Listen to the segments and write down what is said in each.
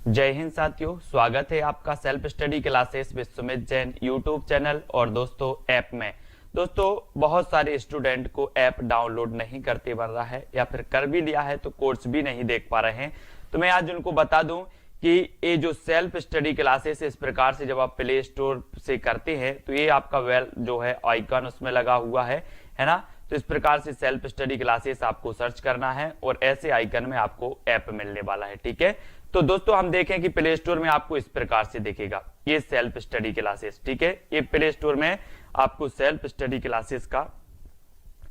जय हिंद साथियों, स्वागत है आपका self study classes with Sumit Jain YouTube channel और दोस्तों ऐप में। दोस्तों बहुत सारे स्टूडेंट को ऐप डाउनलोड नहीं करते बन रहा है या फिर कर भी लिया है तो कोर्स भी नहीं देख पा रहे हैं। तो मैं आज उनको बता दूं कि ये जो सेल्फ स्टडी क्लासेस इस प्रकार से जब आप प्ले स्टोर से करते हैं तो ये आपका वेल जो है आइकन उसमें लगा हुआ है ना। तो इस प्रकार से सेल्फ स्टडी क्लासेस आपको सर्च करना है और ऐसे आइकन में आपको ऐप मिलने वाला है। ठीक है, तो दोस्तों हम देखें कि प्ले स्टोर में आपको इस प्रकार से दिखेगा ये सेल्फ स्टडी क्लासेस। ठीक है, ये प्ले स्टोर में आपको सेल्फ स्टडी क्लासेस का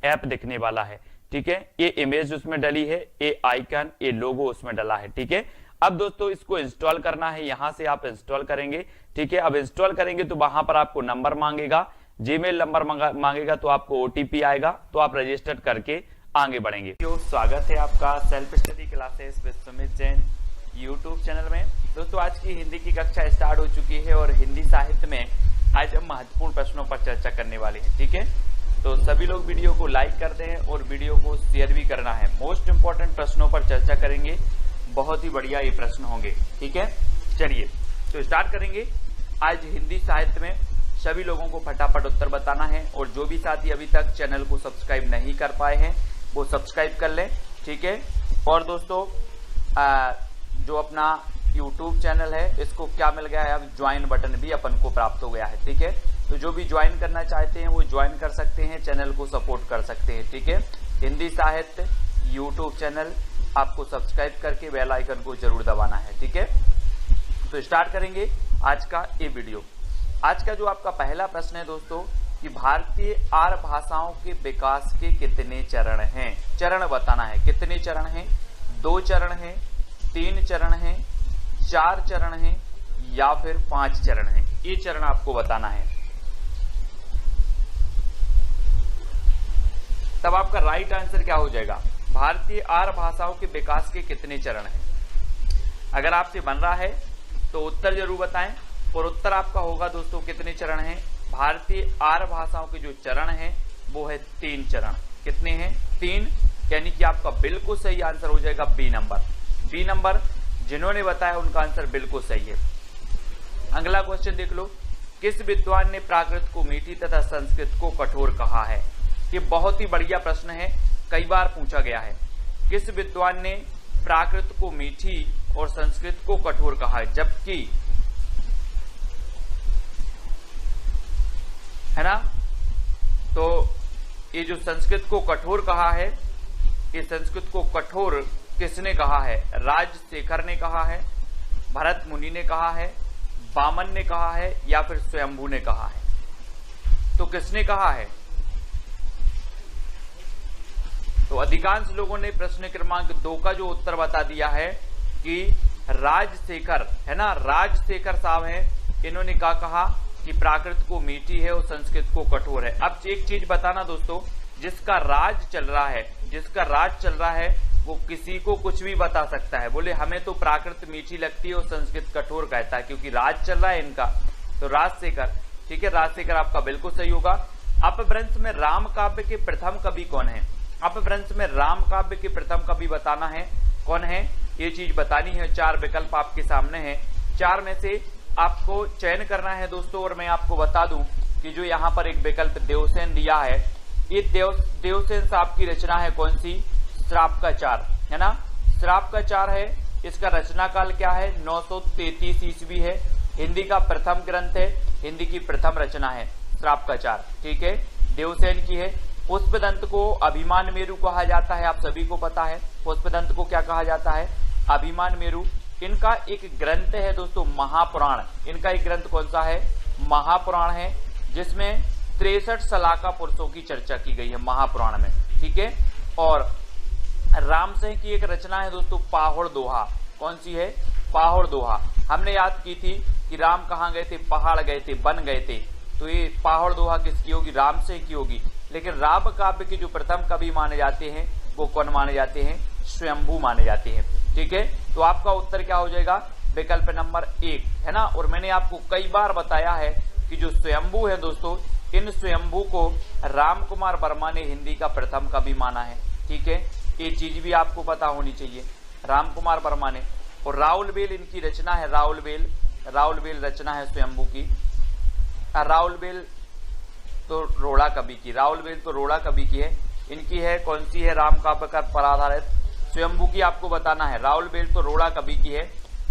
ऐप दिखने वाला है। ठीक है, ये इमेज उसमें डली है, ये आइकन, ये लोगो उसमें डला है। ठीक है, अब दोस्तों इसको इंस्टॉल करना है, यहां से आप इंस्टॉल करेंगे। ठीक है, अब इंस्टॉल करेंगे तो वहां पर आपको नंबर मांगेगा, जीमेल नंबर मांगेगा, तो आपको ओटीपी आएगा, तो आप रजिस्टर करके आगे बढ़ेंगे। स्वागत है आपका self study classes with Sumit Jain YouTube channel में। दोस्तों आज की हिंदी की कक्षा स्टार्ट हो चुकी है और हिंदी साहित्य में आज हम महत्वपूर्ण प्रश्नों पर चर्चा करने वाले हैं। ठीक है, तो सभी लोग वीडियो को लाइक कर दें और वीडियो को शेयर भी करना है। मोस्ट इंपोर्टेंट प्रश्नों पर चर्चा करेंगे, बहुत ही बढ़िया ये प्रश्न होंगे। ठीक है, चलिए तो स्टार्ट करेंगे। आज हिंदी साहित्य में सभी लोगों को फटाफट उत्तर बताना है और जो भी साथी अभी तक चैनल को सब्सक्राइब नहीं कर पाए हैं वो सब्सक्राइब कर लें। ठीक है, और दोस्तों जो अपना YouTube चैनल है इसको क्या मिल गया है, अब ज्वाइन बटन भी अपन को प्राप्त हो गया है। ठीक है, तो जो भी ज्वाइन करना चाहते हैं वो ज्वाइन कर सकते हैं, चैनल को सपोर्ट कर सकते हैं। ठीक है, हिंदी साहित्य YouTube चैनल आपको सब्सक्राइब करके बेल आइकन को जरूर दबाना है। ठीक है, तो स्टार्ट करेंगे आज का ये वीडियो। आज का जो आपका पहला प्रश्न है दोस्तों कि भारतीय आर्य भाषाओं के विकास के कितने चरण हैं। चरण बताना है, कितने चरण हैं, 2 चरण हैं, 3 चरण हैं, 4 चरण हैं या फिर 5 चरण हैं, ये चरण आपको बताना है। तब आपका राइट आंसर क्या हो जाएगा, भारतीय आर्य भाषाओं के विकास के कितने चरण हैं। अगर आपसे बन रहा है तो उत्तर जरूर बताएं और उत्तर आपका होगा दोस्तों कितने चरण हैं। भारतीय आर्य भाषाओं के जो चरण हैं वो है 3 चरण। कितने हैं, 3, यानी कि आपका बिल्कुल सही आंसर हो जाएगा बी नंबर। बी नंबर जिन्होंने बताया उनका आंसर बिल्कुल सही है। अगला क्वेश्चन देख लो, किस विद्वान ने प्राकृत को मीठी तथा संस्कृत को कठोर कहा है। ये बहुत ही बढ़िया प्रश्न है, कई बार पूछा गया है। किस विद्वान ने प्राकृत को मीठी और संस्कृत को कठोर कहा है, जबकि है ना, तो ये जो संस्कृत को कठोर कहा है, ये संस्कृत को कठोर किसने कहा है, राजशेखर ने कहा है, भरत मुनि ने कहा है, वामन ने कहा है या फिर स्वयंभू ने कहा है। तो किसने कहा है, तो अधिकांश लोगों ने प्रश्न क्रमांक 2 का जो उत्तर बता दिया है कि राजशेखर है ना, राजशेखर साहब हैं, इन्होंने क्या कहा कि प्राकृत को मीठी है और संस्कृत को कठोर है। अब एक चीज बताना दोस्तों, जिसका राज चल रहा है, जिसका राज चल रहा है वो किसी को कुछ भी बता सकता है। बोले हमें तो प्राकृत मीठी लगती है और संस्कृत कठोर कहता है, क्योंकि राज चल रहा है इनका। तो राजशेखर, ठीक है, राजशेखर आपका बिल्कुल सही होगा। अपभ्रंश में राम काव्य के प्रथम कवि कौन है। अपभ्रंश में राम काव्य के प्रथम कवि बताना है कौन है, ये चीज बतानी है। 4 विकल्प आपके सामने हैं, 4 में से आपको चयन करना है दोस्तों। और मैं आपको बता दूं कि जो यहाँ पर एक विकल्प देवसेन दिया है, ये देवसेन साहब की रचना है कौन सी, श्राप का 4 है ना, श्राप का 4 है। इसका रचना काल क्या है, 933 ईस्वी है। हिंदी का प्रथम ग्रंथ है, हिंदी की प्रथम रचना है श्राप का 4। ठीक है, देवसेन की है। पुष्पदंत को अभिमान मेरु कहा जाता है, आप सभी को पता है पुष्पदंत को क्या कहा जाता है, अभिमान मेरु। इनका एक ग्रंथ है दोस्तों महापुराण, इनका एक ग्रंथ कौन सा है, महापुराण है, जिसमें 63 सलाका पुरुषों की चर्चा की गई है महापुराण में। ठीक है, और रामसिंह की एक रचना है दोस्तों पाहुड़ दोहा। कौन सी है, पाहुड़ दोहा। हमने याद की थी कि राम कहाँ गए थे, पहाड़ गए थे, बन गए थे। तो ये पाहुड़ दोहा किसकी होगी, रामसिंह की होगी। लेकिन राम काव्य के जो प्रथम कवि माने जाते हैं वो कौन माने जाते हैं, स्वयंभू माने जाते हैं। ठीक है, तो आपका उत्तर क्या हो जाएगा, विकल्प नंबर 1 है ना। और मैंने आपको कई बार बताया है कि जो स्वयंभू है दोस्तों, इन स्वयंभू को राम कुमार वर्मा ने हिंदी का प्रथम कवि माना है। ठीक है, ये चीज भी आपको पता होनी चाहिए, राम कुमार वर्मा ने। और राउलवेल इनकी रचना है, राउलवेल रचना है स्वयंभू की। राउलवेल तो रोड़ा कवि की, राउलवेल तो रोड़ा कवि की है, इनकी है कौन सी है, राम काव्य पर आधारित। स्वयंभू की आपको बताना है, राउलवेल तो रोड़ा कवि की है,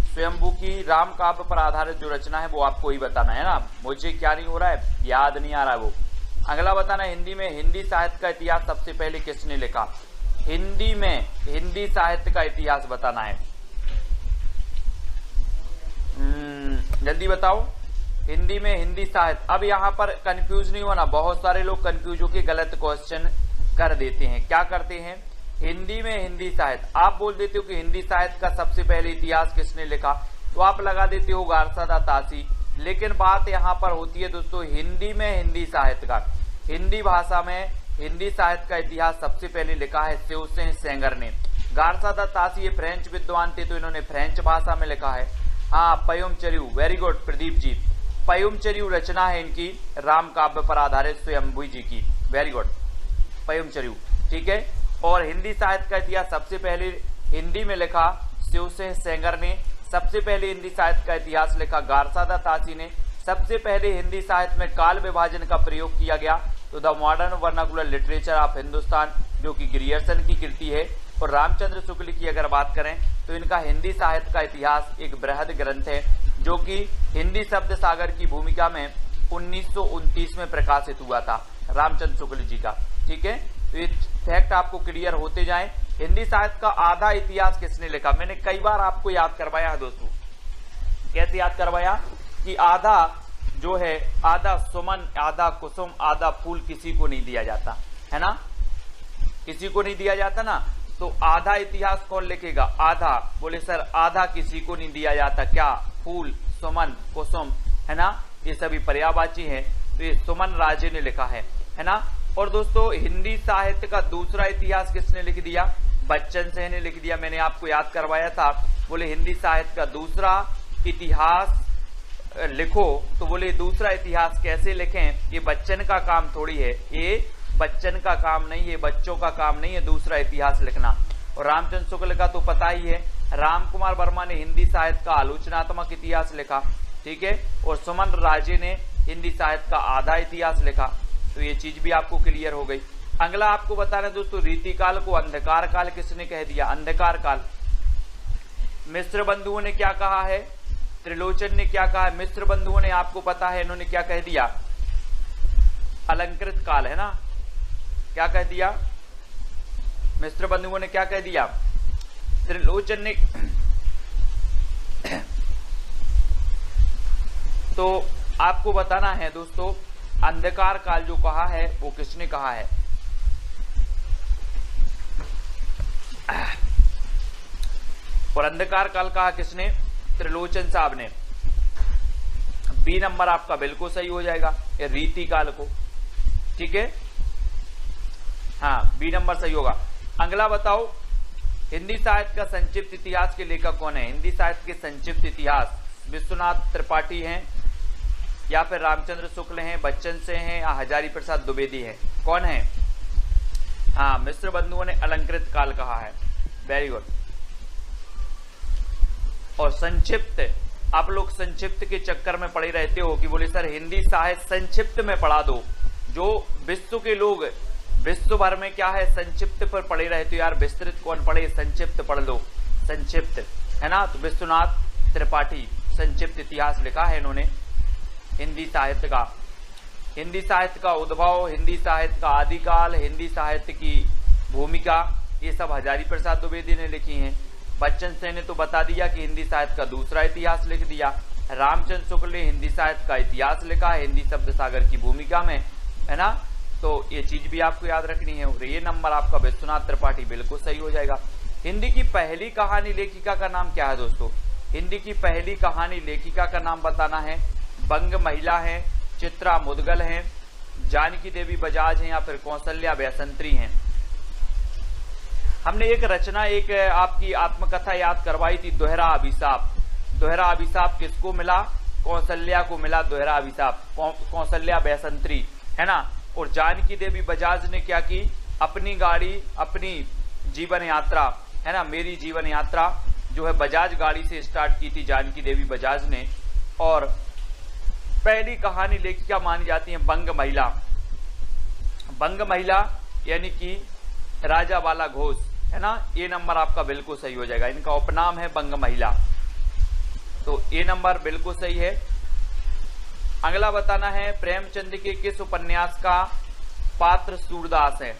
स्वयंभू की राम काव्य पर आधारित जो रचना है वो आपको ही बताना है ना। मुझे क्या नहीं हो रहा है, याद नहीं आ रहा है वो। अगला बताना है हिंदी में हिंदी साहित्य का इतिहास सबसे पहले किसने लिखा। हिंदी में हिंदी साहित्य का इतिहास बताना है। जल्दी बताओ, हिंदी में हिंदी साहित्य। अब यहाँ पर कंफ्यूज नहीं होना, बहुत सारे लोग कंफ्यूज होकर गलत क्वेश्चन कर देते हैं। क्या करते हैं, हिंदी में हिंदी साहित्य आप बोल देते हो कि हिंदी साहित्य का सबसे पहले इतिहास किसने लिखा, तो आप लगा देते हो गारसादा तासी। लेकिन बात यहाँ पर होती है दोस्तों, हिंदी में हिंदी साहित्य का, हिंदी भाषा में हिंदी साहित्य का इतिहास सबसे पहले लिखा है शिवसेन सेंगर ने। गारसादा तासी ये फ्रेंच विद्वान थे, तो इन्होंने फ्रेंच भाषा में लिखा है। हाँ, पयुम चरियू, वेरी गुड प्रदीप जी, पयुम चरियू रचना है इनकी राम काव्य पर आधारित स्वयंभू जी की, वेरी गुड पयुम चरियू, ठीक है। और हिंदी साहित्य का इतिहास सबसे पहले हिंदी में लिखा शिवसेन सेंगर ने, सबसे पहले हिंदी साहित्य का इतिहास लिखा गारसादा तासी ने, सबसे पहले हिंदी साहित्य में काल विभाजन का प्रयोग किया गया तो the modern vernacular literature of Hindustan, जो कि ग्रियर्सन की कृति है। और रामचंद्र शुक्ल की अगर बात करें तो इनका हिंदी साहित्य का इतिहास एक बृहद ग्रंथ है, जो कि हिंदी शब्द सागर की भूमिका में 1929 में प्रकाशित हुआ था, रामचंद्र शुक्ल जी का, ठीक है। तो ये फैक्ट आपको क्लियर होते जाएं। हिंदी साहित्य का आधा इतिहास किसने लिखा, मैंने कई बार आपको याद करवाया है दोस्तों। कैसे याद करवाया कि आधा जो है, आधा सुमन, आधा कुसुम, आधा फूल किसी को नहीं दिया जाता है ना, किसी को नहीं दिया जाता ना। तो आधा इतिहास कौन लिखेगा, आधा, बोले सर आधा किसी को नहीं दिया जाता, क्या, फूल, सुमन, कुसुम, है ना, ये सभी पर्यायवाची हैं, तो ये सुमन राजे ने लिखा है ना। और दोस्तों हिंदी साहित्य का दूसरा इतिहास किसने लिख दिया, बच्चन सिंह ने लिख दिया। मैंने आपको याद करवाया था, बोले हिंदी साहित्य का दूसरा इतिहास लिखो, तो बोले दूसरा इतिहास कैसे लिखें, ये बच्चन का काम थोड़ी है, ये बच्चन का काम नहीं है, बच्चों का काम नहीं है दूसरा इतिहास लिखना। और रामचंद्र शुक्ल का तो पता ही है, राम कुमार वर्मा ने हिंदी साहित्य का आलोचनात्मक इतिहास लिखा, ठीक है। और सुमन राजे ने हिंदी साहित्य का आधा इतिहास लिखा। तो ये चीज भी आपको क्लियर हो गई। अगला आपको बताना दोस्तों, रीतिकाल को अंधकार काल किसने कह दिया, अंधकार काल। मिश्र बंधुओं ने क्या कहा है, त्रिलोचन ने क्या कहा है, मिश्र बंधुओं ने आपको पता है इन्होंने क्या कह दिया, अलंकृत काल, है ना, क्या कह दिया, मिश्र बंधुओं ने क्या कह दिया, त्रिलोचन ने। तो आपको बताना है दोस्तों, अंधकार काल जो कहा है वो किसने कहा है, और अंधकार काल कहा किसने, त्रिलोचन साहब ने। बी नंबर आपका बिल्कुल सही हो जाएगा, ये रीति काल को, ठीक है, हाँ बी नंबर सही होगा। अगला बताओ, हिंदी साहित्य का संक्षिप्त इतिहास के लेखक कौन है, हिंदी साहित्य के संक्षिप्त इतिहास विश्वनाथ त्रिपाठी हैं या फिर रामचंद्र शुक्ल हैं, बच्चन से हैं या हजारी प्रसाद द्विवेदी हैं, कौन है। हाँ, मिश्र बंधुओं ने अलंकृत काल कहा है, वेरी गुड। और संक्षिप्त, आप लोग संक्षिप्त के चक्कर में पड़े रहते हो कि बोले सर हिंदी साहित्य संक्षिप्त में पढ़ा दो। जो विश्व के लोग विश्व भर में क्या है संक्षिप्त पर पढ़े रहते हो, यार विस्तृत कौन पढ़े, संक्षिप्त पढ़ लो, संक्षिप्त, है ना। तो विश्वनाथ त्रिपाठी संक्षिप्त इतिहास लिखा है इन्होंने हिंदी साहित्य का। हिंदी साहित्य का उद्भव, हिंदी साहित्य का आदिकाल, हिंदी साहित्य की भूमिका, ये सब हजारी प्रसाद द्विवेदी ने लिखी हैं। बच्चन सिंह ने तो बता दिया कि हिंदी साहित्य का दूसरा इतिहास लिख दिया। रामचंद्र शुक्ल ने हिंदी साहित्य का इतिहास लिखा है हिंदी शब्द सागर की भूमिका में, है ना। तो ये चीज भी आपको याद रखनी है। और ये नंबर आपका विश्वनाथ त्रिपाठी बिल्कुल सही हो जाएगा। हिंदी की पहली कहानी लेखिका का नाम क्या है दोस्तों, हिंदी की पहली कहानी लेखिका का नाम बताना है। बंग महिला है, चित्रा मुदगल हैं, जानकी देवी बजाज हैं या फिर कौशल्या बैसंत्री हैं। हमने एक रचना, एक आपकी आत्मकथा याद करवाई थी, दोहरा अभिशाप। दोहरा अभिशाप किसको मिला, कौशल्या को मिला दोहरा अभिशाप, कौशल्या बैसंत्री, है ना। और जानकी देवी बजाज ने क्या की, अपनी गाड़ी, अपनी जीवन यात्रा, है ना, मेरी जीवन यात्रा, जो है बजाज गाड़ी से स्टार्ट की थी जानकी देवी बजाज ने। और पहली कहानी लेखिका मानी जाती है बंग महिला। बंग महिला यानी कि राजा बाला घोष, है ना। ये नंबर आपका बिल्कुल सही हो जाएगा। इनका उपनाम है बंग महिला, तो ये नंबर बिल्कुल सही है। अगला बताना है प्रेमचंद के किस उपन्यास का पात्र सूरदास है।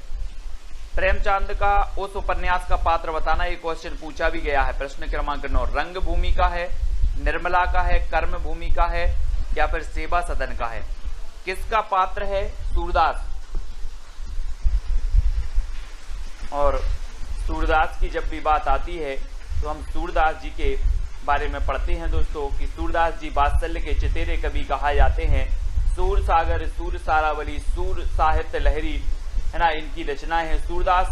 प्रेमचंद का उस उपन्यास का पात्र बताना, ये क्वेश्चन पूछा भी गया है। प्रश्न क्रमांक 9 रंग भूमि का है, निर्मला का है, कर्म भूमि का है या फिर सेवा सदन का है। किसका पात्र है सूरदास। और सूरदास की जब भी बात आती है तो हम सूरदास जी के बारे में पढ़ते हैं दोस्तों कि सूरदास जी वात्सल्य के चतेरे कवि कहा जाते हैं। सूर सागर, सूर सारावली, सूर साहित्य लहरी, है ना, इनकी रचनाएं हैं। सूरदास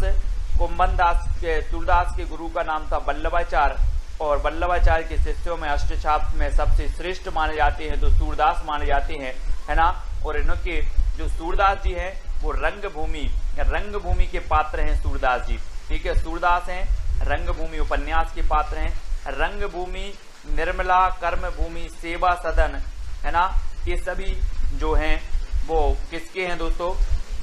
सूरदास के गुरु का नाम था वल्लभाचार्य, और वल्लभाचार्य के शिष्यों में अष्टछाप में सबसे श्रेष्ठ माने जाते हैं तो सूरदास माने जाते हैं, है ना। और इनके जो सूरदास जी हैं वो रंगभूमि के पात्र हैं सूरदास जी, ठीक है। सूरदास हैं रंगभूमि उपन्यास के पात्र हैं। रंगभूमि, निर्मला, कर्मभूमि, सेवा सदन, है ना, ये सभी जो हैं वो किसके हैं दोस्तों,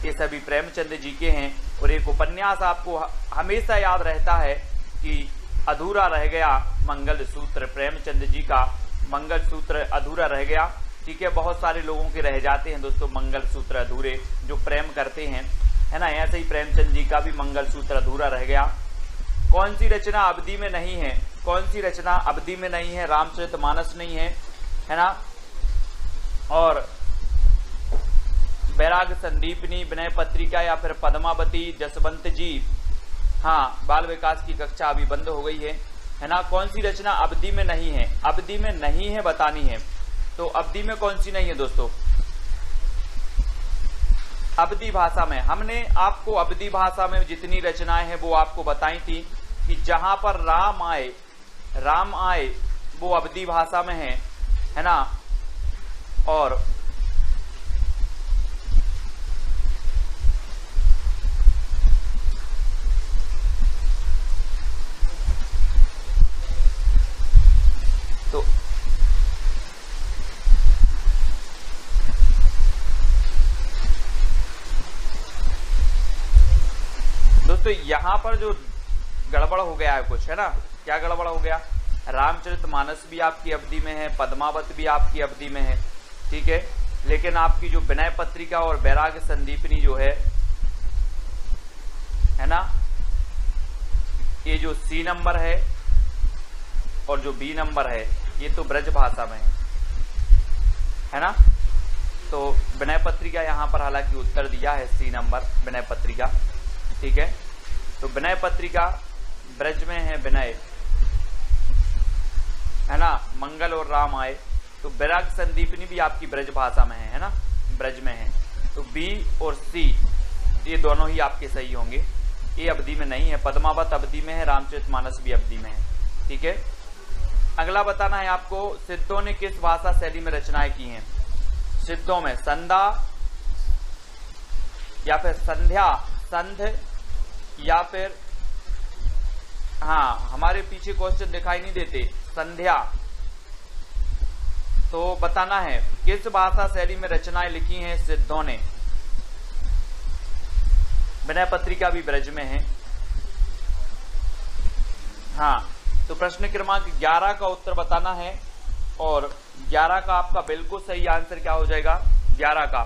ये सभी प्रेमचंद जी के हैं। और एक उपन्यास आपको हमेशा याद रहता है कि अधूरा रह गया मंगलसूत्र, प्रेमचंद जी का मंगलसूत्र अधूरा रह गया, ठीक है। बहुत सारे लोगों के रह जाते हैं दोस्तों मंगलसूत्र अधूरे, जो प्रेम करते हैं, है ना। ऐसे ही प्रेमचंद जी का भी मंगलसूत्र अधूरा रह गया। कौन सी रचना अवधि में नहीं है, कौन सी रचना अवधि में नहीं है। रामचरितमानस नहीं है, है ना। और बैराग संदीपनी, विनय पत्रिका या फिर पद्मावती, जसवंत जी, हाँ, बाल विकास की कक्षा अभी बंद हो गई है ना। कौन सी रचना अवधि में नहीं है, अवधि में नहीं है बतानी है। तो अवधि में कौन सी नहीं है दोस्तों, अवधि भाषा में। हमने आपको अवधि भाषा में जितनी रचनाएं हैं वो आपको बताई थी कि जहां पर राम आए वो अवधि भाषा में है ना। और तो दोस्तों यहां पर जो गड़बड़ हो गया है कुछ, है ना। क्या गड़बड़ हो गया, रामचरितमानस भी आपकी अवधि में है, पद्मावत भी आपकी अवधि में है, ठीक है। लेकिन आपकी जो विनय पत्रिका और बैराग संदीपनी जो है ना, ये जो सी नंबर है और जो बी नंबर है ये तो ब्रज भाषा में है ना। तो विनय पत्रिका यहाँ पर हालांकि उत्तर दिया है सी नंबर विनय पत्रिका, ठीक है। तो विनय पत्रिका ब्रज में है, विनय, है ना। मंगल और राम आए, तो बैराग संदीपनी भी आपकी ब्रज भाषा में है ना, ब्रज में है। तो बी और सी ये दोनों ही आपके सही होंगे। ये अवधि में नहीं है, पद्मावत अवधि में है, रामचरितमानस भी अवधि में है, ठीक है। अगला बताना है आपको, सिद्धों ने किस भाषा शैली में रचनाएं की हैं। सिद्धों में संधा या फिर संध्या, संध या फिर, हाँ, हमारे पीछे क्वेश्चन दिखाई नहीं देते, संध्या। तो बताना है किस भाषा शैली में रचनाएं लिखी हैं सिद्धों ने। विनय पत्रिका भी ब्रज में है, हाँ। तो प्रश्न क्रमांक 11 का उत्तर बताना है और 11 का आपका बिल्कुल सही आंसर क्या हो जाएगा, 11 का।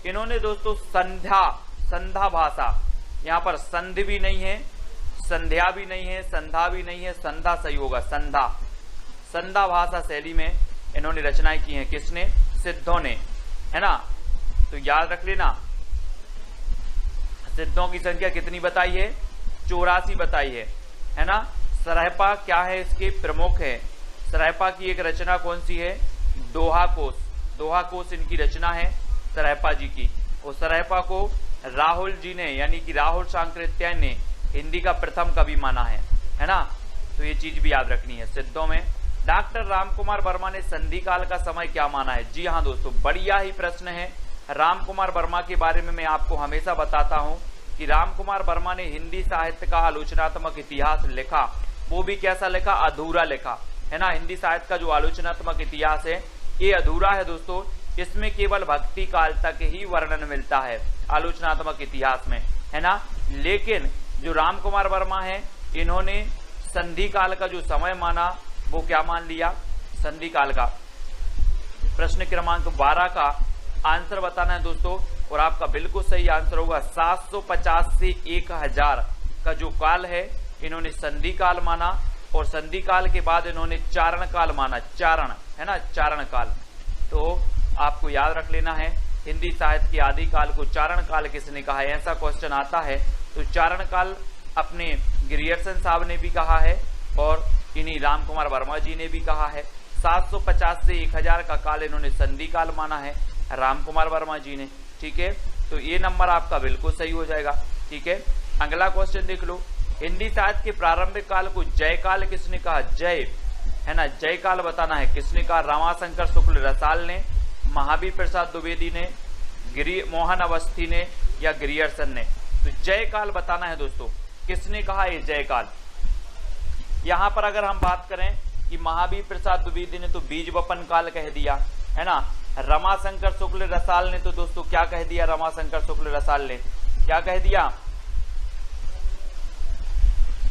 इन्होंने दोस्तों संधा भाषा, यहाँ पर संधि भी नहीं है, संध्या भी नहीं है, संधा भी नहीं है, संधा सही होगा, संधा भाषा शैली में इन्होंने रचनाएं की हैं। किसने, सिद्धों ने, है ना। तो याद रख लेना, सिद्धों की संख्या कितनी बताई है, 84 बताई है ना। सरायपा क्या है, इसके प्रमुख है। सरायपा की एक रचना कौन सी है, दोहा कोश इनकी रचना है सरायपा जी की। और सरायपा को राहुल जी ने, यानी कि राहुल सांकृत्यायन ने हिंदी का प्रथम कवि माना है ना। तो ये चीज भी याद रखनी है। सिद्धों में डॉक्टर रामकुमार वर्मा ने संधि काल का समय क्या माना है। जी हाँ दोस्तों, बढ़िया ही प्रश्न है। रामकुमार वर्मा के बारे में मैं आपको हमेशा बताता हूँ कि रामकुमार वर्मा ने हिंदी साहित्य का आलोचनात्मक इतिहास लिखा, वो भी कैसा लिखा, अधूरा लिखा, है ना। हिंदी साहित्य का जो आलोचनात्मक इतिहास है ये अधूरा है दोस्तों, इसमें केवल भक्ति काल तक ही वर्णन मिलता है आलोचनात्मक इतिहास में, है ना। लेकिन जो राम कुमार वर्मा है इन्होंने संधि काल का जो समय माना वो क्या मान लिया, संधि काल का। प्रश्न क्रमांक 12 का आंसर बताना है दोस्तों, और आपका बिल्कुल सही आंसर होगा 750 से 1000 का जो काल है इन्होंने संधि काल माना, और संधि काल के बाद इन्होंने चारण काल माना, चारण, है ना, चारण काल। तो आपको याद रख लेना है हिंदी साहित्य के आदि काल को चारण काल किसने कहा है, ऐसा क्वेश्चन आता है तो चारण काल अपने ग्रियर्सन साहब ने भी कहा है और इन्हीं राम कुमार वर्मा जी ने भी कहा है। 750 से 1000 का काल इन्होंने संधि काल माना है राम कुमार वर्मा जी ने, ठीक है। तो ये नंबर आपका बिल्कुल सही हो जाएगा, ठीक है। अगला क्वेश्चन देख लो, हिंदी साहित्य के प्रारंभिक काल को जय काल किसने कहा, जय, है ना, जय काल बताना है किसने कहा, रमाशंकर शुक्ल रसाल ने, महावीर प्रसाद द्विवेदी ने, मोहन अवस्थी ने या ग्रियर्सन ने। तो जय काल बताना है दोस्तों, किसने कहा ये जय काल। यहां पर अगर हम बात करें कि महावीर प्रसाद द्विवेदी ने तो बीज वपन काल कह दिया, है ना। रमाशंकर शुक्ल रसाल ने तो दोस्तों क्या कह दिया, रमाशंकर शुक्ल रसाल ने क्या कह दिया,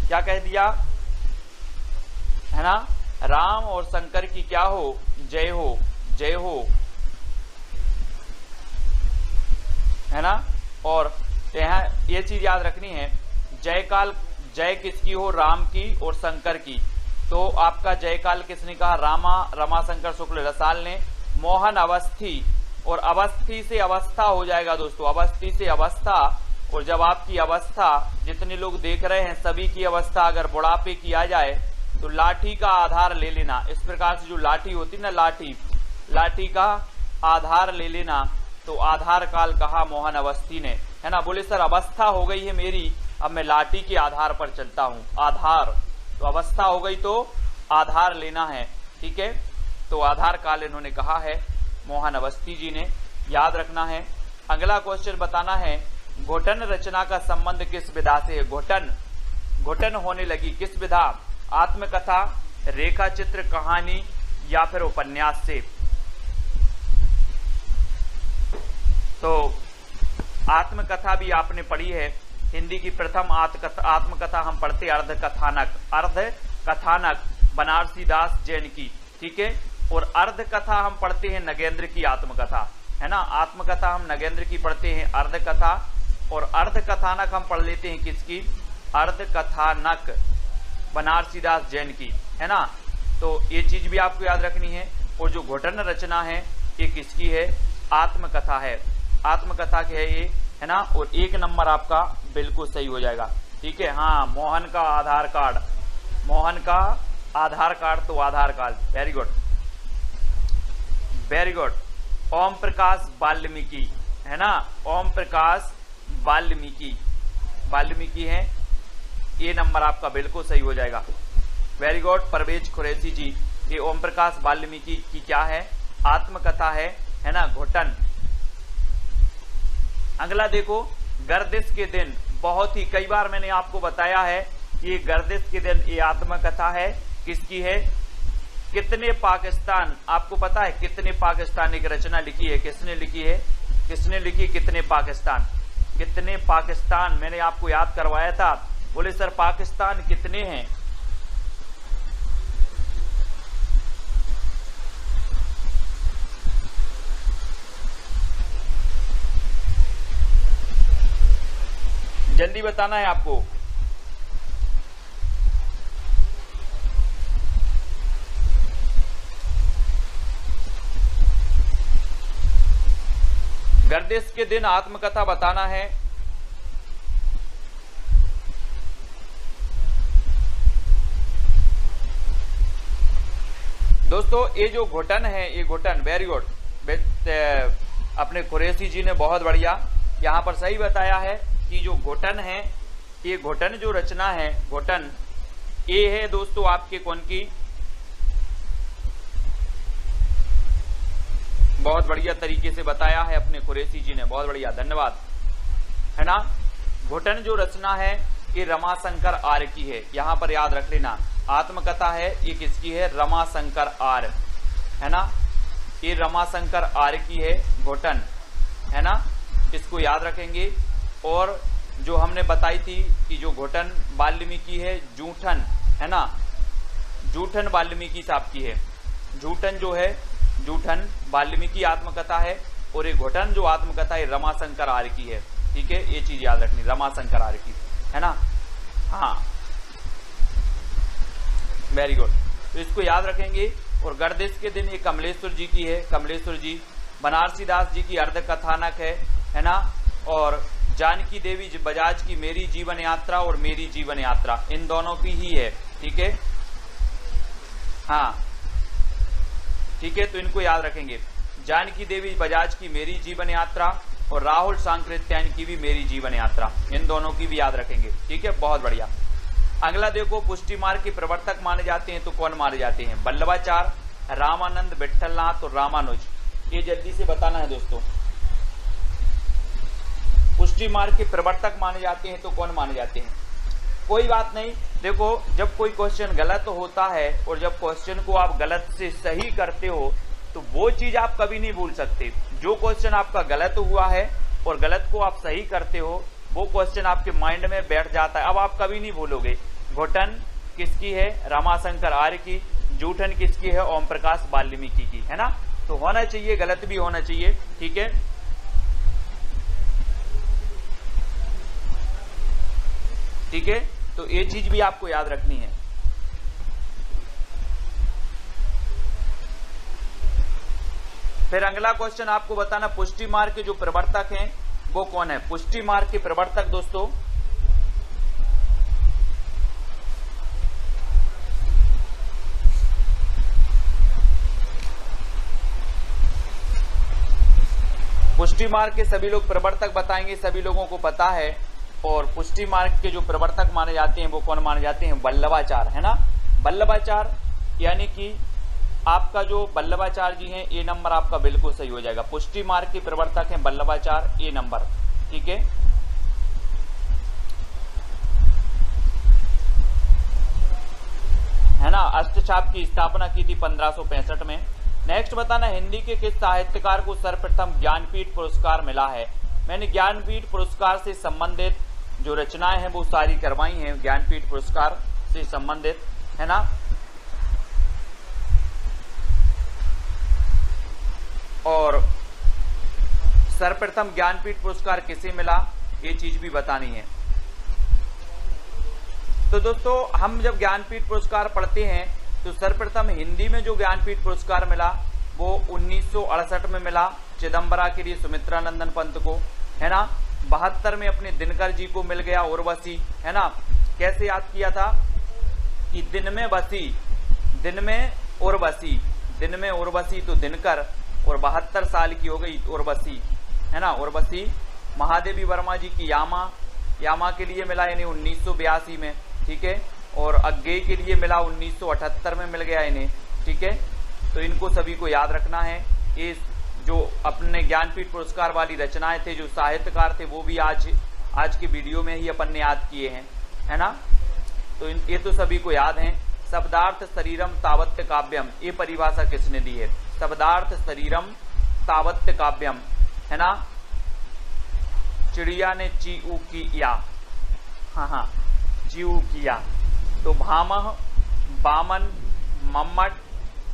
क्या कह दिया, है ना, राम और शंकर की क्या हो, जय हो, जय हो, है ना। और यहाँ ये चीज याद रखनी है, जय काल, जय किसकी हो, राम की और शंकर की। तो आपका जय काल किसने कहा, रमाशंकर शुक्ल रसाल ने। मोहन अवस्थी, और अवस्थी से अवस्था हो जाएगा दोस्तों, अवस्थी से अवस्था। और जब आपकी अवस्था, जितने लोग देख रहे हैं सभी की अवस्था अगर बुढ़ापे की आ जाए तो लाठी का आधार ले लेना। इस प्रकार से जो लाठी होती ना, लाठी का आधार ले लेना। तो आधार काल कहा मोहन अवस्थी ने, है ना। बोले सर अवस्था हो गई है मेरी, अब मैं लाठी के आधार पर चलता हूं, आधार, तो अवस्था हो गई तो आधार लेना है, ठीक है। तो आधार काल इन्होंने कहा है मोहन अवस्थी जी ने, याद रखना है। अगला क्वेश्चन बताना है, घोटन रचना का संबंध किस विधा से है, घोटन, घोटन होने लगी किस विधा, आत्मकथा, रेखा चित्र, कहानी या फिर उपन्यास से। तो आत्मकथा भी आपने पढ़ी है, हिंदी की प्रथम आत्मकथा हम पढ़ते अर्धकथानक, अर्धकथानक बनारसी दास जैन की, ठीक है। और अर्धकथा हम पढ़ते हैं नगेंद्र की आत्मकथा, है ना। आत्मकथा हम नगेंद्र की पढ़ते हैं, अर्धकथा, और अर्धकथानक हम पढ़ लेते हैं किसकी, अर्धकथानक बनारसी दास जैन की, है ना। तो ये चीज भी आपको याद रखनी है। और जो घोटन रचना है ये किसकी है, आत्मकथा है, आत्मकथा की है ये, है ना। और 1 नंबर आपका बिल्कुल सही हो जाएगा, ठीक है। हाँ, मोहन का आधार कार्ड, मोहन का आधार कार्ड तो Aadhaar card, very good, very good. Om Prakash Valmiki, है ना, ओम प्रकाश वाल्मीकि, वाल्मीकि है, ये नंबर आपका बिल्कुल सही हो जाएगा, वेरी गुड। परवेज कुरैशी जी, ये ओम प्रकाश वाल्मीकि की क्या है, आत्मकथा है ना, घोटन। अगला देखो, गर्दिश के दिन, बहुत ही कई बार मैंने आपको बताया है कि ये गर्दिश के दिन ये आत्मकथा है, किसकी है, कितने पाकिस्तान, आपको पता है कितने पाकिस्तान एक रचना लिखी है, किसने लिखी है, किसने लिखी, कितने पाकिस्तान, कितने पाकिस्तान, मैंने आपको याद करवाया था। बोले सर पाकिस्तान कितने हैं, जल्दी बताना है आपको। गर्दिश के दिन आत्मकथा बताना है। दोस्तों ये जो घोटन है, ये घोटन, वेरी गुड, अपने कुरैशी जी ने बहुत बढ़िया यहाँ पर सही बताया है कि जो घोटन है, ये घोटन जो रचना है, घोटन ये है दोस्तों आपके कौन की, बहुत बढ़िया तरीके से बताया है अपने कुरैशी जी ने, बहुत बढ़िया, धन्यवाद, है ना। घोटन जो रचना है ये रमाशंकर आर्य की है, यहाँ पर याद रख लेना। आत्मकथा है ये किसकी है, रमाशंकर आर्य, है ना, ये रमाशंकर आर्य की है, घोटन, है ना, इसको याद रखेंगे। और जो हमने बताई थी कि जो घोटन वाल्मीकि है, जूठन, है ना, जूठन वाल्मीकि साहब की है, जूठन जो है, जूठन वाल्मीकि आत्मकथा है, और ये घोटन जो आत्मकथा है रमाशंकर आर्य की है, ठीक है, ये चीज याद रखनी, रमाशंकर आर्य की, है ना, हाँ, वेरी गुड, तो इसको याद रखेंगे। और गर्दिश के दिन ये कमलेश्वर जी की है, कमलेश्वर जी, बनारसी दास जी की अर्ध कथानक है ना, और जानकी देवी बजाज की मेरी जीवन यात्रा और मेरी जीवन यात्रा, इन दोनों की ही है, ठीक है, हाँ, ठीक है, तो इनको याद रखेंगे। जानकी देवी बजाज की मेरी जीवन यात्रा और राहुल सांकृत्यायन की भी मेरी जीवन यात्रा, इन दोनों की भी याद रखेंगे, ठीक है, बहुत बढ़िया। अगला देखो, पुष्टि मार्ग के प्रवर्तक माने जाते हैं तो कौन माने जाते हैं, वल्लभाचार्य, रामानंद, विट्ठलनाथ और रामानुज, ये जल्दी से बताना है दोस्तों। पुष्टि मार्ग के प्रवर्तक माने जाते हैं तो कौन माने जाते हैं, कोई बात नहीं, देखो जब कोई क्वेश्चन गलत होता है और जब क्वेश्चन को आप गलत से सही करते हो तो वो चीज आप कभी नहीं भूल सकते। जो क्वेश्चन आपका गलत हुआ है और गलत को आप सही करते हो वो क्वेश्चन आपके माइंड में बैठ जाता है, अब आप कभी नहीं भूलोगे। घोटन किसकी है, रमाशंकर आर्य की, जूठन किसकी है, ओम प्रकाश वाल्मीकि की, है ना, तो होना चाहिए, गलत भी होना चाहिए, ठीक है, ठीक है, तो ये चीज भी आपको याद रखनी है। फिर अगला क्वेश्चन आपको बताना, पुष्टि मार्ग के जो प्रवर्तक हैं वो कौन है, पुष्टि मार्ग के प्रवर्तक दोस्तों, पुष्टि मार्ग के सभी लोग प्रवर्तक बताएंगे, सभी लोगों को पता है। और पुष्टि मार्ग के जो प्रवर्तक माने जाते हैं वो कौन माने जाते हैं, वल्लभाचार्य, है ना, वल्लभाचार्य, यानी कि आपका जो वल्लभाचार्य जी हैं ये नंबर आपका बिल्कुल सही हो जाएगा। पुष्टि मार्ग के प्रवर्तक हैं वल्लभाचार्य, ये नंबर, ठीक है, ना, अष्टछाप की स्थापना की थी 1565 में। नेक्स्ट बताना, हिंदी के किस साहित्यकार को सर्वप्रथम ज्ञानपीठ पुरस्कार मिला है। मैंने ज्ञानपीठ पुरस्कार से संबंधित जो रचनाएं हैं वो सारी करवाई हैं, ज्ञानपीठ पुरस्कार से संबंधित, है ना, और सर्वप्रथम ज्ञानपीठ पुरस्कार किसे मिला ये चीज भी बतानी है। तो दोस्तों हम जब ज्ञानपीठ पुरस्कार पढ़ते हैं तो सर्वप्रथम हिंदी में जो ज्ञानपीठ पुरस्कार मिला वो 1968 में मिला चिदम्बरा के लिए सुमित्रा नंदन पंत को, है ना, 72 में अपने दिनकर जी को मिल गया उर्वशी, है ना, कैसे याद किया था कि दिन में बसी, दिन में उर्वशी, दिन में उर्वशी तो दिनकर, और 72 साल की हो गई उर्वशी, है ना, उर्वशी। महादेवी वर्मा जी की यामा, यामा के लिए मिला यानी 1982 में, ठीक है, और अज्ञेय के लिए मिला 1978 में मिल गया इन्हें, ठीक है, तो इनको सभी को याद रखना है। ये जो अपने ज्ञानपीठ पुरस्कार वाली रचनाएं थे, जो साहित्यकार थे, वो भी आज की वीडियो में ही अपन ने याद किए हैं, है ना, तो ये तो सभी को याद हैं। शब्दार्थ शरीरम तावत्य काव्यम, ये परिभाषा किसने दी है, शब्दार्थ शरीरम तावत्य काव्यम, है ना, चिड़िया ने चीऊ किया, हाँ, चीऊ किया, तो भामह, बामन, मम्मट,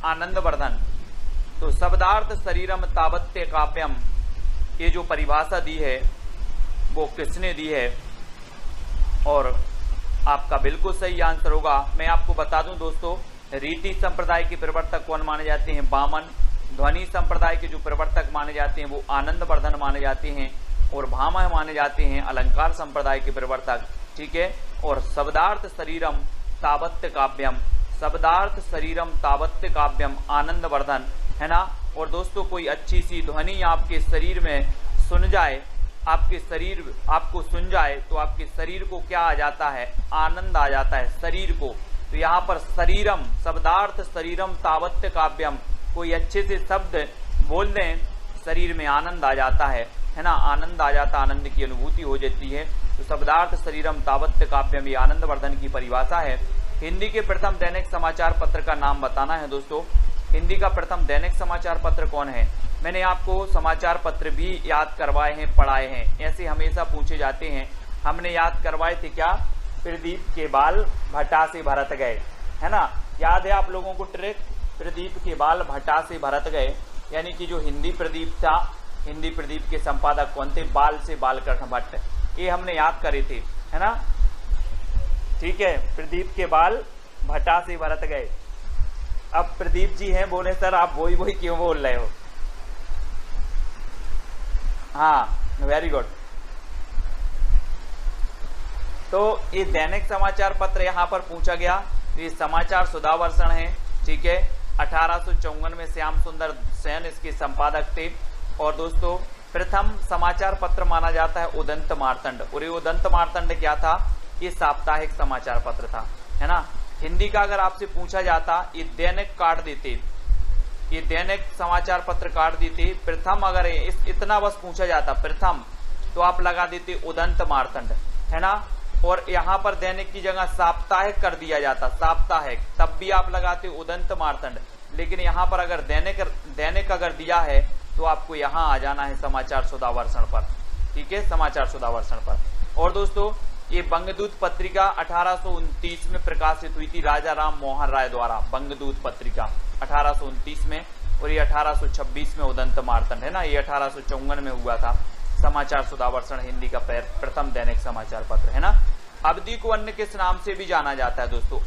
आनंदवर्धन, तो शब्दार्थ शरीरम तावत्य काव्यम, ये जो परिभाषा दी है वो किसने दी है, और आपका बिल्कुल सही आंसर होगा। मैं आपको बता दूं दोस्तों, रीति संप्रदाय के प्रवर्तक कौन माने जाते हैं, बामन। ध्वनि संप्रदाय के जो प्रवर्तक माने जाते हैं वो आनंदवर्धन माने जाते हैं, और भामह माने जाते हैं अलंकार संप्रदाय के प्रवर्तक, ठीक है। और शब्दार्थ शरीरम तावत्य काव्यम, शब्दार्थ शरीरम तावत्य काव्यम आनंदवर्धन, है ना। और दोस्तों कोई अच्छी सी ध्वनि आपके शरीर में सुन जाए, आपके शरीर आपको सुन जाए तो आपके शरीर को क्या आ जाता है, आनंद आ जाता है शरीर को। तो यहाँ पर शरीरम, शब्दार्थ शरीरम तावत्य काव्यम, कोई अच्छे से शब्द बोल दें शरीर में आनंद आ जाता है। है ना, आनंद आ जाता, आनंद की अनुभूति हो जाती है। तो शब्दार्थ शरीरम तावत् काव्यम, ये आनंद वर्धन की परिभाषा है। हिंदी के प्रथम दैनिक समाचार पत्र का नाम बताना है दोस्तों। हिंदी का प्रथम दैनिक समाचार पत्र कौन है? मैंने आपको समाचार पत्र भी याद करवाए हैं, पढ़ाए हैं, ऐसे हमेशा पूछे जाते हैं। हमने याद करवाए थे क्या? प्रदीप के बाल भट्टा से भरत गए, है ना, याद है आप लोगों को ट्रिक? प्रदीप के बाल भट्टा से भरत गए, यानी कि जो हिंदी प्रदीप था, हिंदी प्रदीप के संपादक कौन थे? बाल से बालकृष्ण भट्ट, ये हमने याद करे थे, है ना। ठीक है, प्रदीप के बाल भट्टा से भरत गए। अब प्रदीप जी हैं, बोले सर आप वही वही क्यों बोल रहे हो? हाँ, वेरी गुड। तो ये दैनिक समाचार पत्र यहाँ पर पूछा गया, ये समाचार सुधावर्षण है, ठीक है। 1854 में श्याम सुंदर सेन इसके संपादक थे। और दोस्तों प्रथम समाचार पत्र माना जाता है उदंत मार्तंड, और ये उदंत मार्तंड क्या था? ये साप्ताहिक समाचार पत्र था, है ना। हिंदी का अगर आपसे पूछा जाता, ये दैनिक काट देते, ये दैनिक समाचार पत्र काट देते। प्रथम अगर इतना बस पूछा जाता प्रथम, तो आप लगा देते उदंत मार्तंड, है ना। और यहाँ पर दैनिक की जगह साप्ताहिक कर दिया जाता, साप्ताहिक, तब भी आप लगाते उदंत मार्तंड। लेकिन यहाँ पर अगर दैनिक अगर दिया है तो आपको यहाँ आ जाना है समाचार सुधावर्षण पर, ठीक है, समाचार सुधावर्षण पर। और दोस्तों ये बंगदूत पत्रिका 1829 में प्रकाशित हुई थी राजा राम मोहन राय द्वारा, बंगदूत पत्रिका 1829 में, और ये 1826 में उदंत मार्तंड, है ना, ये 1854 में हुआ था। समाचार सुधावर्षण हिंदी का प्रथम दैनिक समाचार पत्र, है ना। अवधि को अन्य किस नाम से भी जाना जाता है दोस्तों?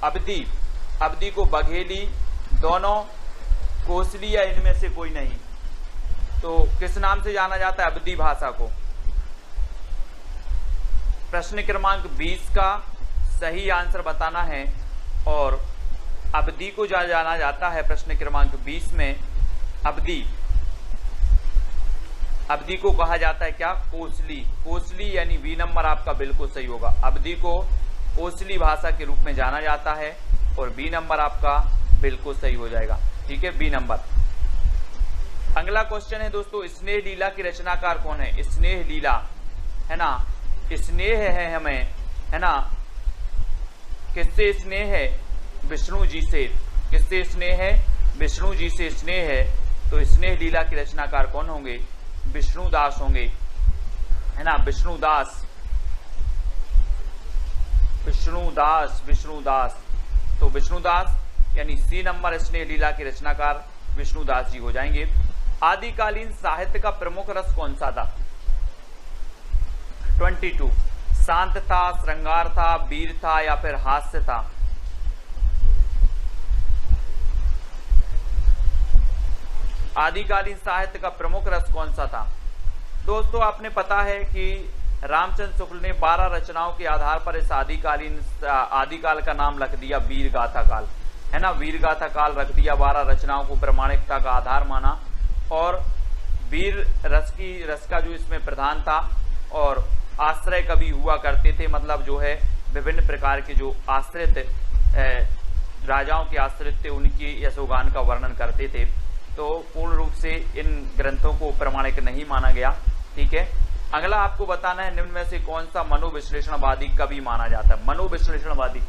अवधि को बघेली, दोनों, कोसली या इनमें से कोई नहीं, तो किस नाम से जाना जाता है अवधि भाषा को? प्रश्न क्रमांक 20 का सही आंसर बताना है। और अवधि को जाना जाता है प्रश्न क्रमांक 20 में, अवधि को कहा जाता है क्या? कोसली, कोसली यानी बी नंबर आपका बिल्कुल सही होगा। अवधि को कोसली भाषा के रूप में जाना जाता है, और बी नंबर आपका बिल्कुल सही हो जाएगा, ठीक है, बी नंबर। अगला क्वेश्चन है दोस्तों, स्नेह लीला की रचनाकार कौन है? स्नेह लीला, है ना, स्नेह है हमें, है ना, किससे स्नेह है? विष्णु जी से। किससे स्नेह है? विष्णु जी से स्नेह है। तो स्नेह लीला के रचनाकार कौन होंगे? विष्णुदास होंगे, है ना, विष्णुदास, विष्णुदास, विष्णुदास। तो विष्णुदास यानी सी नंबर स्नेह लीला के रचनाकार विष्णुदास जी हो जाएंगे। आदिकालीन साहित्य का प्रमुख रस कौन सा था? 22। शांत था, श्रृंगार था, वीर था या फिर हास्य था? आदिकालीन साहित्य का प्रमुख रस कौन सा था? दोस्तों आपने पता है कि रामचंद्र शुक्ल ने 12 रचनाओं के आधार पर इस आदिकाल का नाम रख दिया वीर गाथा काल, है ना, वीर गाथा काल रख दिया। 12 रचनाओं को प्रामाणिकता का आधार माना, और वीर रस का जो इसमें प्रधान था, और आश्रय कवि हुआ करते थे, मतलब जो है विभिन्न प्रकार के जो आश्रित राजाओं के आश्रित थे उनकी यशोगान का वर्णन करते थे। तो पूर्ण रूप से इन ग्रंथों को प्रामाणिक नहीं माना गया, ठीक है। अगला आपको बताना है निम्न में से कौन सा मनोविश्लेषणवादी कवि माना जाता है? मनोविश्लेषणवादी,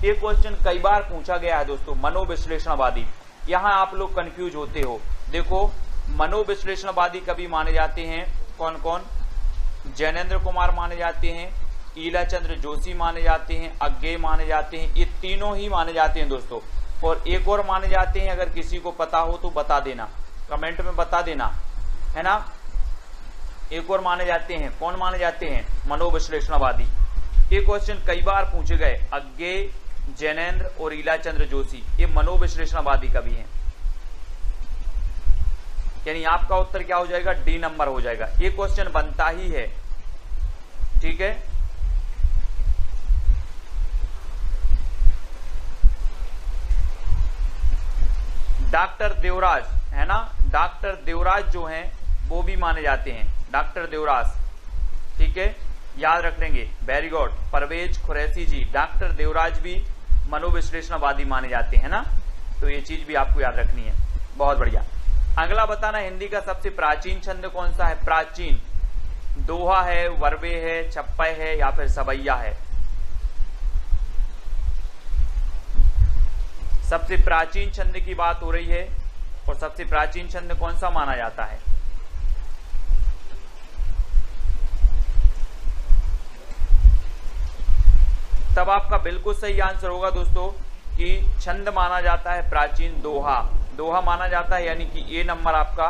ये क्वेश्चन कई बार पूछा गया है दोस्तों। मनोविश्लेषणवादी, यहाँ आप लोग कंफ्यूज होते हो। देखो मनोविश्लेषणवादी कवि माने जाते हैं कौन कौन? जैनेन्द्र कुमार माने जाते हैं, ईलाचंद्र जोशी माने जाते हैं, अज्ञेय माने जाते हैं, ये तीनों ही माने जाते हैं दोस्तों। और एक और माने जाते हैं, अगर किसी को पता हो तो बता देना, कमेंट में बता देना, है ना। एक और माने जाते हैं, कौन माने जाते हैं? मनोविश्लेषणवादी। ये क्वेश्चन कई बार पूछे गए। अज्ञेय, जैनेन्द्र और ईलाचंद्र जोशी, ये मनोविश्लेषणवादी कवि हैं। यानी आपका उत्तर क्या हो जाएगा? डी नंबर हो जाएगा। ये क्वेश्चन बनता ही है, ठीक है। डॉक्टर देवराज, है ना, डॉक्टर देवराज जो हैं वो भी माने जाते हैं, डॉक्टर देवराज, ठीक है, याद रख लेंगे, वेरी गुड। परवेज खुरैशी जी, डॉक्टर देवराज भी मनोविश्लेषणवादी माने जाते हैं ना, तो ये चीज भी आपको याद रखनी है। बहुत बढ़िया। अगला बताना, हिंदी का सबसे प्राचीन छंद कौन सा है? प्राचीन, दोहा है, वर्वे है, छप्पय है या फिर सवैया है? सबसे प्राचीन छंद की बात हो रही है और सबसे प्राचीन छंद कौन सा माना जाता है? तब आपका बिल्कुल सही आंसर होगा दोस्तों कि छंद माना जाता है प्राचीन दोहा। दोहा माना जाता है, यानी कि ए नंबर आपका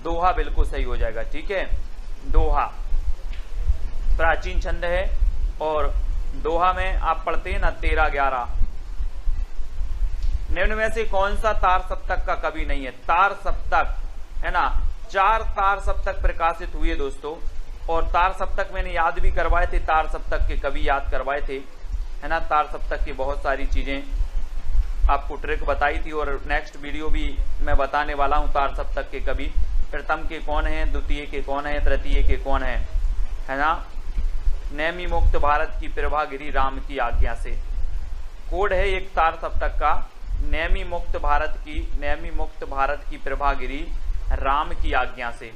दोहा बिल्कुल सही हो जाएगा। ठीक है, दोहा प्राचीन छंद है और दोहा में आप पढ़ते हैं ना 13-11। निम्न में से कौन सा तार सप्तक का कवि नहीं है? तार सप्तक है ना, 4 तार सप्तक प्रकाशित हुए दोस्तों, और तार सप्तक मैंने याद भी करवाए थे, तार सप्तक के कवि याद करवाए थे, है ना। तार सप्तक की बहुत सारी चीजें आपको ट्रिक बताई थी और नेक्स्ट वीडियो भी मैं बताने वाला हूं। तार सप्तक के कवि प्रथम के कौन है, द्वितीय के कौन है, तृतीय के कौन है ना। नैमी मुक्त भारत की प्रभा गिरी राम की आज्ञा से, कोड है एक तार सप्तक का, नैमी मुक्त भारत की प्रभा गिरी राम की आज्ञा से।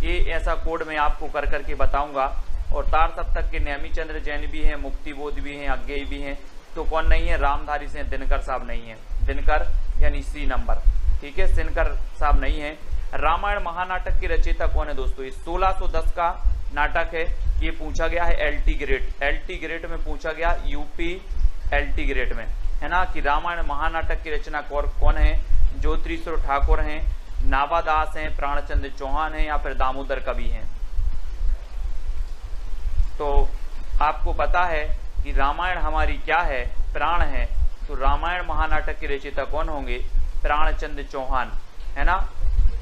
ये ऐसा कोड मैं आपको कर करके बताऊंगा। और तार सप्तक के नैमीचंद्र जैन भी हैं, मुक्तिबोध भी हैं, अज्ञेय भी हैं, तो कौन नहीं है? रामधारी से दिनकर साहब नहीं है, दिनकर यानी सी नंबर। ठीक है, दिनकर साहब नहीं है। रामायण महानाटक के रचयिता कौन है दोस्तों? ये 1610 का नाटक है, ये पूछा गया है एलटी ग्रेड में पूछा गया, यूपी एलटी ग्रेड में, है ना, कि रामायण महानाटक की रचना कौन है? ज्योतिश्वर ठाकुर हैं, नावादास हैं, प्राणचंद्र चौहान हैं या फिर दामोदर कवि हैं? तो आपको पता है कि रामायण हमारी क्या है? प्राण है। तो रामायण महानाटक के रचयिता कौन होंगे? प्राणचंद्र चौहान, है ना।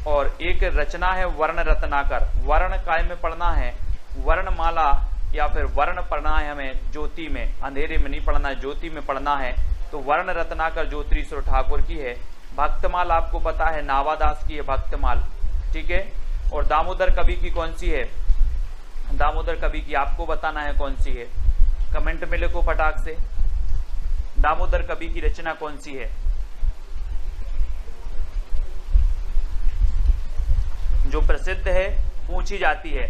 और एक रचना है वर्ण रत्नाकर, वर्ण काय में पढ़ना है? वर्णमाला या फिर वर्ण पढ़ना है हमें ज्योति में, अंधेरे में नहीं पढ़ना है, ज्योति में पढ़ना है। तो वर्ण रत्नाकर ज्योतिश्वर ठाकुर की है। भक्तमाल आपको पता है नावादास की है भक्तमाल। ठीक है, और दामोदर कवि की कौन सी है? दामोदर कवि की आपको बताना है कौन सी है, कमेंट में लिखो फटाक से। दामोदर कवि की रचना कौन सी है जो प्रसिद्ध है, पूछी जाती है?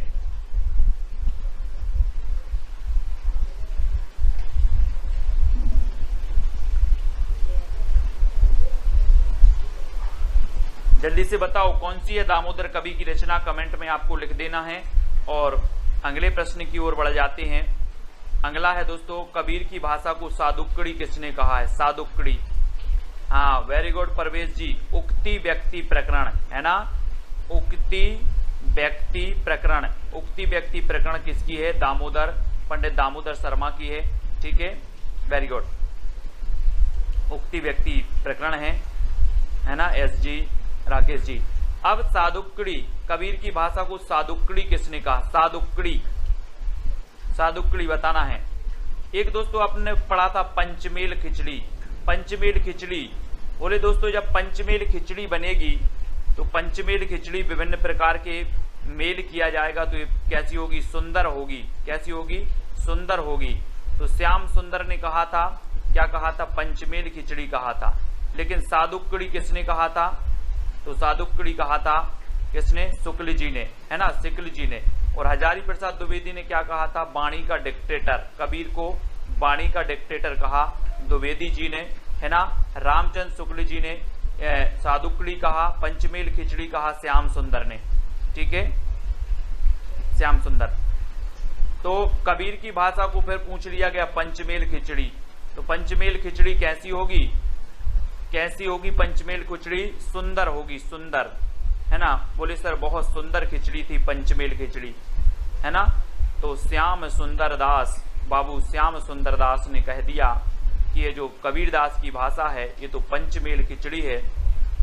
जल्दी से बताओ कौन सी है दामोदर कवि की रचना, कमेंट में आपको लिख देना है। और अगले प्रश्न की ओर बढ़ जाते हैं। अगला है दोस्तों, कबीर की भाषा को सादुक्कड़ी किसने कहा है? सादुक्कड़ी, हाँ वेरी गुड परवेश जी। उक्ति व्यक्ति प्रकरण, है ना, उक्ति व्यक्ति प्रकरण। उक्ति व्यक्ति प्रकरण किसकी है? दामोदर, पंडित दामोदर शर्मा की है। ठीक है, वेरी गुड। उक्ति व्यक्ति प्रकरण है ना, एस जी राकेश जी। अब सादुक्कड़ी, कबीर की भाषा को सादुक्कड़ी किसने कहा? सादुक्कड़ी, सादुक्कड़ी बताना है। एक दोस्तों आपने पढ़ा था पंचमेल खिचड़ी, पंचमेल खिचड़ी। बोले दोस्तों जब पंचमेल खिचड़ी बनेगी तो पंचमेल खिचड़ी विभिन्न प्रकार के मेल किया जाएगा तो ये कैसी होगी? सुंदर होगी। कैसी होगी? सुंदर होगी। तो श्याम सुंदर ने कहा था, क्या कहा था? पंचमेल खिचड़ी कहा था। लेकिन सादुक्कड़ी किसने कहा था? तो सादुक्कड़ी कहा था किसने? शुक्ल जी ने, है ना, शुक्ल जी ने। और हजारी प्रसाद द्विवेदी ने क्या कहा था? वाणी का डिक्टेटर, कबीर को वाणी का डिक्टेटर कहा द्विवेदी जी ने, है ना। रामचंद्र शुक्ल जी ने सादुक्कड़ी कहा, पंचमेल खिचड़ी कहा श्याम सुंदर ने। ठीक है, श्याम सुंदर। तो कबीर की भाषा को फिर पूछ लिया गया पंचमेल खिचड़ी। तो पंचमेल खिचड़ी कैसी होगी? कैसी होगी पंचमेल खिचड़ी? सुंदर होगी, सुंदर, है ना। बोले सर बहुत सुंदर खिचड़ी थी पंचमेल खिचड़ी, है ना। तो श्याम सुंदर दास, बाबू श्याम सुंदर दास ने कह दिया कि ये जो कबीर दास की भाषा है ये तो पंचमेल खिचड़ी है,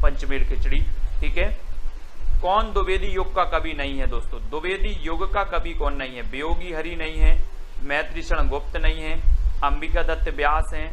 पंचमेल खिचड़ी। ठीक है, कौन द्विवेदी युग का कवि नहीं है दोस्तों? द्विवेदी युग का कवि कौन नहीं है? वियोगी हरि नहीं है, मैत्रीशरण गुप्त नहीं है, अंबिका दत्त व्यास हैं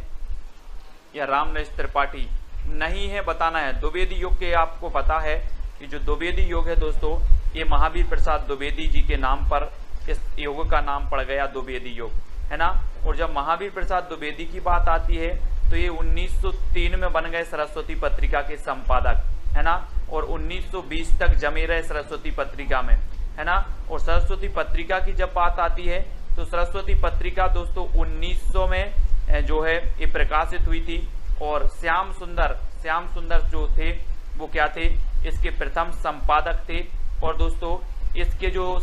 या रामनरेश त्रिपाठी नहीं है? बताना है। द्विवेदी युग के आपको पता है कि जो द्विवेदी युग है दोस्तों ये महावीर प्रसाद द्विवेदी जी के नाम पर इस युग का नाम पड़ गया द्विवेदी युग, है ना। और जब महावीर प्रसाद द्विवेदी की बात आती है तो ये 1903 में बन गए सरस्वती पत्रिका के संपादक, है ना। और 1920 तक जमे रहे सरस्वती पत्रिका में, है ना। और सरस्वती पत्रिका की जब बात आती है तो सरस्वती पत्रिका दोस्तों 1900 में जो है ये प्रकाशित हुई थी। और श्याम सुंदर जो थे वो क्या थे, इसके प्रथम संपादक थे। और दोस्तों इसके जो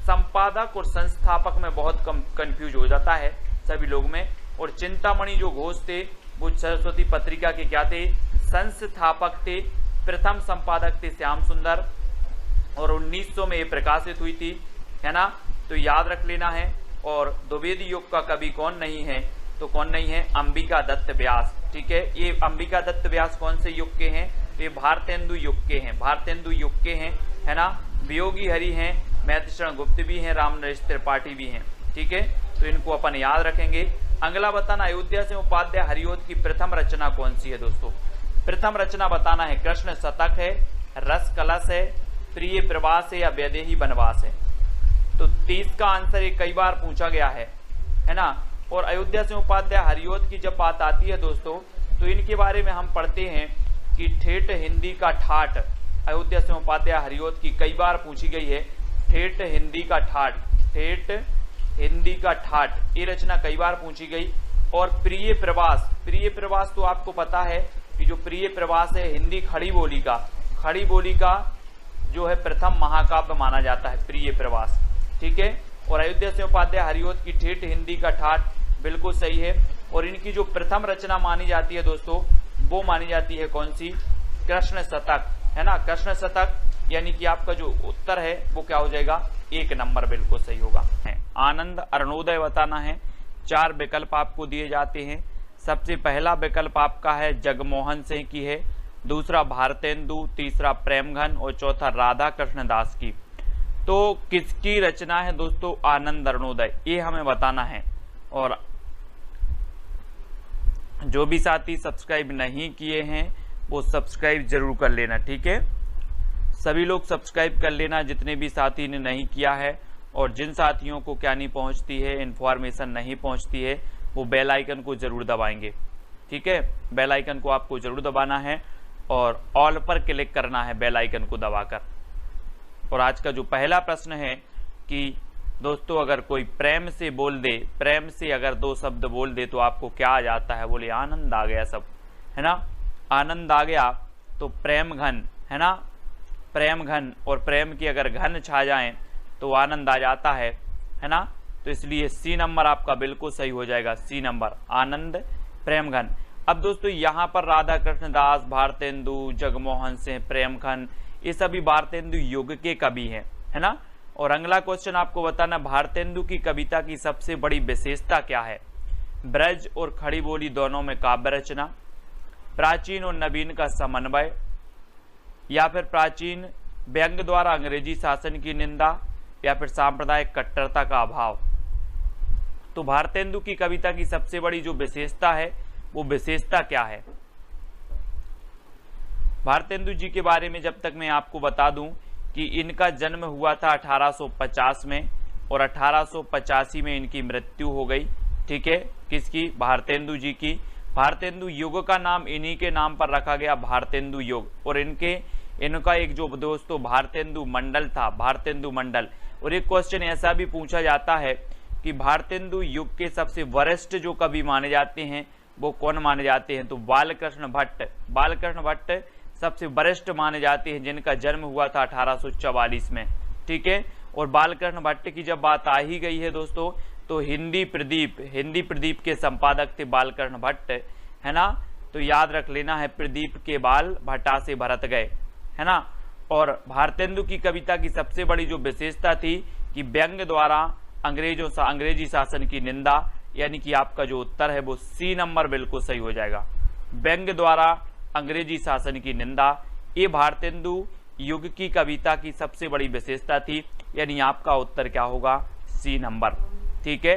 संपादक और संस्थापक में बहुत कम कंफ्यूज हो जाता है सभी लोग में। और चिंतामणि जो घोष थे वो सरस्वती पत्रिका के क्या थे, संस्थापक थे। प्रथम संपादक थे श्याम सुंदर और 1900 में ये प्रकाशित हुई थी, है ना। तो याद रख लेना है। और द्विवेदी युग का कवि कौन नहीं है, तो कौन नहीं है, अंबिका दत्त व्यास। ठीक है, ये अंबिका दत्त व्यास कौन से युग के हैं, ये भारतेंदु युग के हैं, भारतेंदु युग के हैं, है ना। वियोगी हरि हैं, मैथिशरण गुप्त भी हैं, रामनरेश त्रिपाठी भी हैं। ठीक है, तो इनको अपन याद रखेंगे। अगला बताना, अयोध्या से उपाध्याय हरिओद की प्रथम रचना कौन सी है दोस्तों। प्रथम रचना बताना है, कृष्ण शतक है, रस कलश है, प्रिय प्रवास है या वैदेही वनवास है। तो 30 का आंसर ये कई बार पूछा गया है ना। और अयोध्या से उपाध्याय हरिओद की जब बात आती है दोस्तों तो इनके बारे में हम पढ़ते हैं कि ठेठ हिंदी का ठाठ, अयोध्या से उपाध्याय हरिओद की कई बार पूछी गई है। ठेठ हिंदी का ठाठ, ठेठ हिंदी का ठाठ, ये रचना कई बार पूछी गई। और प्रिय प्रवास तो आपको पता है कि जो प्रिय प्रवास है हिंदी खड़ी बोली का जो है प्रथम महाकाव्य माना जाता है प्रिय प्रवास। ठीक है, और अयोध्या से उपाध्याय हरिओद की ठेठ हिंदी का ठाठ बिल्कुल सही है। और इनकी जो प्रथम रचना मानी जाती है दोस्तों वो मानी जाती है कौन सी, कृष्ण शतक, है ना। कृष्ण शतक, यानी कि आपका जो उत्तर है वो क्या हो जाएगा, 1 नंबर बिल्कुल सही होगा। आनंद अरुणोदय बताना है। 4 विकल्प आपको दिए जाते हैं। सबसे पहला विकल्प आपका है जगमोहन सिंह की है, दूसरा भारतेंदु, तीसरा प्रेमघन और चौथा राधा कृष्ण दास की। तो किसकी रचना है दोस्तों आनंद अरुणोदय, ये हमें बताना है। और जो भी साथी सब्सक्राइब नहीं किए हैं वो सब्सक्राइब जरूर कर लेना। ठीक है, सभी लोग सब्सक्राइब कर लेना जितने भी साथी ने नहीं किया है। और जिन साथियों को क्या नहीं पहुंचती है, इन्फॉर्मेशन नहीं पहुंचती है, वो बेल आइकन को जरूर दबाएंगे। ठीक है, बेल आइकन को आपको जरूर दबाना है और ऑल पर क्लिक करना है बेल आइकन को दबाकर। और आज का जो पहला प्रश्न है कि दोस्तों अगर कोई प्रेम से बोल दे, प्रेम से अगर 2 शब्द बोल दे तो आपको क्या आ जाता है, बोले आनंद आ गया सब, है ना। आनंद आ गया तो प्रेम घन, है ना, प्रेम घन। और प्रेम की अगर घन छा जाए तो आनंद आ जाता है ना। तो इसलिए सी नंबर आपका बिल्कुल सही हो जाएगा, सी नंबर, आनंद प्रेम घन। अब दोस्तों यहाँ पर राधा कृष्ण दास, भारतेंदु, जगमोहन सिंह, प्रेमघन, ये सभी भारतेंदु युग के कवि हैं, है ना। और अगला क्वेश्चन आपको बताना, भारतेंदु की कविता की सबसे बड़ी विशेषता क्या है। ब्रज और खड़ी बोली दोनों में काव्य रचना, प्राचीन और नवीन का समन्वय, या फिर प्राचीन व्यंग द्वारा अंग्रेजी शासन की निंदा, या फिर सांप्रदायिक कट्टरता का अभाव। तो भारतेंदु की कविता की सबसे बड़ी जो विशेषता है वो विशेषता क्या है। भारतेंदु जी के बारे में जब तक मैं आपको बता दूं कि इनका जन्म हुआ था 1850 में और 1885 में इनकी मृत्यु हो गई। ठीक है, किसकी, भारतेंदु जी की। भारतेंदु युग का नाम इन्हीं के नाम पर रखा गया, भारतेंदु युग। और इनका एक जो दोस्तों भारतेंदु मंडल था, भारतेंदु मंडल। और एक क्वेश्चन ऐसा भी पूछा जाता है कि भारतेंदु युग के सबसे वरिष्ठ जो कवि माने जाते हैं वो कौन माने जाते हैं, तो बालकृष्ण भट्ट सबसे वरिष्ठ माने जाते हैं, जिनका जन्म हुआ था 1844 में। ठीक है, और बालकृष्ण भट्ट की जब बात आ ही गई है दोस्तों तो हिंदी प्रदीप के संपादक थे बालकृष्ण भट्ट, है ना। तो याद रख लेना है, प्रदीप के बाल भट्टा से भरत गए, है ना। और भारतेंदु की कविता की सबसे बड़ी जो विशेषता थी कि व्यंग द्वारा अंग्रेजी शासन की निंदा, यानी कि आपका जो उत्तर है वो सी नंबर बिल्कुल सही हो जाएगा, व्यंग द्वारा अंग्रेजी शासन की निंदा। ये भारतेंदु युग की कविता की सबसे बड़ी विशेषता थी, यानी आपका उत्तर क्या होगा, सी नंबर। ठीक है,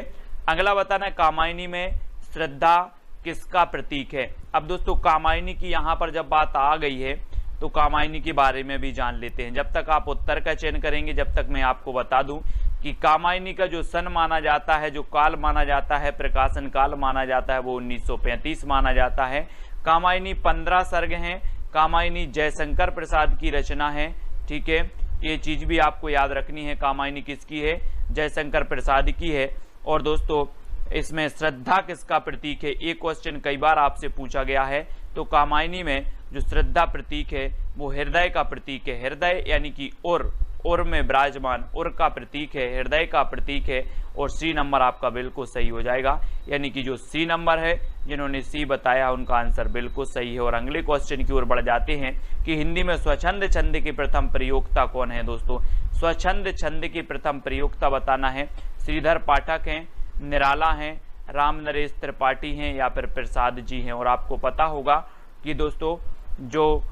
अगला बताना है कामायनी में श्रद्धा किसका प्रतीक है। अब दोस्तों कामायनी की यहाँ पर जब बात आ गई है तो कामायनी के बारे में भी जान लेते हैं। जब तक आप उत्तर का चयन करेंगे जब तक मैं आपको बता दूं कि कामायनी का जो सन माना जाता है, जो काल माना जाता है, प्रकाशन काल माना जाता है, वो 1935 माना जाता है। कामायनी 15 सर्ग हैं। कामायनी जयशंकर प्रसाद की रचना है। ठीक है, ये चीज भी आपको याद रखनी है। कामायनी किसकी है? जयशंकर प्रसाद की है। और दोस्तों इसमें श्रद्धा किसका प्रतीक है? ये क्वेश्चन कई बार आपसे पूछा गया है। तो कामायनी में जो श्रद्धा प्रतीक है वो हृदय का प्रतीक है। हृदय यानी कि और में विराजमान, और का प्रतीक है, हृदय का प्रतीक है। और सी नंबर आपका बिल्कुल सही हो जाएगा, यानी कि जो सी नंबर है, जिन्होंने सी बताया उनका आंसर बिल्कुल सही है। और अगले क्वेश्चन की ओर बढ़ जाते हैं कि हिंदी में स्वच्छंद छंद की प्रथम प्रयोक्ता कौन है? दोस्तों स्वच्छंद छंद की प्रथम प्रयोक्ता बताना है। श्रीधर पाठक हैं, निराला हैं, राम नरेश त्रिपाठी हैं या फिर प्रसाद जी हैं। और आपको पता होगा कि दोस्तों जो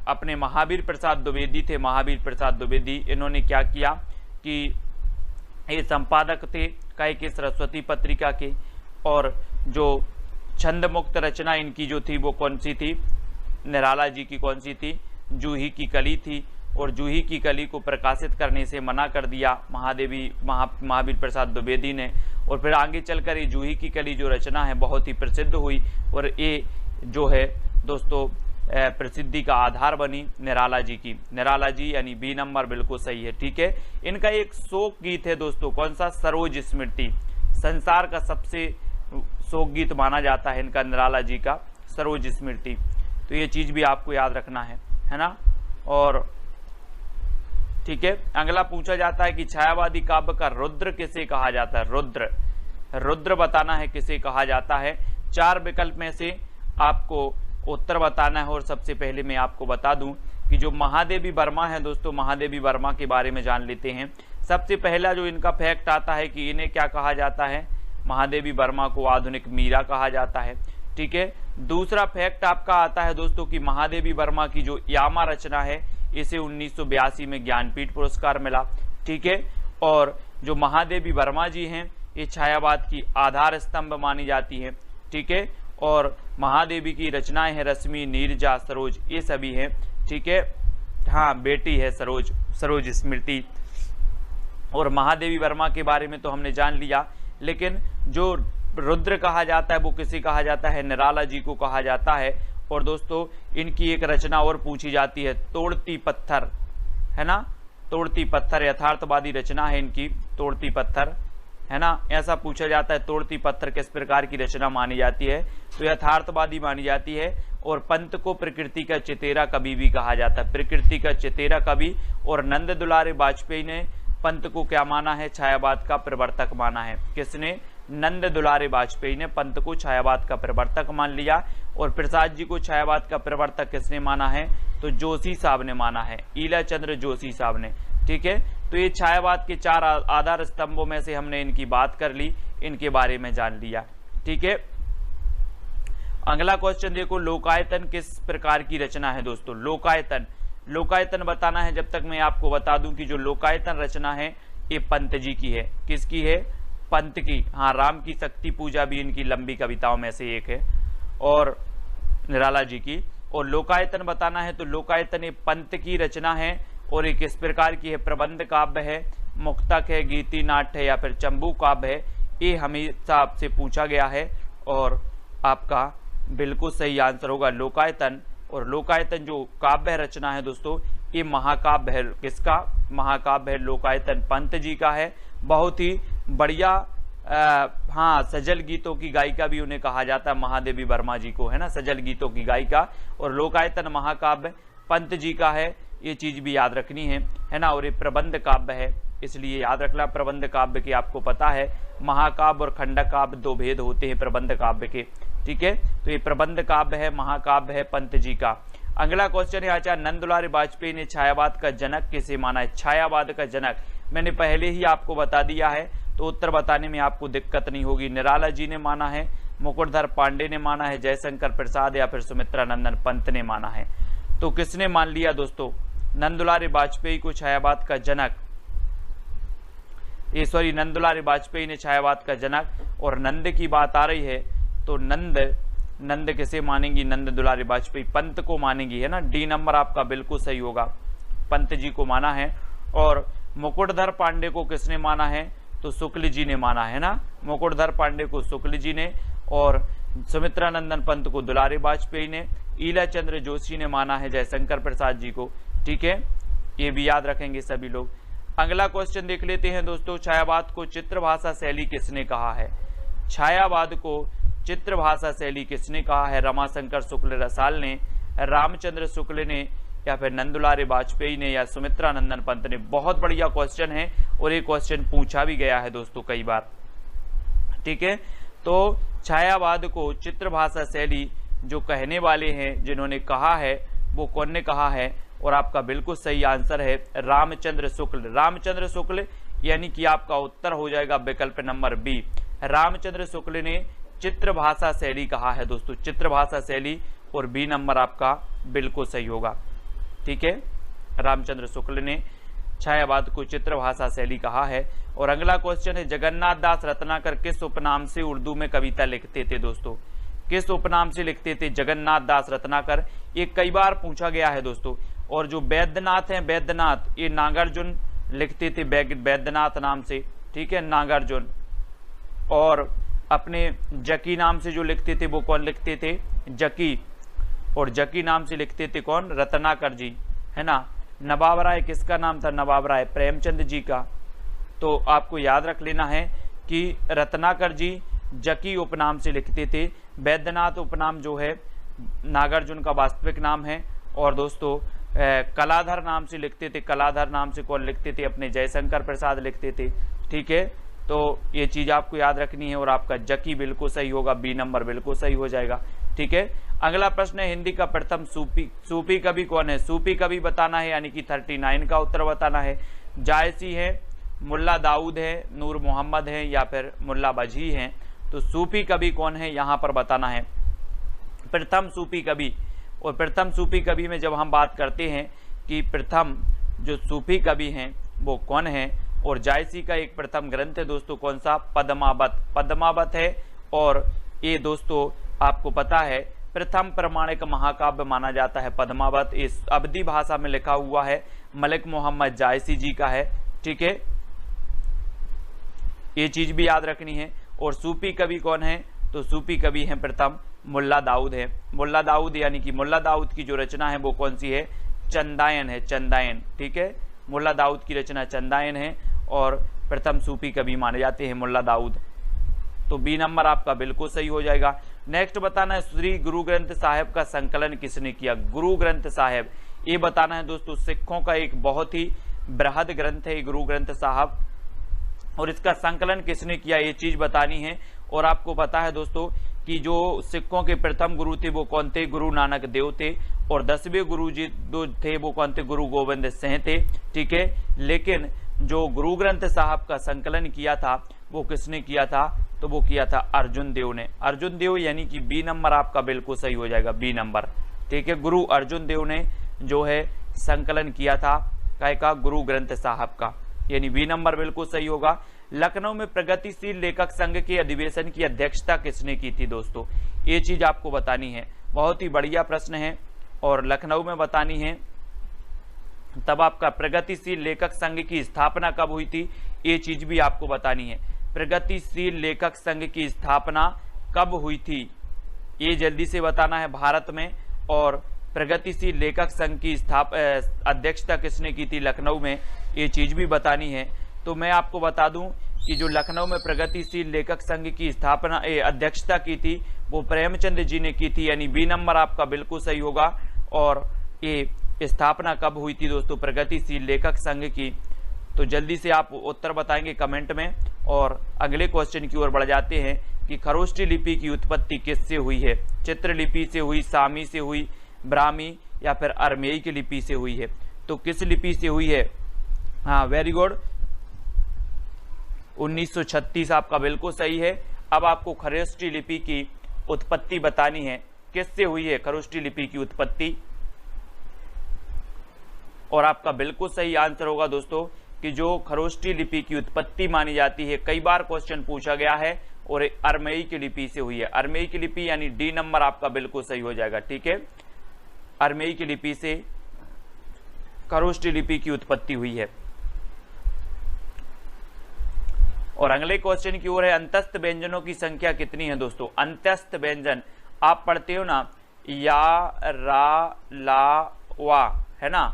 अपने महावीर प्रसाद द्विवेदी थे, महावीर प्रसाद द्विवेदी, इन्होंने क्या किया कि ये संपादक थे कई के सरस्वती पत्रिका के। और जो छंद मुक्त रचना इनकी जो थी वो कौन सी थी? निराला जी की कौन सी थी? जूही की कली थी। और जूही की कली को प्रकाशित करने से मना कर दिया महावीर प्रसाद द्विवेदी ने। और फिर आगे चलकर ये जूही की कली जो रचना है बहुत ही प्रसिद्ध हुई और ये जो है दोस्तों प्रसिद्धि का आधार बनी निराला जी की। निराला जी यानी बी नंबर बिल्कुल सही है। ठीक है, इनका एक शोक गीत है दोस्तों, कौन सा? सरोज स्मृति। संसार का सबसे शोक गीत माना जाता है इनका, निराला जी का सरोज स्मृति। तो ये चीज भी आपको याद रखना है ना। और ठीक है, अगला पूछा जाता है कि छायावादी काव्य का रुद्र किसे कहा जाता है? रुद्र बताना है किसे कहा जाता है। 4 विकल्प में से आपको उत्तर बताना है। और सबसे पहले मैं आपको बता दूं कि जो महादेवी वर्मा है दोस्तों, महादेवी वर्मा के बारे में जान लेते हैं। सबसे पहला जो इनका फैक्ट आता है कि इन्हें क्या कहा जाता है? महादेवी वर्मा को आधुनिक मीरा कहा जाता है। ठीक है, दूसरा फैक्ट आपका आता है दोस्तों कि महादेवी वर्मा की जो यामा रचना है इसे 1982 में ज्ञानपीठ पुरस्कार मिला। ठीक है, और जो महादेवी वर्मा जी हैं ये छायावाद की आधार स्तंभ मानी जाती है। ठीक है, और महादेवी की रचनाएं हैं रश्मि, नीरजा, सरोज, ये सभी हैं। ठीक है, हाँ बेटी है सरोज स्मृति। और महादेवी वर्मा के बारे में तो हमने जान लिया, लेकिन जो रुद्र कहा जाता है वो किसे कहा जाता है? निराला जी को कहा जाता है। और दोस्तों इनकी एक रचना और पूछी जाती है, तोड़ती पत्थर, है ना। तोड़ती पत्थर यथार्थवादी रचना है इनकी, तोड़ती पत्थर, है ना। ऐसा पूछा जाता है तोड़ती पत्थर किस प्रकार की रचना मानी जाती है? तो यथार्थवादी मानी जाती है। और पंत को प्रकृति का चितेरा कवि भी कहा जाता है, प्रकृति का चितेरा कवि। और नंद दुलारे वाजपेयी ने पंत को क्या माना है? छायावाद का प्रवर्तक माना है। किसने? नंद दुलारे वाजपेयी ने पंत को छायावाद का प्रवर्तक मान लिया। और प्रसाद जी को छायावाद का प्रवर्तक किसने माना है? तो जोशी साहब ने माना है, ईला चंद्र जोशी साहब ने। ठीक है, तो ये छायावाद के 4 आधार स्तंभों में से हमने इनकी बात कर ली, इनके बारे में जान लिया। ठीक है, अगला क्वेश्चन देखो, लोकायतन किस प्रकार की रचना है दोस्तों? लोकायतन बताना है। जब तक मैं आपको बता दूं कि जो लोकायतन रचना है ये पंत जी की है। किसकी है? पंत की। हाँ, राम की शक्ति पूजा भी इनकी लंबी कविताओं में से एक है, और निराला जी की। और लोकायतन बताना है तो लोकायतन ये पंत की रचना है और एक किस प्रकार की है? प्रबंध काव्य है, मुक्तक है, गीति नाट्य है या फिर चंबू काव्य है? ये हमेशा आपसे पूछा गया है और आपका बिल्कुल सही आंसर होगा लोकायतन। और लोकायतन जो काव्य रचना है दोस्तों ये महाकाव्य है। किसका? महाकाव्य है लोकायतन, पंत जी का है। बहुत ही बढ़िया हाँ, सजल गीतों की गायिका भी उन्हें कहा जाता है, महादेवी वर्मा जी को, है ना, सजल गीतों की गायिका। और लोकायतन महाकाव्य पंत जी का है, ये चीज भी याद रखनी है ना। और ये प्रबंध काव्य है, इसलिए याद रखना प्रबंध काव्य के। आपको पता है महाकाव्य और खंडक काव्य 2 भेद होते हैं प्रबंध काव्य के। ठीक है, तो ये प्रबंध काव्य है, महाकाव्य है पंत जी का। अगला क्वेश्चन है आचार्य नंदुलारे वाजपेयी ने छायावाद का जनक किसे माना है? छायावाद का जनक मैंने पहले ही आपको बता दिया है, तो उत्तर बताने में आपको दिक्कत नहीं होगी। निराला जी ने माना है, मुकुटधर पांडे ने माना है, जयशंकर प्रसाद या फिर सुमित्रा नंदन पंत ने माना है। तो किसने मान लिया दोस्तों नंदुलारे वाजपेयी को छायावाद का जनक? नंदुलारे वाजपेयी ने छायावाद का जनक। और नंद की बात आ रही है तो नंद किसे मानेंगी? नंद दुलारे वाजपेयी पंत को मानेंगी, है ना। डी नंबर आपका बिल्कुल सही होगा, पंत जी को माना है। और मुकुटधर पांडे को किसने माना है? तो शुक्ल जी ने माना है ना, मुकुटधर पांडे को शुक्ल जी ने। और सुमित्रा नंदन पंत को दुलारे वाजपेयी ने। ईला चंद्र जोशी ने माना है जयशंकर प्रसाद जी को। ठीक है, ये भी याद रखेंगे सभी लोग। अगला क्वेश्चन देख लेते हैं दोस्तों, छायावाद को चित्र भाषा शैली किसने कहा है? छायावाद को चित्र भाषा शैली किसने कहा है? रमाशंकर शुक्ल रसाल ने, रामचंद्र शुक्ल ने, या फिर नंदुलारे वाजपेयी ने, या सुमित्रा नंदन पंत ने? बहुत बढ़िया क्वेश्चन है और ये क्वेश्चन पूछा भी गया है दोस्तों कई बार, ठीक है। तो छायावाद को चित्र भाषा शैली जो कहने वाले हैं, जिन्होंने कहा है, वो कौन ने कहा है? और आपका बिल्कुल सही आंसर है रामचंद्र शुक्ल। रामचंद्र शुक्ल यानी कि आपका उत्तर हो जाएगा विकल्प नंबर बी। रामचंद्र शुक्ल ने चित्र भाषा शैली कहा है दोस्तों, चित्र भाषा शैली, और बी नंबर आपका बिल्कुल सही होगा, ठीक है। रामचंद्र शुक्ल ने छायावाद को चित्र भाषा शैली कहा है। और अगला क्वेश्चन है, जगन्नाथ दास रत्नाकर किस उपनाम से उर्दू में कविता लिखते थे दोस्तों? किस उपनाम से लिखते थे जगन्नाथ दास रत्नाकर? ये कई बार पूछा गया है दोस्तों। और जो वैद्यनाथ हैं, वैद्यनाथ, ये नागार्जुन लिखते थे वैद्यनाथ नाम से, ठीक है, नागार्जुन। और अपने जकी नाम से जो लिखते थे वो कौन लिखते थे? जकी। और जकी नाम से लिखते थे कौन? रत्नाकर जी, है ना। नवाब राय किसका नाम था? नवाब राय प्रेमचंद जी का। तो आपको याद रख लेना है कि रत्नाकर जी जकी उपनाम से लिखते थे, वैद्यनाथ उपनाम जो है नागार्जुन का वास्तविक नाम है। और दोस्तों कलाधर नाम से लिखते थे, कलाधर नाम से कौन लिखते थे? अपने जयशंकर प्रसाद लिखते थे, ठीक है। तो ये चीज आपको याद रखनी है। और आपका जकी बिल्कुल सही होगा, बी नंबर बिल्कुल सही हो जाएगा, ठीक है। अगला प्रश्न है, हिंदी का प्रथम सूफी कवि कौन है? सूफी कवि बताना है, यानी कि 39 का उत्तर बताना है। जायसी है, मुल्ला दाऊद है, नूर मोहम्मद है, या फिर मुल्ला बजी हैं? तो सूफी कवि कौन है यहाँ पर बताना है, प्रथम सूफी कवि। और प्रथम सूफी कवि में जब हम बात करते हैं कि प्रथम जो सूफी कवि हैं वो कौन है, और जायसी का एक प्रथम ग्रंथ है दोस्तों, कौन सा? पद्मावत। पद्मावत है। और ये दोस्तों आपको पता है प्रथम प्रमाणिक महाकाव्य माना जाता है पद्मावत। इस अवधी भाषा में लिखा हुआ है, मलिक मोहम्मद जायसी जी का है, ठीक है। ये चीज भी याद रखनी है। और सूफी कवि कौन है? तो सूफी कवि हैं प्रथम मुल्ला दाऊद है। मुल्ला दाऊद यानी कि मुल्ला दाऊद की जो रचना है वो कौन सी है? चंदायन है, चंदायन, ठीक है। मुल्ला दाऊद की रचना चंदायन है और प्रथम सूफी कवि माने जाते हैं मुल्ला दाऊद। तो बी नंबर आपका बिल्कुल सही हो जाएगा। नेक्स्ट बताना है, श्री गुरु ग्रंथ साहिब का संकलन किसने किया? गुरु ग्रंथ साहिब, ये बताना है दोस्तों, सिखों का एक बहुत ही बृहद ग्रंथ है गुरु ग्रंथ साहिब, और इसका संकलन किसने किया ये चीज बतानी है। और आपको पता है दोस्तों कि जो सिखों के प्रथम गुरु थे वो कौन थे? गुरु नानक देव थे। और 10वें गुरु जी जो थे वो कौन थे? गुरु गोविंद सिंह थे, ठीक है। लेकिन जो गुरु ग्रंथ साहिब का संकलन किया था वो किसने किया था? तो वो किया था अर्जुन देव ने। अर्जुन देव यानी कि बी नंबर आपका बिल्कुल सही हो जाएगा, बी नंबर, ठीक है। गुरु अर्जुन देव ने जो है संकलन किया था काय का? गुरु ग्रंथ साहिब का, यानी बी नंबर बिल्कुल सही होगा। लखनऊ में प्रगतिशील लेखक संघ के अधिवेशन की अध्यक्षता किसने की थी दोस्तों? ये चीज आपको बतानी है, बहुत ही बढ़िया प्रश्न है और लखनऊ में बतानी है। तब आपका प्रगतिशील लेखक संघ की स्थापना कब हुई थी ये चीज भी आपको बतानी है। प्रगतिशील लेखक संघ की स्थापना कब हुई थी ये जल्दी से बताना है भारत में। और प्रगतिशील लेखक संघ की अध्यक्षता किसने की थी लखनऊ में, ये चीज भी बतानी है। तो मैं आपको बता दूं कि जो लखनऊ में प्रगतिशील लेखक संघ की स्थापना अध्यक्षता की थी वो प्रेमचंद जी ने की थी, यानी बी नंबर आपका बिल्कुल सही होगा। और ये स्थापना कब हुई थी दोस्तों प्रगतिशील लेखक संघ की? तो जल्दी से आप उत्तर बताएंगे कमेंट में। और अगले क्वेश्चन की ओर बढ़ जाते हैं कि खरोष्ठी लिपि की उत्पत्ति किससे हुई है? चित्रलिपि से हुई, सामी से हुई, ब्राह्मी या फिर अरमेई की लिपि से हुई है? तो किस लिपि से हुई है? हाँ वेरी गुड, 1936 आपका बिल्कुल सही है। अब आपको खरोष्ठी लिपि की उत्पत्ति बतानी है, किससे हुई है खरोष्ठी लिपि की उत्पत्ति? और आपका बिल्कुल सही आंसर होगा दोस्तों कि जो खरोष्ठी लिपि की उत्पत्ति मानी जाती है, कई बार क्वेश्चन पूछा गया है, और अरमेई की लिपि से हुई है। अरमेई की लिपि यानी डी नंबर आपका बिल्कुल सही हो जाएगा, ठीक है। अरमेई की लिपि से खरोष्ठी लिपि की उत्पत्ति हुई है। और अगले क्वेश्चन की ओर है, अंतस्थ व्यंजनों की संख्या कितनी है दोस्तों? अंतस्थ व्यंजन आप पढ़ते हो ना, या, रा, ला, वा, है ना।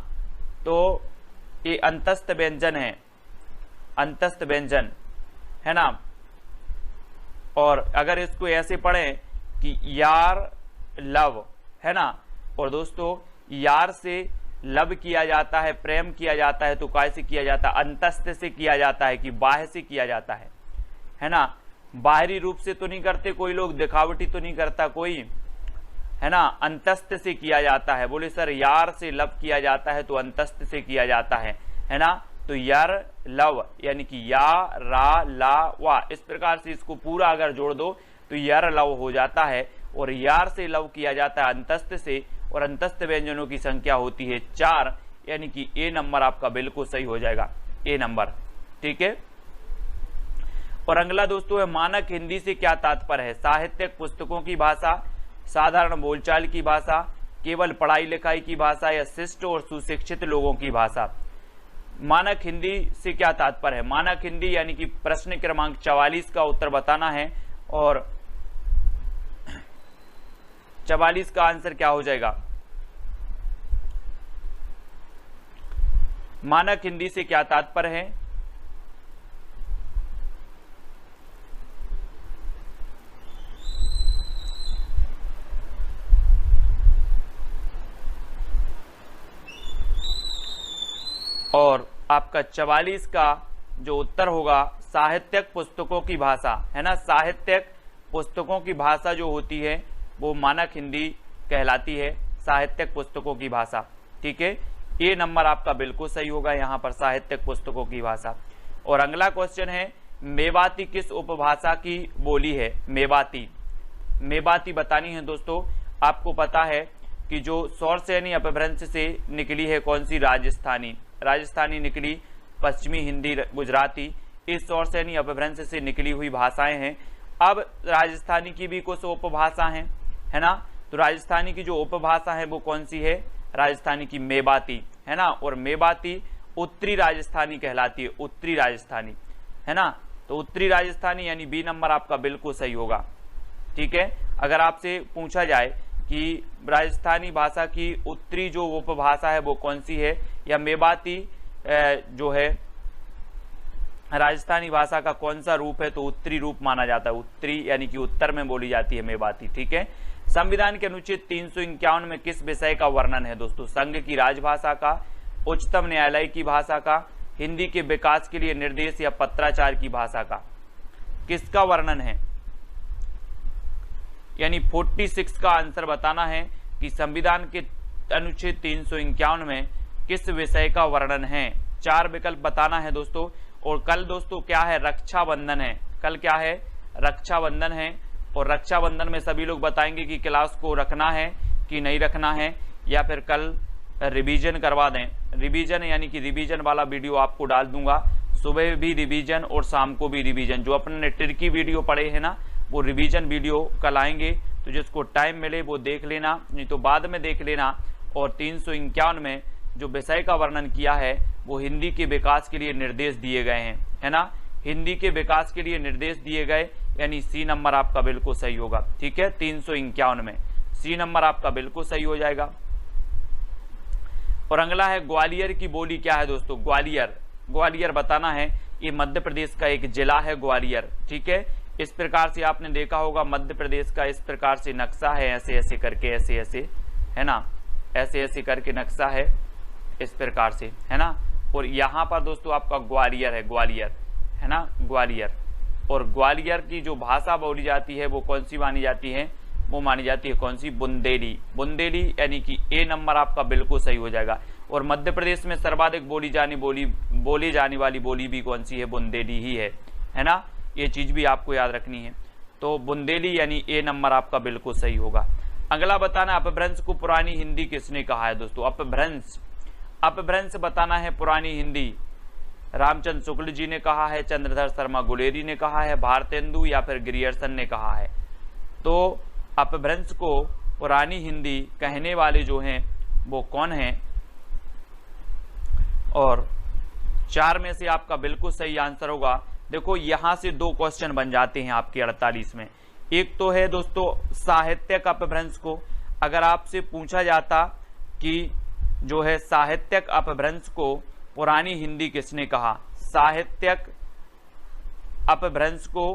तो ये अंतस्थ व्यंजन है, अंतस्थ व्यंजन है ना। और अगर इसको ऐसे पढ़ें कि यार लव है ना, और दोस्तों यार से लव किया जाता है, प्रेम किया जाता है, तो कैसे किया जाता है? अंतस्थ से किया जाता है कि बाह्य से किया जाता है ना। बाहरी रूप से तो नहीं करते कोई लोग, दिखावटी तो नहीं करता कोई, है ना। अंतस्थ से किया जाता है। बोले सर यार से लव किया जाता है तो अंतस्थ से किया जाता है ना। तो यार लव यानी कि या रा ला वा, इस प्रकार से इसको पूरा अगर जोड़ दो तो यार लव हो जाता है। और यार से लव किया जाता है अंतस्थ से, और अंतस्थ व्यंजनों की संख्या होती है 4, यानी कि ए नंबर आपका बिल्कुल सही हो जाएगा, ए नंबर। ठीक है। और अगला दोस्तों है मानक हिंदी से क्या तात्पर्य है? साहित्यिक पुस्तकों की भाषा, साधारण बोलचाल की भाषा, केवल पढ़ाई लिखाई की भाषा, या शिष्ट और सुशिक्षित लोगों की भाषा। मानक हिंदी से क्या तात्पर्य है? मानक हिंदी यानी कि प्रश्न क्रमांक 44 का उत्तर बताना है, और 44 का आंसर क्या हो जाएगा? मानक हिंदी से क्या तात्पर्य है? और आपका 44 का जो उत्तर होगा साहित्यिक पुस्तकों की भाषा, है ना। साहित्यिक पुस्तकों की भाषा जो होती है वो मानक हिंदी कहलाती है, साहित्यिक पुस्तकों की भाषा। ठीक है, ए नंबर आपका बिल्कुल सही होगा यहाँ पर, साहित्यिक पुस्तकों की भाषा। और अगला क्वेश्चन है मेवाती किस उपभाषा की बोली है? मेवाती, मेवाती बतानी है दोस्तों। आपको पता है कि जो सौरसेनी अपभ्रंश से निकली है कौन सी? राजस्थानी, राजस्थानी निकली, पश्चिमी हिंदी, गुजराती, इस सौरसेनी अपभ्रंश से निकली हुई भाषाएं हैं। अब राजस्थानी की भी कुछ उपभाषा हैं, है ना। तो राजस्थानी की जो उपभाषा है वो कौन सी है? राजस्थानी की मेवाती, है ना। और मेवाती उत्तरी राजस्थानी कहलाती है, उत्तरी राजस्थानी, है ना। तो उत्तरी राजस्थानी यानी बी नंबर आपका बिल्कुल सही होगा। ठीक है, अगर आपसे पूछा जाए कि राजस्थानी भाषा की उत्तरी जो उपभाषा है वो कौन सी है, या मेवाती जो है राजस्थानी भाषा का कौन सा रूप है, तो उत्तरी रूप माना जाता है, उत्तरी यानी कि उत्तर में बोली जाती है मेवाती। ठीक है। संविधान के अनुच्छेद 351 में किस विषय का वर्णन है दोस्तों? संघ की राजभाषा का, उच्चतम न्यायालय की भाषा का, हिंदी के विकास के लिए निर्देश, या पत्राचार की भाषा का? किसका वर्णन है? यानी 46 का आंसर बताना है कि संविधान के अनुच्छेद 351 में किस विषय का वर्णन है। 4 विकल्प बताना है दोस्तों। और कल दोस्तों क्या है? रक्षाबंधन है। कल क्या है? रक्षाबंधन है। और रक्षाबंधन में सभी लोग बताएंगे कि क्लास को रखना है कि नहीं रखना है, या फिर कल रिवीजन करवा दें। रिवीजन यानी कि रिवीजन वाला वीडियो आपको डाल दूंगा, सुबह भी रिवीजन और शाम को भी रिवीजन। जो अपने ने ट्रिकी वीडियो पढ़े हैं ना, वो रिवीजन वीडियो कल आएंगे, तो जिसको टाइम मिले वो देख लेना, नहीं तो बाद में देख लेना। और 351 में जो विषय का वर्णन किया है वो हिंदी के विकास के लिए निर्देश दिए गए हैं, है ना। हिंदी के विकास के लिए निर्देश दिए गए, यानी सी नंबर आपका बिल्कुल सही होगा। ठीक है, 351 में सी नंबर आपका बिल्कुल सही हो जाएगा। और अगला है ग्वालियर की बोली क्या है दोस्तों? ग्वालियर, ग्वालियर बताना है। ये मध्य प्रदेश का एक जिला है ग्वालियर। ठीक है, इस प्रकार से आपने देखा होगा मध्य प्रदेश का इस प्रकार से नक्शा है, ऐसे ऐसे करके, ऐसे ऐसे, है ना, ऐसे ऐसे करके नक्शा है इस प्रकार से, है ना। और यहाँ पर दोस्तों आपका ग्वालियर है, ग्वालियर, है ना, ग्वालियर। और ग्वालियर की जो भाषा बोली जाती है वो कौन सी मानी जाती है? वो मानी जाती है कौन सी? बुंदेली, बुंदेली यानी कि ए नंबर आपका बिल्कुल सही हो जाएगा। और मध्य प्रदेश में सर्वाधिक बोली जाने वाली बोली भी कौन सी है? बुंदेली ही है ना। ये चीज भी आपको याद रखनी है। तो बुंदेली यानी ए नंबर आपका बिल्कुल सही होगा। अगला बताना अपभ्रंश को पुरानी हिंदी किसने कहा है दोस्तों? अपभ्रंश, अपभ्रंश बताना है पुरानी हिंदी। रामचंद्र शुक्ल जी ने कहा है, चंद्रधर शर्मा गुलेरी ने कहा है, भारतेंदु या फिर ग्रियर्सन ने कहा है। तो अपभ्रंश को पुरानी हिंदी कहने वाले जो हैं वो कौन हैं? और 4 में से आपका बिल्कुल सही आंसर होगा। देखो यहां से 2 क्वेश्चन बन जाते हैं आपके 48 में। एक तो है दोस्तों साहित्यिक अपभ्रंश को, अगर आपसे पूछा जाता कि जो है साहित्यिक अपभ्रंश को पुरानी हिंदी किसने कहा? साहित्यक अपभ्रंश को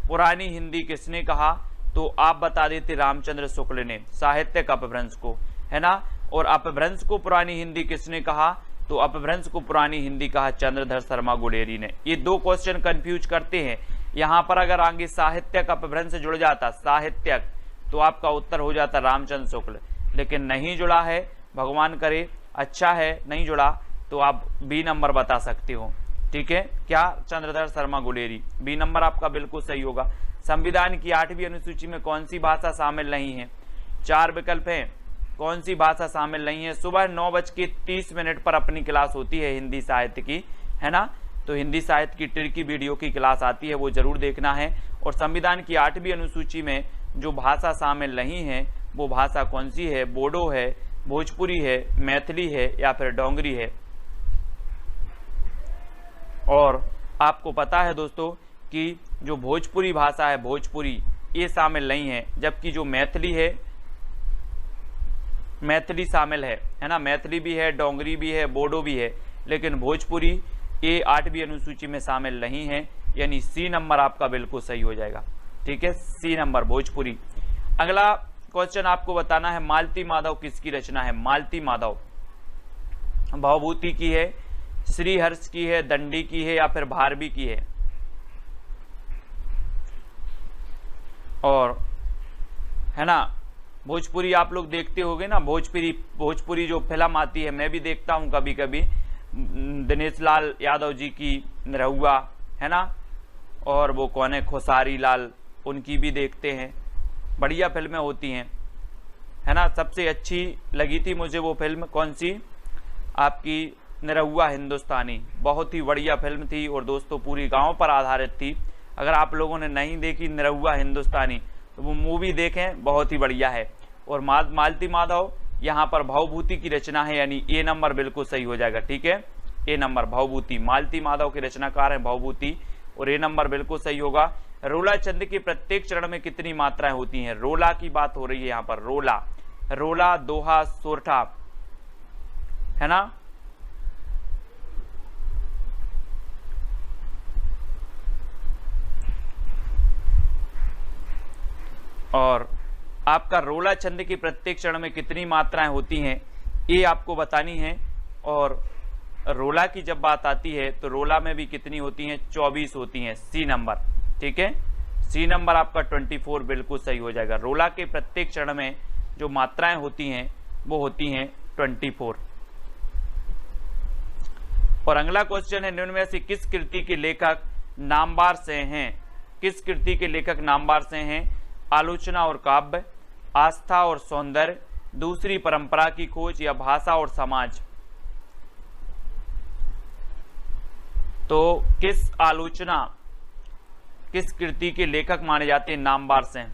पुरानी हिंदी किसने कहा? तो आप बता देते रामचंद्र शुक्ल ने साहित्यक अपभ्रंश को, है ना। और अपभ्रंश को पुरानी हिंदी किसने कहा? तो अपभ्रंश को पुरानी हिंदी कहा चंद्रधर शर्मा गुलेरी ने। ये दो क्वेश्चन कंफ्यूज करते हैं। यहाँ पर अगर आगे साहित्यक अपभ्रंश जुड़ जाता साहित्यक, तो आपका उत्तर हो जाता रामचंद्र शुक्ल, लेकिन नहीं जुड़ा है, भगवान करे अच्छा है नहीं जुड़ा, तो आप बी नंबर बता सकते हो। ठीक है, क्या? चंद्रधर शर्मा गुलेरी। बी नंबर आपका बिल्कुल सही होगा। संविधान की 8वीं अनुसूची में कौन सी भाषा शामिल नहीं है? 4 विकल्प हैं। कौन सी भाषा शामिल नहीं है? सुबह 9:30 पर अपनी क्लास होती है हिंदी साहित्य की, है ना। तो हिंदी साहित्य की ट्रिकी वीडियो की क्लास आती है, वो जरूर देखना है। और संविधान की 8वीं अनुसूची में जो भाषा शामिल नहीं है वो भाषा कौन सी है? बोडो है, भोजपुरी है, मैथिली है या फिर डोंगरी है। और आपको पता है दोस्तों कि जो भोजपुरी भाषा है, भोजपुरी, ये शामिल नहीं है, जबकि जो मैथिली है, मैथिली शामिल है ना। मैथिली भी है, डोंगरी भी है, बोडो भी है, लेकिन भोजपुरी ये 8वीं अनुसूची में शामिल नहीं है, यानी सी नंबर आपका बिल्कुल सही हो जाएगा। ठीक है, सी नंबर भोजपुरी। अगला क्वेश्चन आपको बताना है मालती माधव किसकी रचना है? मालती माधव भवभूति की है, श्रीहर्ष की है, दंडी की है या फिर भारवी की है? और है ना, भोजपुरी आप लोग देखते होंगे ना, भोजपुरी जो फिल्म आती है, मैं भी देखता हूं कभी कभी, दिनेश लाल यादव जी की निरहुआ, है ना। और वो कौन है, खेसारी लाल, उनकी भी देखते हैं, बढ़िया फिल्में होती हैं, है ना। सबसे अच्छी लगी थी मुझे वो फिल्म कौन सी? आपकी निरहुआ हिंदुस्तानी, बहुत ही बढ़िया फिल्म थी और दोस्तों पूरी गांव पर आधारित थी। अगर आप लोगों ने नहीं देखी निरहुआ हिंदुस्तानी तो वो मूवी देखें, बहुत ही बढ़िया है। और मालती माधव यहाँ पर भवभूति की रचना है, यानी ए नंबर बिल्कुल सही हो जाएगा। ठीक है, ए नंबर भवभूति, मालती माधव के रचनाकार है भवभूति, और ए नंबर बिल्कुल सही होगा। रोला छंद के प्रत्येक चरण में कितनी मात्राएं होती हैं? रोला की बात हो रही है यहाँ पर, रोला, रोला, दोहा, सोरठा, है ना। और आपका रोला छंद की प्रत्येक चरण में कितनी मात्राएं होती हैं ये आपको बतानी है। और रोला की जब बात आती है तो रोला में भी कितनी होती हैं? 24 होती हैं, सी नंबर। ठीक है, सी नंबर आपका 24 बिल्कुल सही हो जाएगा। रोला के प्रत्येक चरण में जो मात्राएं होती हैं वो होती हैं 24। और अगला क्वेश्चन है, निम्न में से किस कृति के लेखक नामवार से हैं? किस कृति के लेखक नामवार से हैं? आलोचना और काव्य, आस्था और सौंदर्य, दूसरी परंपरा की खोज या भाषा और समाज? तो किस आलोचना, किस कृति के लेखक माने जाते हैं नामवार से?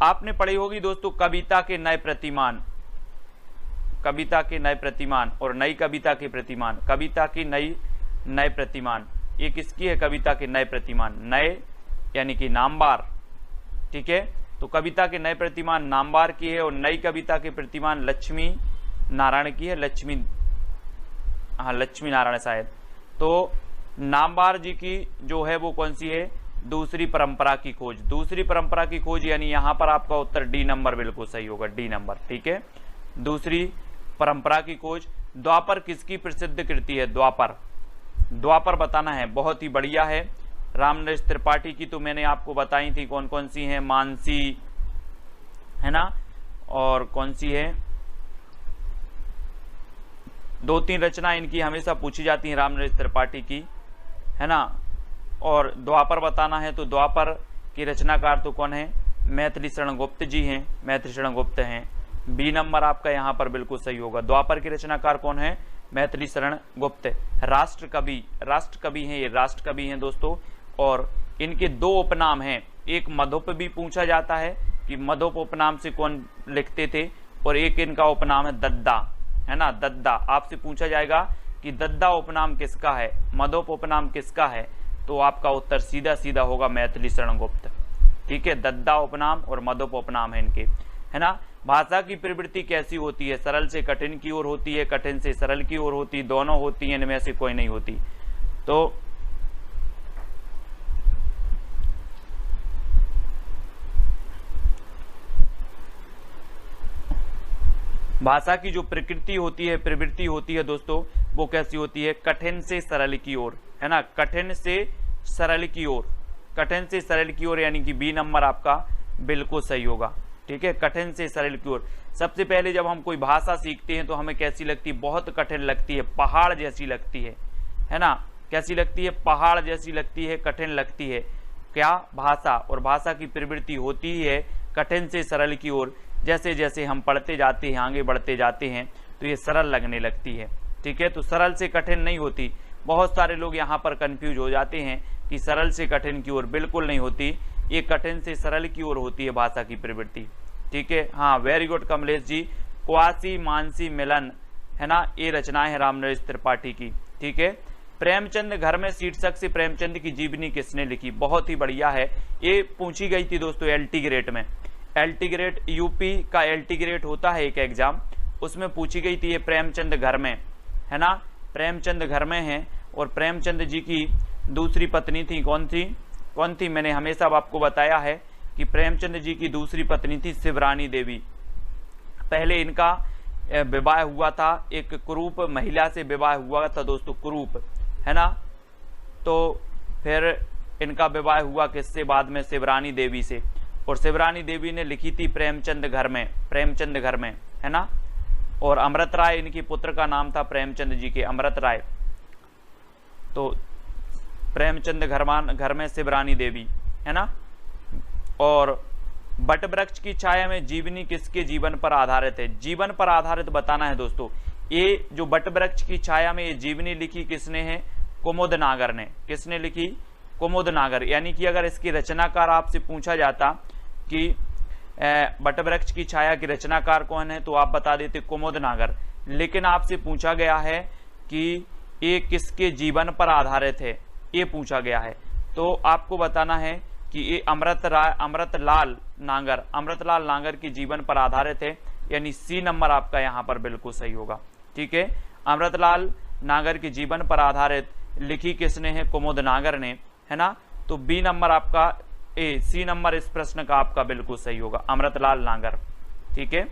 आपने पढ़ी होगी दोस्तों कविता के नए प्रतिमान, कविता के नए प्रतिमान और नई कविता के प्रतिमान। कविता की नए प्रतिमान, ये किसकी है? कविता के नए प्रतिमान, नए यानी कि नामवार। ठीक है, तो कविता के नए प्रतिमान नामवार की है और नई कविता के प्रतिमान लक्ष्मी नारायण की है। लक्ष्मी नारायण शायद। तो नामवार जी की जो है वो कौन सी है? दूसरी परंपरा की खोज। दूसरी परंपरा की खोज, यानी यहां पर आपका उत्तर डी नंबर बिल्कुल सही होगा, डी नंबर। ठीक है, दूसरी परंपरा की खोज। द्वापर किसकी प्रसिद्ध कृति है? द्वापर, द्वापर बताना है, बहुत ही बढ़िया है। रामनरेश त्रिपाठी की तो मैंने आपको बताई थी कौन कौन सी है, मानसी, है ना, और कौन सी है, 2-3 रचना इनकी हमेशा पूछी जाती हैं रामनरेश त्रिपाठी की, है ना। और द्वापर बताना है तो द्वापर की रचनाकार तो कौन है? मैथिली शरण गुप्त जी हैं, मैथिली शरण गुप्त हैं। बी नंबर आपका यहाँ पर बिल्कुल सही होगा। द्वापर के रचनाकार कौन है? मैथिली शरण गुप्त। राष्ट्रकवि, राष्ट्रकवि हैं ये, राष्ट्रकवि हैं दोस्तों। और इनके 2 उपनाम हैं, एक मधुप भी पूछा जाता है कि मधुप उपनाम से कौन लिखते थे, और एक इनका उपनाम है दद्दा, है ना, दद्दा। आपसे पूछा जाएगा कि दद्दा उपनाम किसका है, मधुप उपनाम किसका है, तो आपका उत्तर सीधा सीधा होगा मैथिली शरण गुप्त। ठीक है, दद्दा उपनाम और मधुप उपनाम है इनके, है ना। भाषा की प्रवृत्ति कैसी होती है? सरल से कठिन की ओर होती है, कठिन से सरल की ओर होती, दोनों होती है, इनमें से कोई नहीं होती। तो भाषा की जो प्रकृति होती है, प्रवृत्ति होती है दोस्तों, वो कैसी होती है? कठिन से सरल की ओर, है ना, कठिन से सरल की ओर, कठिन से सरल की ओर, यानी कि बी नंबर आपका बिल्कुल सही होगा। ठीक है, कठिन से सरल की ओर। सबसे पहले जब हम कोई भाषा सीखते हैं तो हमें कैसी लगती है? बहुत कठिन लगती है, पहाड़ जैसी लगती है ना, कैसी लगती है? पहाड़ जैसी लगती है, कठिन लगती है। क्या? भाषा। और भाषा की प्रवृत्ति होती है कठिन से सरल की ओर। जैसे जैसे हम पढ़ते जाते हैं, आगे बढ़ते जाते हैं, तो ये सरल लगने लगती है। ठीक है, तो सरल से कठिन नहीं होती। बहुत सारे लोग यहाँ पर कंफ्यूज हो जाते हैं कि सरल से कठिन की ओर, बिल्कुल नहीं होती, ये कठिन से सरल की ओर होती है भाषा की प्रवृत्ति। ठीक है, हाँ, very good Kamlesh ji. Quasi Mansi मिलन, है ना, ये रचनाएं है रामनरेश त्रिपाठी की। ठीक है, प्रेमचंद घर में शीर्षक से प्रेमचंद की जीवनी किसने लिखी? बहुत ही बढ़िया है, ये पूछी गई थी दोस्तों एलटी ग्रेड में। एलटी ग्रेड, यूपी का एलटी ग्रेड होता है एक एग्जाम, उसमें पूछी गई थी ये प्रेमचंद घर में, है ना, प्रेमचंद घर में है। और प्रेमचंद जी की दूसरी पत्नी थी, कौन थी? मैंने हमेशा आपको बताया है कि प्रेमचंद जी की दूसरी पत्नी थी शिवरानी देवी। पहले इनका विवाह हुआ था, एक कुरूप महिला से विवाह हुआ था दोस्तों, कुरूप, है ना। तो फिर इनका विवाह हुआ किससे? बाद में शिवरानी देवी से। और शिवरानी देवी ने लिखी थी प्रेमचंद घर में, प्रेमचंद घर में, है ना। और अमृत राय इनकी पुत्र का नाम था, प्रेमचंद जी के, अमृत राय। तो प्रेमचंद घर में शिवरानी देवी, है ना। और बट वृक्ष की छाया में जीवनी किसके जीवन पर आधारित है? जीवन पर आधारित बताना है दोस्तों। ये जो बट वृक्ष की छाया में ये जीवनी लिखी किसने है? कुमुद नागर ने। किसने लिखी? कुमुद नागर। यानी कि अगर इसकी रचनाकार आपसे पूछा जाता कि बट वृक्ष की छाया की रचनाकार कौन है, तो आप बता देते कुमुद नागर। लेकिन आपसे पूछा गया है कि ये किसके जीवन पर आधारित है, ये पूछा गया है, तो आपको बताना है कि ये अमृतलाल नागर के जीवन पर आधारित है, यानी सी नंबर आपका यहाँ पर बिल्कुल सही होगा। ठीक है, अमृतलाल नागर के जीवन पर आधारित लिखी किसने है? कुमुद नागर ने, है ना। तो बी नंबर आपका, सी नंबर इस प्रश्न का आपका बिल्कुल सही होगा, अमृतलाल नागर। ठीक है,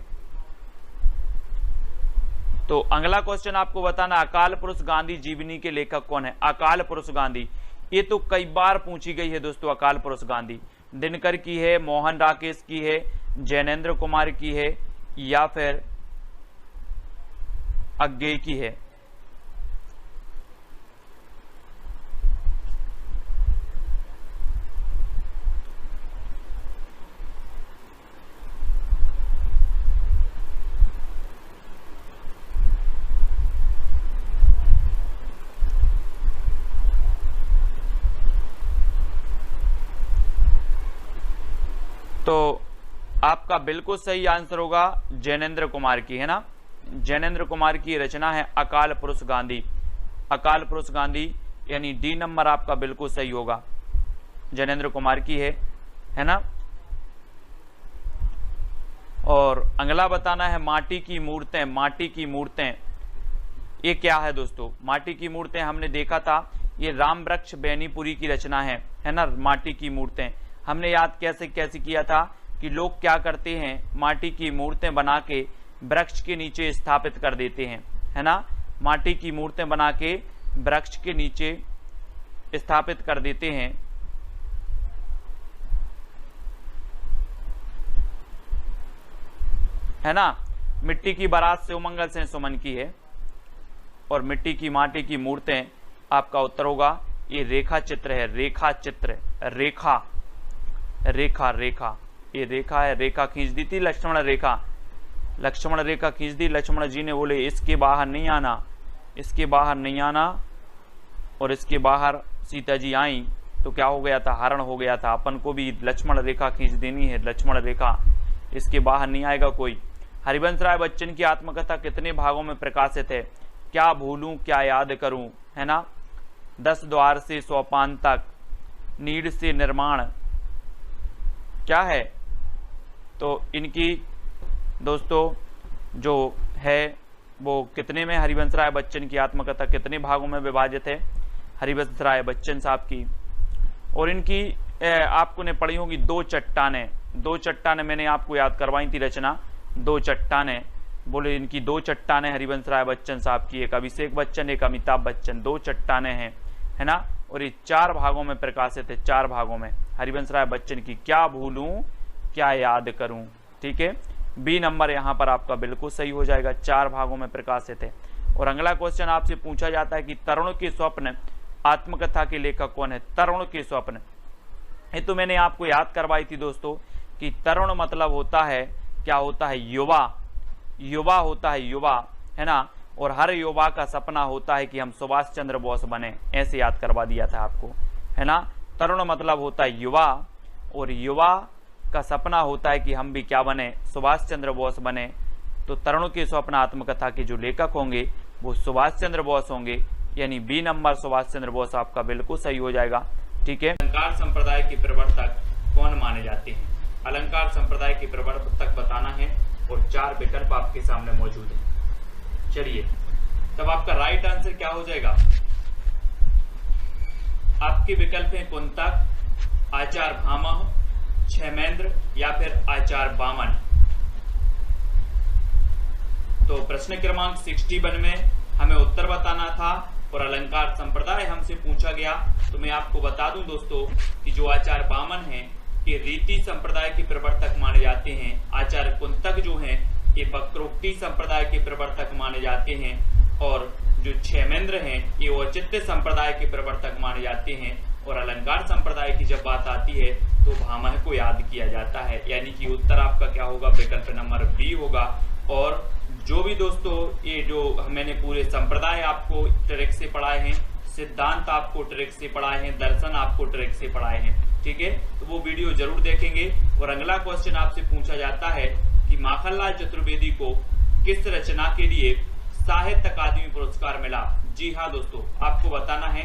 तो अगला क्वेश्चन आपको बताना, अकाल पुरुष गांधी जीवनी के लेखक कौन है? अकाल पुरुष गांधी, ये तो कई बार पूछी गई है दोस्तों। अकाल पुरुष गांधी दिनकर की है, मोहन राकेश की है, जैनेन्द्र कुमार की है, या फिर अज्ञेय की है? तो आपका बिल्कुल सही आंसर होगा जैनेन्द्र कुमार की, है ना। जैनेन्द्र कुमार की रचना है अकाल पुरुष गांधी। अकाल पुरुष गांधी, यानी डी नंबर आपका बिल्कुल सही होगा, जैनेन्द्र कुमार की है ना। और अगला बताना है माटी की मूर्तें। माटी की मूर्तें ये क्या है दोस्तों? माटी की मूर्तें हमने देखा था, ये राम वृक्ष बेनीपुरी की रचना है ना। माटी की मूर्तें हमने याद कैसे किया था कि लोग क्या करते हैं, माटी की मूर्तें बना के वृक्ष के नीचे स्थापित कर देते हैं, है ना। माटी की मूर्तें बना के वृक्ष के नीचे स्थापित कर देते हैं। है ना। मिट्टी की बारात से उमंगल से सुमन की है। और मिट्टी की माटी की मूर्तें आपका उत्तर होगा ये रेखा चित्र है। रेखा चित्र, रेखा रेखा रेखा, ये रेखा है। रेखा खींच दी थी लक्ष्मण रेखा, लक्ष्मण रेखा खींच दी। लक्ष्मण जी ने बोले इसके बाहर नहीं आना, इसके बाहर नहीं आना। और इसके बाहर सीता जी आई तो क्या हो गया था? हरण हो गया था। अपन को भी लक्ष्मण रेखा खींच देनी है, लक्ष्मण रेखा, इसके बाहर नहीं आएगा कोई। हरिवंश राय बच्चन की आत्मकथा कितने भागों में प्रकाशित है? क्या भूलूं क्या याद करूं, है ना। 10 द्वार से सोपान तक, नीड से निर्माण, क्या है? तो इनकी दोस्तों जो है वो कितने में हरिवंश राय बच्चन की आत्मकथा कितने भागों में विभाजित है, हरिवंश राय बच्चन साहब की। और इनकी आपको ने पढ़ी होगी दो चट्टानें मैंने आपको याद करवाई थी रचना, दो चट्टानें। बोले इनकी दो चट्टानें हरिवंश राय बच्चन साहब की, एक अभिषेक बच्चन एक अमिताभ बच्चन, दो चट्टानें हैं, है ना। और ये 4 भागों में प्रकाशित है, 4 भागों में हरिवंश राय बच्चन की। क्या भूलूं क्या याद करूं, ठीक है। बी नंबर यहाँ पर आपका बिल्कुल सही हो जाएगा, 4 भागों में प्रकाशित है। और अगला क्वेश्चन आपसे पूछा जाता है कि तरुण के स्वप्न आत्मकथा के लेखक कौन है। तरुण के स्वप्न, ये तो मैंने आपको याद करवाई थी दोस्तों कि तरुण मतलब होता है, क्या होता है, युवा, युवा होता है, युवा, है ना। और हर युवा का सपना होता है कि हम सुभाष चंद्र बोस बने, ऐसे याद करवा दिया था आपको, है ना। तरुण मतलब होता है युवा, और युवा का सपना होता है कि हम भी क्या बने, सुभाष चंद्र बोस बने। तो तरुण के स्वप्न आत्मकथा के जो लेखक होंगे वो सुभाष चंद्र बोस होंगे, यानी बी नंबर सुभाष चंद्र बोस आपका बिल्कुल सही हो जाएगा, ठीक है। अलंकार संप्रदाय के प्रवर्तक कौन माने जाते हैं, अलंकार संप्रदाय के प्रवर्तक बताना है और 4 विकल्प आपके सामने मौजूद है। चलिए तब आपका राइट आंसर क्या हो जाएगा, आपके विकल्प हैं कुंतक, आचार्य भामह, क्षेमेंद्र या फिर आचार्य वामन। तो प्रश्न क्रमांक 61 में हमें उत्तर बताना था और अलंकार संप्रदाय हमसे पूछा गया। तो मैं आपको बता दूं दोस्तों कि जो आचार्य वामन हैं ये रीति संप्रदाय के प्रवर्तक माने जाते हैं। आचार्य कुंतक जो हैं ये वक्रोक्ति संप्रदाय के प्रवर्तक माने जाते हैं, और जो क्षेमेंद्र हैं ये औचित्य संप्रदाय के प्रवर्तक माने जाते हैं। और अलंकार संप्रदाय की जब बात आती है तो भामह को याद किया जाता है, यानी कि उत्तर आपका क्या होगा, विकल्प नंबर बी होगा। और जो भी दोस्तों ये जो मैंने पूरे संप्रदाय आपको ट्रिक से पढ़ाए हैं, सिद्धांत आपको ट्रिक से पढ़ाए हैं, दर्शन आपको ट्रिक से पढ़ाए हैं, ठीक है, तो वो वीडियो जरूर देखेंगे। और अगला क्वेश्चन आपसे पूछा जाता है कि माखनलाल चतुर्वेदी को किस रचना के लिए साहित्य अकादमी पुरस्कार मिला। जी हाँ दोस्तों, आपको बताना है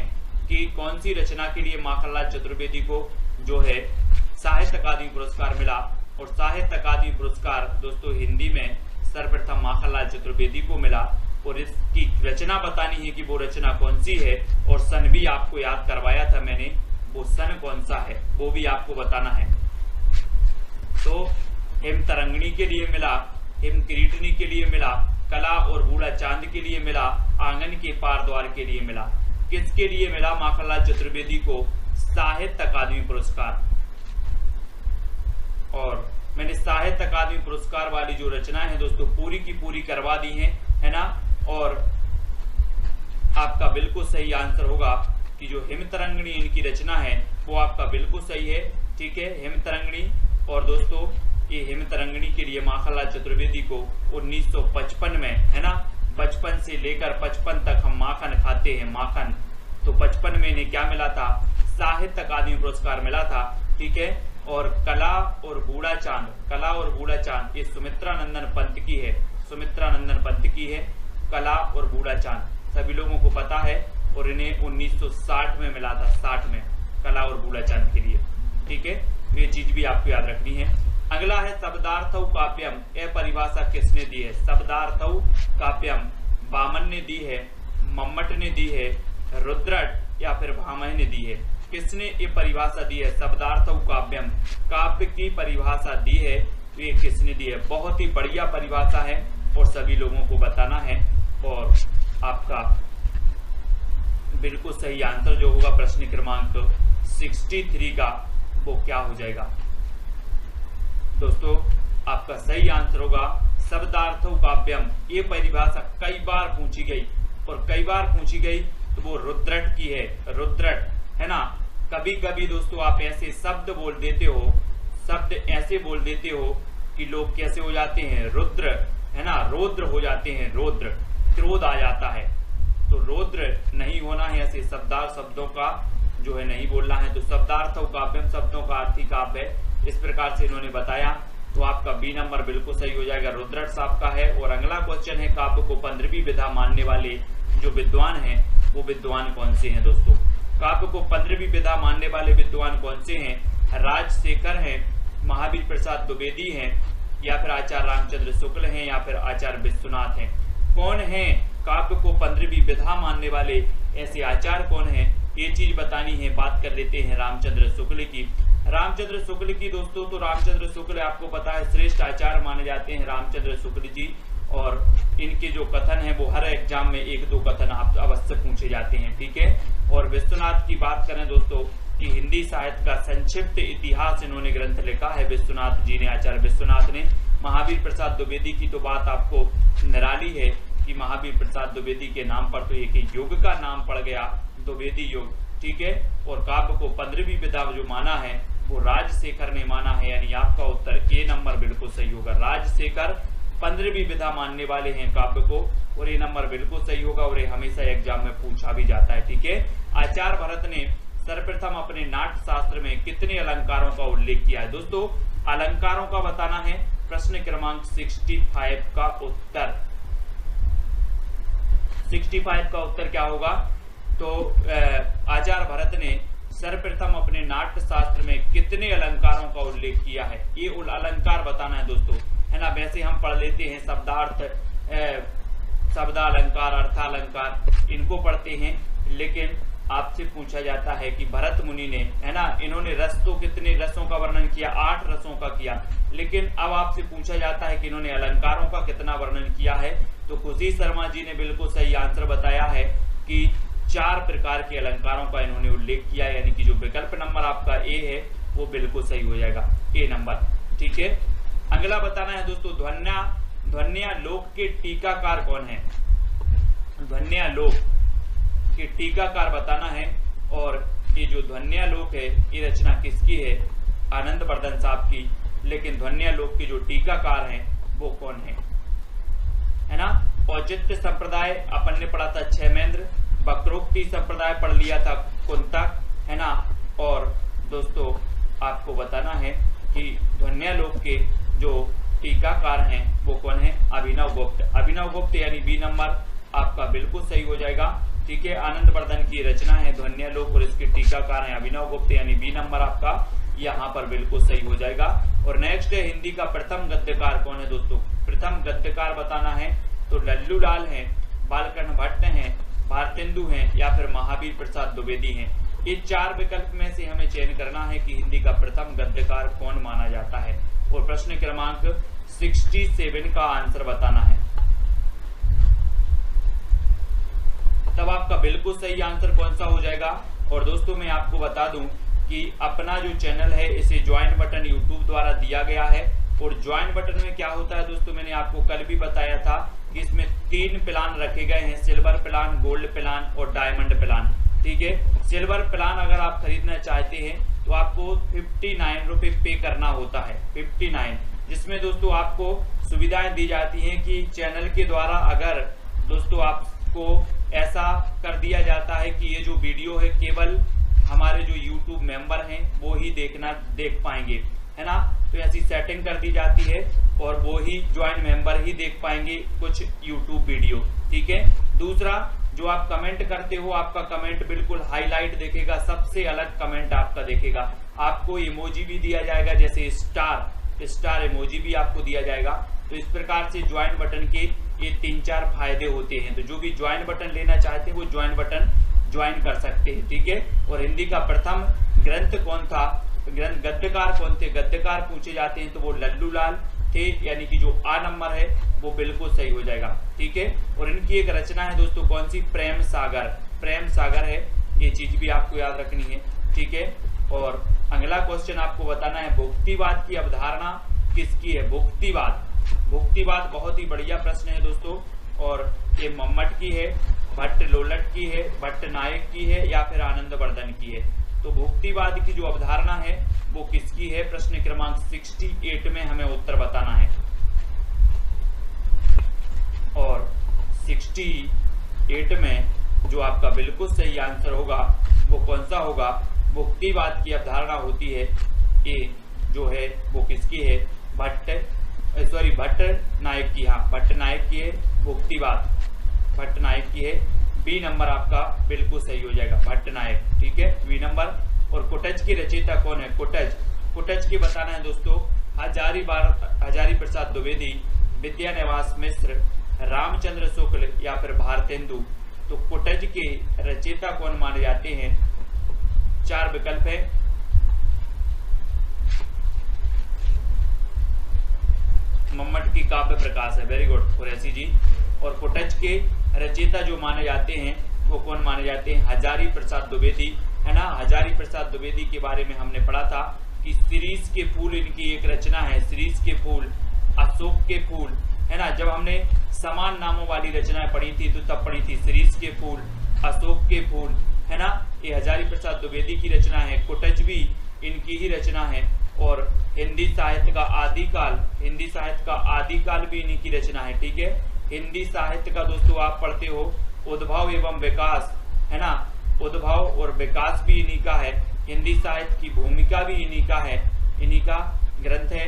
कि कौन सी रचना के लिए माखनलाल चतुर्वेदी को जो है साहित्य अकादमी पुरस्कार मिला। और साहित्य अकादमी पुरस्कार दोस्तों हिंदी में सर्वप्रथम माखनलाल चतुर्वेदी को मिला। और इसकी रचना बतानी है कि वो रचना कौन सी है, और सन भी आपको याद करवाया था मैंने, वो सन कौन सा है वो भी आपको बताना है। तो हिम तरंगिणी के लिए मिला, हिम किरीटनी के लिए मिला, कला और बूढ़ा चांद के लिए मिला, आंगन के पार द्वार के लिए मिला। किसके लिए मिला माखनलाल चतुर्वेदी को साहित्य अकादमी पुरस्कार। और मैंने साहित्य अकादमी पुरस्कार वाली जो रचना है दोस्तों पूरी की पूरी करवा दी है ना। और आपका बिल्कुल सही आंसर होगा कि जो हिम तरंगिणी इनकी रचना है वो आपका बिल्कुल सही है, ठीक है, हिम तरंगिणी। और दोस्तों ये हिम तरंगिणी के लिए माखनलाल चतुर्वेदी को 1955 में, है ना, बचपन से लेकर 55 तक हम माखन खाते हैं, माखन, तो 55 में इन्हें क्या मिला था, साहित्य अकादमी पुरस्कार मिला था, ठीक है। और कला और बूढ़ा चांद, कला और बूढ़ा चांद ये सुमित्रानंदन पंत की है, सुमित्रानंदन पंत की है कला और बूढ़ा चांद, सभी लोगों को पता है। और इन्हें 1960 में मिला था, 60 में, कला और बूढ़ा चांद के लिए, ठीक है, ये चीज भी आपको याद रखनी है। अगला है शब्दार्थौ काव्यम, यह परिभाषा किसने दी है। शब्दार्थौ काव्यम वामन ने दी है, मम्मट ने दी है, रुद्रट या फिर भामह ने दी है। किसने ये परिभाषा दी है, शब्दार्थौ काव्यम, काव्य की परिभाषा दी है, तो ये किसने दी है। बहुत ही बढ़िया परिभाषा है और सभी लोगों को बताना है। और आपका बिल्कुल सही आंसर जो होगा प्रश्न क्रमांक 63 का वो क्या हो जाएगा दोस्तों, आपका सही आंसर होगा शब्दार्थौ काव्यम। ये परिभाषा कई बार पूछी गई, और कई बार पूछी गई तो वो रुद्रट की है, रुद्रट, है ना। कभी कभी दोस्तों आप ऐसे शब्द बोल देते हो, शब्द ऐसे बोल देते हो कि लोग कैसे हो जाते हैं, रुद्र, है ना, रौद्र हो जाते हैं, रौद्र, क्रोध आ जाता है। तो रौद्र नहीं होना है, ऐसे शब्दार्थ शब्दों का जो है नहीं बोलना है। तो शब्दार्थौ काव्यम शब्दों का अर्थ ही काव्य है, इस प्रकार से इन्होंने बताया। तो आपका बी नंबर बिल्कुल सही हो जाएगा, रुद्रट साहब का है। और अगला क्वेश्चन है, काव्य को 15वीं विधा मानने वाले जो विद्वान हैं वो विद्वान कौन से हैं दोस्तों। काव्य को 15वीं विधा मानने वाले विद्वान कौन से हैं। राजशेखर हैं, महावीर प्रसाद द्विवेदी हैं, या फिर आचार्य रामचंद्र शुक्ल हैं, या फिर आचार्य विश्वनाथ हैं। कौन है काव्य को 15वीं विधा मानने वाले ऐसे आचार्य कौन है, ये चीज बतानी है। बात कर लेते हैं रामचंद्र शुक्ल की। रामचंद्र शुक्ल की दोस्तों, तो रामचंद्र शुक्ल आपको पता है श्रेष्ठ आचार्य माने जाते हैं रामचंद्र शुक्ल जी, और इनके जो कथन है वो हर एग्जाम में 1-2 कथन आप अवश्य पूछे जाते हैं, ठीक है। और विश्वनाथ की बात करें दोस्तों कि हिंदी साहित्य का संक्षिप्त इतिहास इन्होंने ग्रंथ लिखा है विश्वनाथ जी ने, आचार्य विश्वनाथ ने। महावीर प्रसाद द्विवेदी की तो बात आपको निराली है कि महावीर प्रसाद द्विवेदी के नाम पर तो एक युग का नाम पड़ गया, द्विवेदी युग, ठीक है। और काव्य को 15वीं विधा जो माना है वो राजशेखर ने माना है, यानी आपका उत्तर ए नंबर बिल्कुल सही होगा। राजशेखर 15वीं विधा मानने वाले हैं काव्य को, और ये नंबर बिल्कुल सही होगा, और ये हमेशा एग्जाम में पूछा भी जाता है, ठीक है। आचार्य भरत ने सर्वप्रथम अपने नाट्य शास्त्र में कितने अलंकारों का उल्लेख किया है? दोस्तों अलंकारों का बताना है। प्रश्न क्रमांक 65 का उत्तर 65 का उत्तर क्या होगा? तो आचार्य भरत ने सर्वप्रथम अपने नाट्य शास्त्र में कितने अलंकारों का उल्लेख किया है, ये अलंकार बताना है दोस्तों, है ना। वैसे हम पढ़ लेते हैं शब्दार्थ, शब्दालंकार, अर्थालंकार, इनको पढ़ते हैं, लेकिन आपसे पूछा जाता है कि भरत मुनि ने, है ना, इन्होंने रस तो कितने रसों का वर्णन किया? 8 रसों का किया। लेकिन अब आपसे पूछा जाता है कि इन्होंने अलंकारों का कितना वर्णन किया है? तो खुशी शर्मा जी ने बिल्कुल सही आंसर बताया है कि 4 प्रकार के अलंकारों का इन्होंने उल्लेख किया, यानी कि जो विकल्प नंबर आपका ए है वो बिल्कुल सही हो जाएगा, ए नंबर, ठीक है। अगला बताना है दोस्तों, ध्वन्यालोक के टीकाकार कौन है? ध्वन्यालोक के टीकाकार बताना है, और ये जो ध्वन्यालोक है ये रचना किसकी है? आनंद वर्धन साहब की। लेकिन ध्वन्यालोक के जो टीकाकार हैं वो कौन है ना। औचित्य संप्रदाय अपन ने पढ़ा था क्षेमेंद्र, वक्रोक्ति संप्रदाय पढ़ लिया था कुंतक, है ना। और दोस्तों आपको बताना है कि ध्वन्यालोक के जो टीकाकार हैं वो कौन है? अभिनव गुप्त। अभिनव गुप्त यानी बी नंबर आपका बिल्कुल सही हो जाएगा, ठीक है। आनंद वर्धन की रचना है ध्वन्यालोक और इसके टीकाकार हैं अभिनव गुप्त, यानी बी नंबर आपका यहाँ पर बिल्कुल सही हो जाएगा। और नेक्स्ट है हिंदी का प्रथम गद्यकार कौन है दोस्तों? प्रथम गद्यकार बताना है, तो लल्लू लाल हैं, बालकृष्ण भट्ट हैं, भारतेंदु हैं, या फिर महावीर प्रसाद द्विवेदी हैं। ये 4 विकल्प में से हमें चयन करना है कि हिंदी का प्रथम गद्यकार कौन माना जाता है। और प्रश्न क्रमांक 67 का आंसर बताना है। तब आपका बिल्कुल सही आंसर कौन सा हो जाएगा? और दोस्तों मैं आपको बता दूं कि अपना जो चैनल है इसे ज्वाइन बटन यूट्यूब द्वारा दिया गया है, और ज्वाइन बटन में क्या होता है दोस्तों, मैंने आपको कल भी बताया था कि इसमें 3 प्लान रखे गए हैं, सिल्वर प्लान, गोल्ड प्लान और डायमंड प्लान, ठीक है। सिल्वर प्लान अगर आप खरीदना चाहते हैं तो आपको 59 रुपए पे करना होता है, 59, जिसमें दोस्तों आपको सुविधाएं दी जाती हैं कि चैनल के द्वारा अगर दोस्तों आपको ऐसा कर दिया जाता है कि ये जो वीडियो है केवल हमारे जो YouTube मेंबर हैं वो ही देख पाएंगे, है ना। तो ऐसी सेटिंग कर दी जाती है और वो ही ज्वाइन मेंबर ही देख पाएंगे कुछ YouTube वीडियो, ठीक है। दूसरा, जो आप कमेंट करते हो आपका कमेंट बिल्कुल हाईलाइट देखेगा, सबसे अलग कमेंट आपका देखेगा। आपको इमोजी भी दिया जाएगा, जैसे स्टार इमोजी भी आपको दिया जाएगा। तो इस प्रकार से ज्वाइन बटन के ये 3-4 फायदे होते हैं। तो जो भी ज्वाइन बटन लेना चाहते हैं वो ज्वाइन बटन ज्वाइन कर सकते हैं, ठीक है। और हिंदी का प्रथम ग्रंथ कौन था, गद्यकार कौन थे? गद्यकार पूछे जाते हैं तो वो लल्लू लाल थे, यानी कि जो आ नंबर है वो बिल्कुल सही हो जाएगा, ठीक है। और इनकी एक रचना है दोस्तों, कौन सी? प्रेम सागर, प्रेम सागर है, ये चीज भी आपको याद रखनी है, ठीक है। और अगला क्वेश्चन आपको बताना है, भुक्तिवाद की अवधारणा किसकी है? भुक्तिवाद बहुत ही बढ़िया प्रश्न है दोस्तों, और ये मम्मट की है, भट्ट लोलट की है, भट्ट नायक की है, या फिर आनंद वर्धन की है। तो भुक्तिवाद की जो अवधारणा है वो किसकी है? प्रश्न क्रमांक 68 में हमें उत्तर बताना है। और 68 में जो आपका बिल्कुल सही आंसर होगा वो कौन सा होगा? भुक्तिवाद की अवधारणा होती है, ये जो है वो किसकी है? भट्ट नायक की, हाँ भट्ट नायक की है भुक्तिवाद, भट्ट नायक की है। बी नंबर आपका बिल्कुल सही हो जाएगा, भट्ट नायक, ठीक है, बी नंबर। और कुटज की रचयिता कौन है? कुटज की बताना है दोस्तों, हजारी प्रसाद द्विवेदी, विद्यानिवास मिश्र, रामचंद्र शुक्ल या फिर भारतेंदु। तो कुटज के रचयिता कौन माने जाते हैं? 4 विकल्प है। मम्मट की काव्य प्रकाश है, वेरी गुड कुरैशी जी। और कुटज के रचयिता जो माने जाते हैं वो कौन माने जाते हैं? हजारी प्रसाद द्विवेदी, है ना। हजारी प्रसाद द्विवेदी के बारे में हमने पढ़ा था कि शिरीष के फूल इनकी एक रचना है, शिरीष के फूल, अशोक के फूल, है ना। जब हमने समान नामों वाली रचनाएं पढ़ी थी तो तब पढ़ी थी शिरीष के फूल, अशोक के फूल, है ना। ये हजारी प्रसाद द्विवेदी की रचना है। कुटज भी इनकी ही रचना है। और हिंदी साहित्य का आदिकाल, हिंदी साहित्य का आदिकाल भी इन्हीं की रचना है, ठीक है। हिंदी साहित्य का दोस्तों आप पढ़ते हो उद्भव एवं विकास, है ना। उद्भव और विकास भी इन्हीं का है। हिंदी साहित्य की भूमिका भी इन्हीं का है, इन्हीं का ग्रंथ है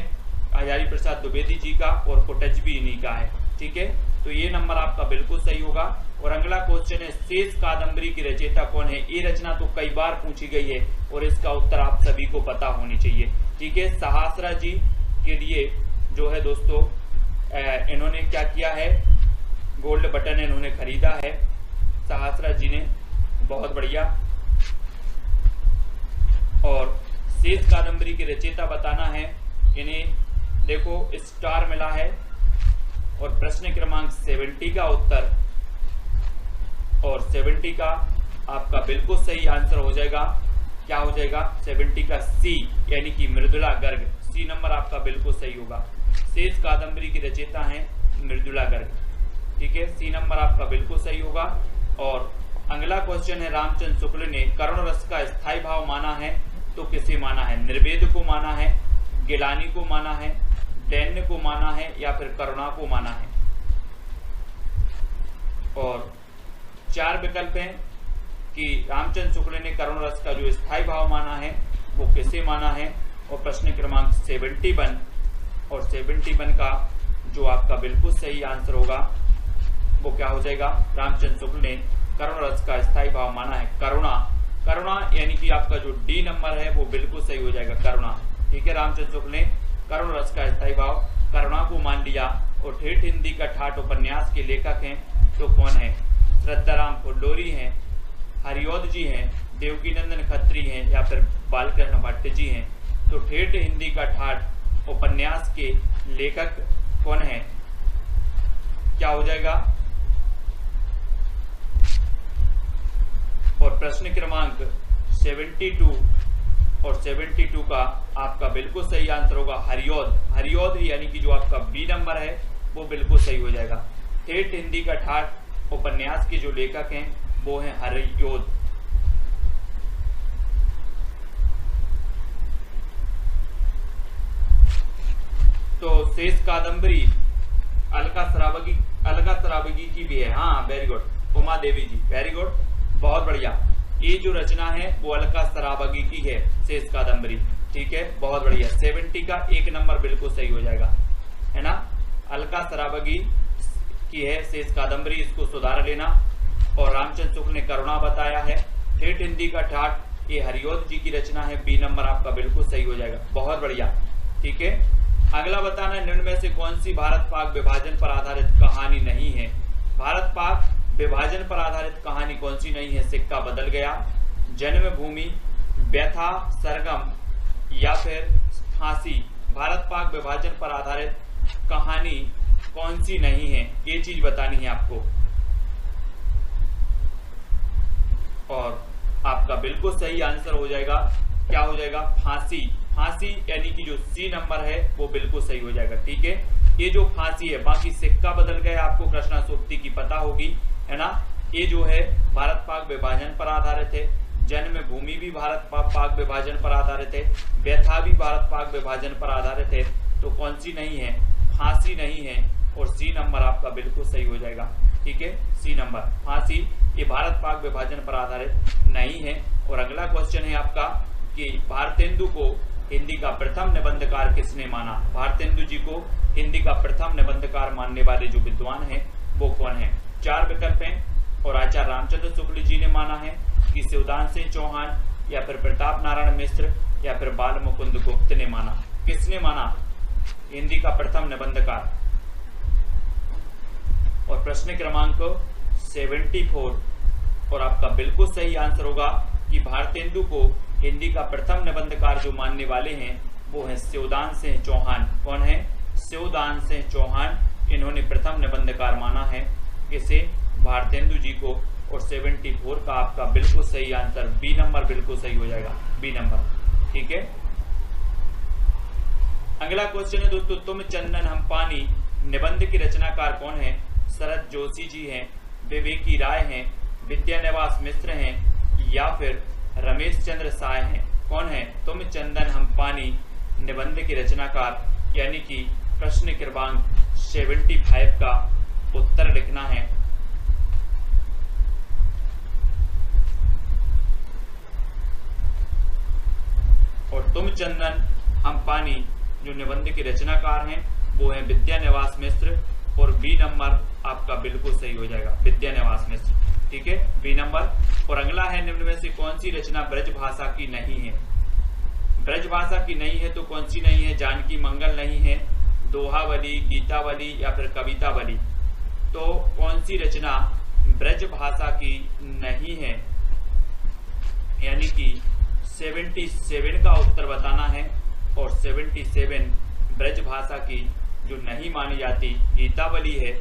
हजारी प्रसाद द्विवेदी जी का। और कुटज भी इन्हीं का है, ठीक है। तो ये नंबर आपका बिल्कुल सही होगा। और अगला क्वेश्चन है शेष कादंबरी की रचयिता कौन है? ये रचना तो कई बार पूछी गई है और इसका उत्तर आप सभी को पता होनी चाहिए, ठीक है। सहस्रा जी के लिए जो है दोस्तों इन्होंने क्या किया है? गोल्ड बटन इन्होंने खरीदा है सहस्रा जी ने, बहुत बढ़िया। और शेष कादंबरी की रचयिता बताना है, इन्हें देखो स्टार मिला है। और प्रश्न क्रमांक 70 का उत्तर, और 70 का आपका बिल्कुल सही आंसर हो जाएगा, क्या हो जाएगा? 70 का सी, यानी कि मृदुला गर्ग। सी नंबर आपका बिल्कुल सही होगा। शेष कादंबरी की रचयिता है मृदुला गर्ग, ठीक है। सी नंबर आपका बिल्कुल सही होगा। और अगला क्वेश्चन है रामचंद्र शुक्ल ने करुण रस का स्थायी भाव माना है तो किसे माना है? निर्वेद को माना है, गिलानी को माना है, दैन्य को माना है या फिर करुणा को माना है? और 4 विकल्प हैं कि रामचंद्र शुक्ल ने करुण रस का जो स्थायी भाव माना है वो किसे माना है। और प्रश्न क्रमांक 71, और 71 का जो आपका बिल्कुल सही आंसर होगा वो क्या हो जाएगा? रामचंद्र शुक्ल ने करुण रस का स्थायी भाव माना है करुणा। करुणा यानी कि आपका जो डी नंबर है वो बिल्कुल सही हो जाएगा, करुणा, ठीक है। रामचंद्र शुक्ल ने करुण रस का स्थायी भाव करुणा को मान लिया। और ठेठ हिंदी का ठाठ उपन्यास के लेखक हैं तो कौन है? श्रद्धाराम फुल्लोरी हैं, हरिओद जी हैं, देवकीनंदन खत्री हैं या फिर बालकृष्ण भट्ट जी हैं। तो ठेठ हिंदी का ठाठ उपन्यास के लेखक कौन है? क्या हो जाएगा? और प्रश्न क्रमांक 72 और 72 का आपका बिल्कुल सही आंसर होगा हरिओद। हरिओद यानी कि जो आपका बी नंबर है वो बिल्कुल सही हो जाएगा। ठेठ हिंदी का ठाठ उपन्यास के जो लेखक हैं वो हैं हरिओद। तो शेष कादंबरी अलका सराबगी की भी है, हाँ वेरी गुड, उमा देवी जी, वेरी गुड, बहुत बढ़िया। ये जो रचना है वो अलका सराबगी की है, शेष कादंबरी, ठीक है, बहुत बढ़िया। 70 का 1 नंबर बिल्कुल सही हो जाएगा, है ना। अलका सराबगी की है शेष कादंबरी, इसको सुधार लेना। और रामचंद्र शुक्ल ने करुणा बताया है। ठेठ हिंदी का ठाठ ये हरिओद जी की रचना है, बी नंबर आपका बिल्कुल सही हो जाएगा, बहुत बढ़िया, ठीक है। अगला बताना है निम्न में से कौन सी भारत पाक विभाजन पर आधारित कहानी नहीं है? भारत पाक विभाजन पर आधारित कहानी कौन सी नहीं है? सिक्का बदल गया, जन्मभूमि, व्यथा, सरगम या फिर फांसी। भारत पाक विभाजन पर आधारित कहानी कौन सी नहीं है, ये चीज बतानी है आपको। और आपका बिल्कुल सही आंसर हो जाएगा, क्या हो जाएगा? फांसी। फांसी यानी कि जो सी नंबर है वो बिल्कुल सही हो जाएगा, ठीक है। ये जो फांसी है, बाकी सिक्का बदल गया आपको कृष्णा सोबती की पता होगी, है ना। ये जो है भारत पाक विभाजन पर आधारित है, जन्मभूमि भी भारत पाक विभाजन पर आधारित है, व्यथा भी भारत पाक विभाजन पर आधारित है। तो कौन सी नहीं है? फांसी नहीं है, और सी नंबर आपका बिल्कुल सही हो जाएगा, ठीक है, सी नंबर फांसी ये भारत पाक विभाजन पर आधारित नहीं है। और अगला क्वेश्चन है आपका कि भारतेंदु को हिंदी का प्रथम निबंधकार किसने माना? भारतेंदु जी को हिंदी का प्रथम निबंधकार मानने वाले जो विद्वान हैं वो कौन है? 4 विकल्प हैं। और आचार्य रामचंद्र शुक्ल जी ने माना है, कि शिवदान सिंह चौहान या फिर प्रताप नारायण मिश्र या फिर बाल मुकुंद गुप्त ने माना। किसने माना? हिंदी का प्रथम निबंधकार। और प्रश्न क्रमांक 74 और आपका बिल्कुल सही आंसर होगा कि भारतेंदु को हिंदी का प्रथम निबंधकार जो मानने वाले हैं वो है शिवदान सिंह चौहान। कौन है? शिवदान सिंह चौहान, इन्होंने प्रथम निबंधकार माना है किसे? भारतेंदु जी को। और 74 का आपका बिल्कुल सही आंसर बी नंबर बिल्कुल सही हो जाएगा, बी नंबर। ठीक है, अगला क्वेश्चन है दोस्तों, तुम चंदन हम पानी निबंध की रचनाकार कौन है? शरद जोशी जी हैं, विवेकी राय हैं, विद्यानिवास मिश्र हैं या फिर रमेश चंद्र साय हैं। कौन है? तुम चंदन हम पानी निबंध की रचनाकार, यानी कि प्रश्न क्रमांक 75 का उत्तर लिखना है। और तुम चंदन हम पानी जो निबंध के रचनाकार हैं वो है विद्यानिवास मिश्र। और बी नंबर आपका बिल्कुल सही हो जाएगा, विद्यानिवास मिश्र। ठीक है, बी नंबर। और अगला है, निम्न में से कौन सी रचना ब्रज भाषा की नहीं है? ब्रज भाषा की नहीं है तो कौन सी नहीं है? जानकी मंगल नहीं है, दोहावली, गीतावली या फिर कवितावली। तो कौन सी रचना ब्रज भाषा की नहीं है? यानी कि 77 का उत्तर बताना है। और 77 ब्रज भाषा की जो नहीं मानी जाती, गीतावली है,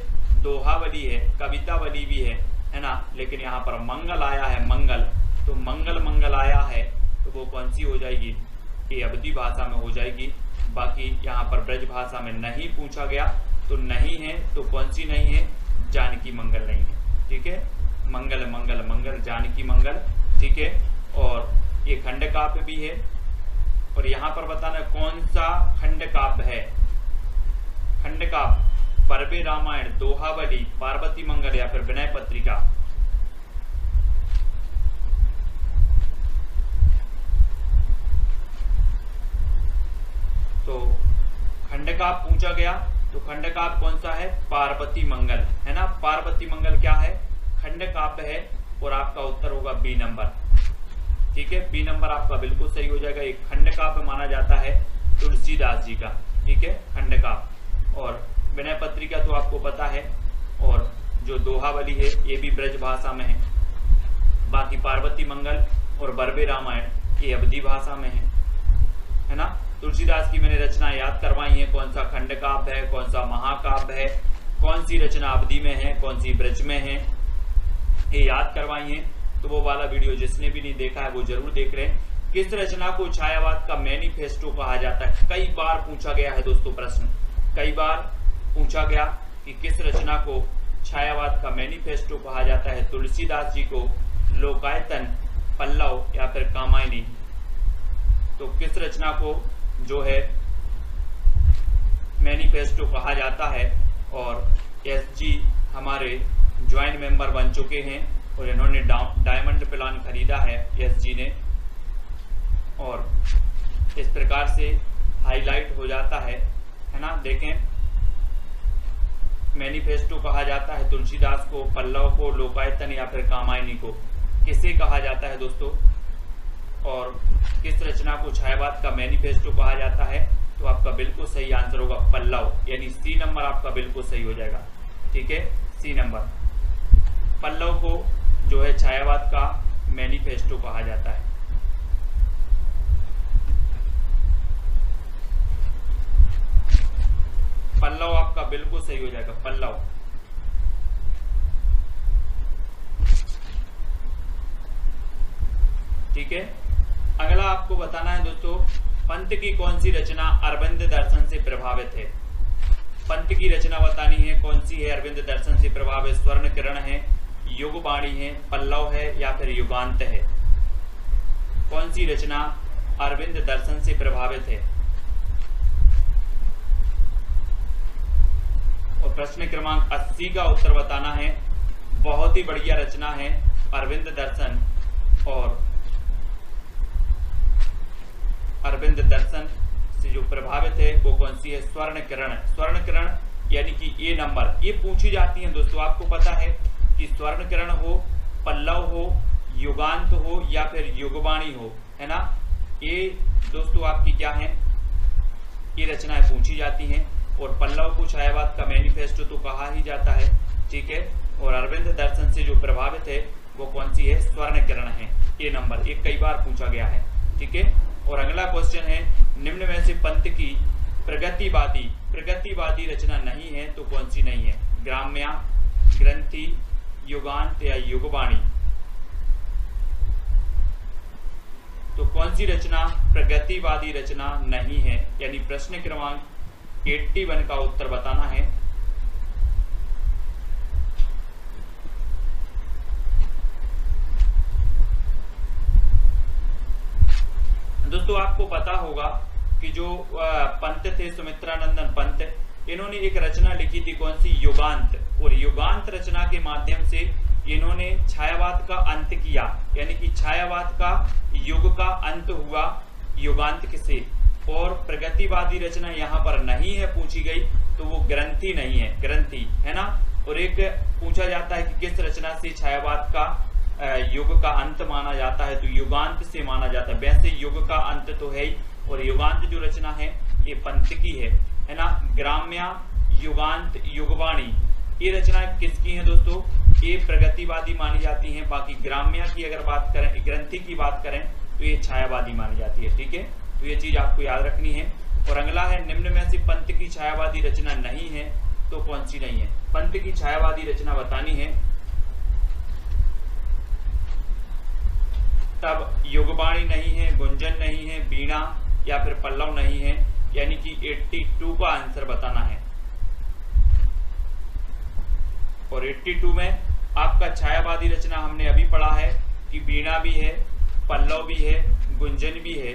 दोहावली है, कवितावली भी है ना। लेकिन यहाँ पर मंगल आया है, मंगल, तो मंगल मंगल आया है तो वो कौन सी हो जाएगी? ये अवधी भाषा में हो जाएगी। बाकी यहाँ पर ब्रज भाषा में नहीं पूछा गया तो नहीं है, तो कौन सी नहीं है? जानकी मंगल नहीं है। ठीक है, मंगल मंगल मंगल, जानकी मंगल। ठीक है, और ये खंड काव्य भी है। और यहाँ पर बताना कौन सा खंड काव्य है? खंड काव्य परवे रामायण, दोहावली, पार्वती मंगल या फिर विनय पत्रिका। तो खंड काव्य पूछा गया तो खंड काव्य कौन सा है? पार्वती मंगल, है ना। पार्वती मंगल क्या है? खंड काव्य है। और आपका उत्तर होगा बी नंबर। ठीक है, बी नंबर आपका बिल्कुल सही हो जाएगा। एक खंड काव्य माना जाता है तुलसीदास जी का। ठीक है, खंड काव्य। और विनय पत्रिका तो आपको पता है। और जो दोहावली है ये भी ब्रज भाषा में है। बाकी पार्वती मंगल और बरबे रामायण ये अवधी भाषा में है ना। तुलसीदास की मैंने रचना याद करवाई है, कौन सा खंड काव्य है, कौन सा महाकाव्य है, कौन सी रचना अवधी में है, कौन सी ब्रज में है, ये याद करवाई है। तो वो वाला वीडियो जिसने भी नहीं देखा है वो जरूर देख रहे हैं। किस रचना को छायावाद का मैनिफेस्टो कहा जाता है? कई बार पूछा गया है दोस्तों प्रश्न, कई बार पूछा गया कि किस रचना को छायावाद का मैनिफेस्टो कहा जाता है? तुलसीदास जी को लोकायतन, पल्लव या फिर कामायनी। तो किस रचना को जो है मैनिफेस्टो कहा जाता है? और एसजी हमारे ज्वाइंट मेंबर बन चुके हैं और इन्होंने डायमंड प्लान खरीदा है एसजी ने। और इस प्रकार से हाईलाइट हो जाता है ना। देखें, मैनिफेस्टो कहा जाता है तुलसीदास को, पल्लव को, लोकायतन या फिर कामायनी को। किसे कहा जाता है दोस्तों? और किस रचना को छायावाद का मैनिफेस्टो कहा जाता है? तो आपका बिल्कुल सही आंसर होगा पल्लव, यानी सी नंबर आपका बिल्कुल सही हो जाएगा। ठीक है, सी नंबर। पल्लव को जो है छायावाद का मैनिफेस्टो कहा जाता है। पल्लव आपका बिल्कुल सही हो जाएगा, पल्लव। ठीक है, अगला आपको बताना है दोस्तों, पंत की कौन सी रचना अरविंद दर्शन से प्रभावित है? पंत की रचना बतानी है, कौन सी है अरविंद दर्शन से प्रभावित? स्वर्ण किरण है, युगवाणी है, पल्लव है या फिर युगांत है? कौन सी रचना अरविंद दर्शन से प्रभावित है? और प्रश्न क्रमांक 80 का उत्तर बताना है। बहुत ही बढ़िया रचना है अरविंद दर्शन। और अरविंद दर्शन से जो प्रभावित है वो कौन सी है? स्वर्ण किरण। स्वर्ण किरण यानी कि ये नंबर, ये पूछी जाती है दोस्तों। आपको पता है कि स्वर्ण किरण हो, पल्लव हो, युगांत हो या फिर युगवाणी हो, है ना। ये दोस्तों आपकी क्या है? ये रचनाएं पूछी जाती हैं। और पल्लव को छायावाद का मैनिफेस्टो तो कहा ही जाता है, ठीक है। और अरविंद दर्शन से जो प्रभावित है वो कौन सी है, स्वर्ण किरण है। ये नंबर एक कई बार पूछा गया है, ठीक है। और अगला क्वेश्चन है, निम्न में से पंत की प्रगतिवादी रचना नहीं है तो कौन सी नहीं है, ग्राम्या, ग्रंथि, युगांत या युगवाणी। तो कौन सी रचना प्रगतिवादी रचना नहीं है, यानी प्रश्न क्रमांक 81 का उत्तर बताना है। दोस्तों आपको पता होगा कि जो पंत थे सुमित्रानंदन पंत, इन्होंने एक रचना लिखी थी, कौन सी, युगांत। और युगांत रचना के माध्यम से इन्होंने छायावाद का अंत किया, यानी कि छायावाद का युग का अंत हुआ युगांत से। और प्रगतिवादी रचना यहाँ पर नहीं है पूछी गई, तो वो ग्रंथि नहीं है, ग्रंथि है ना। और एक पूछा जाता है कि किस रचना से छायावाद का युग का अंत माना जाता है, तो युगांत से माना जाता है। वैसे युग का अंत तो है ही, और युगांत जो रचना है ये पंत की है ना। ग्राम्या, युगांत, युगवाणी, ये रचना किसकी है दोस्तों, ये प्रगतिवादी मानी जाती हैं। बाकी ग्राम्या की अगर बात करें, ग्रंथि की बात करें, तो ये छायावादी मानी जाती है, ठीक है। तो ये चीज आपको याद रखनी है। और अगला है, निम्न में से पंत की छायावादी रचना नहीं है तो कौन सी नहीं है। पंत की छायावादी रचना बतानी है, तब युगवाणी नहीं है, गुंजन नहीं है, वीणा या फिर पल्लव नहीं है, यानी कि 82 का आंसर बताना है। और 82 में आपका छायावादी रचना हमने अभी पढ़ा है कि वीणा भी है, पल्लव भी है, गुंजन भी है,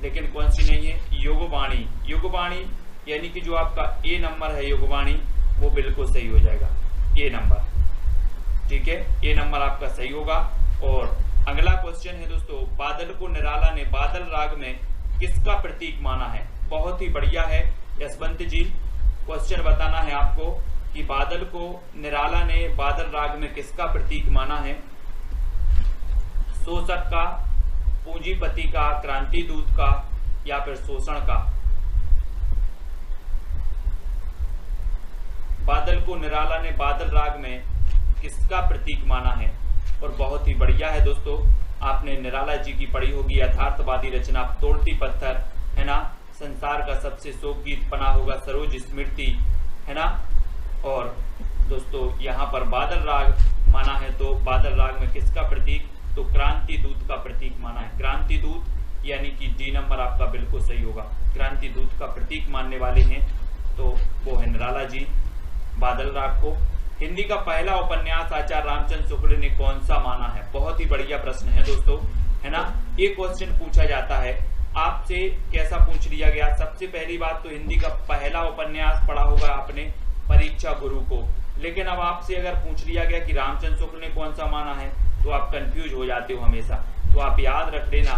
लेकिन कौन सी नहीं है, युगवाणी। युगवाणी यानी कि जो आपका ए नंबर है युगवाणी, वो बिल्कुल सही हो जाएगा, ए नंबर, ठीक है। ए नंबर आपका सही होगा। और अगला क्वेश्चन है दोस्तों, बादल को निराला ने बादल राग में किसका प्रतीक माना है। बहुत ही बढ़िया है यशवंत जी, क्वेश्चन बताना है आपको कि बादल को निराला ने बादल राग में किसका प्रतीक माना है। शोषक का, पूंजीपति का, क्रांति दूत का या फिर शोषण का। बादल को निराला ने बादल राग में किसका प्रतीक माना है। और बहुत ही बढ़िया है दोस्तों, आपने निराला जी की पढ़ी होगी यथार्थवादी रचना तोड़ती पत्थर, है ना। संसार का सबसे शोक गीत पना होगा सरोज स्मृति, है ना। और दोस्तों यहाँ पर बादल राग माना है, तो बादल राग में किसका प्रतीक, तो क्रांति दूत का प्रतीक माना है। क्रांति दूत यानी कि डी नंबर आपका बिल्कुल सही होगा। क्रांति दूत का प्रतीक मानने वाले हैं तो वो है निराला जी बादल राग को। हिंदी का पहला उपन्यास आचार्य रामचंद्र शुक्ल ने कौन सा माना है। बहुत ही बढ़िया प्रश्न है दोस्तों, है ना। ये क्वेश्चन पूछा जाता है आपसे, कैसा पूछ लिया गया। सबसे पहली बात तो हिंदी का पहला उपन्यास पढ़ा होगा आपने, परीक्षा गुरु को। लेकिन अब आपसे अगर पूछ लिया गया कि रामचंद्र शुक्ल ने कौन सा माना है, तो आप कंफ्यूज हो जाते हो हमेशा। तो आप याद रख लेना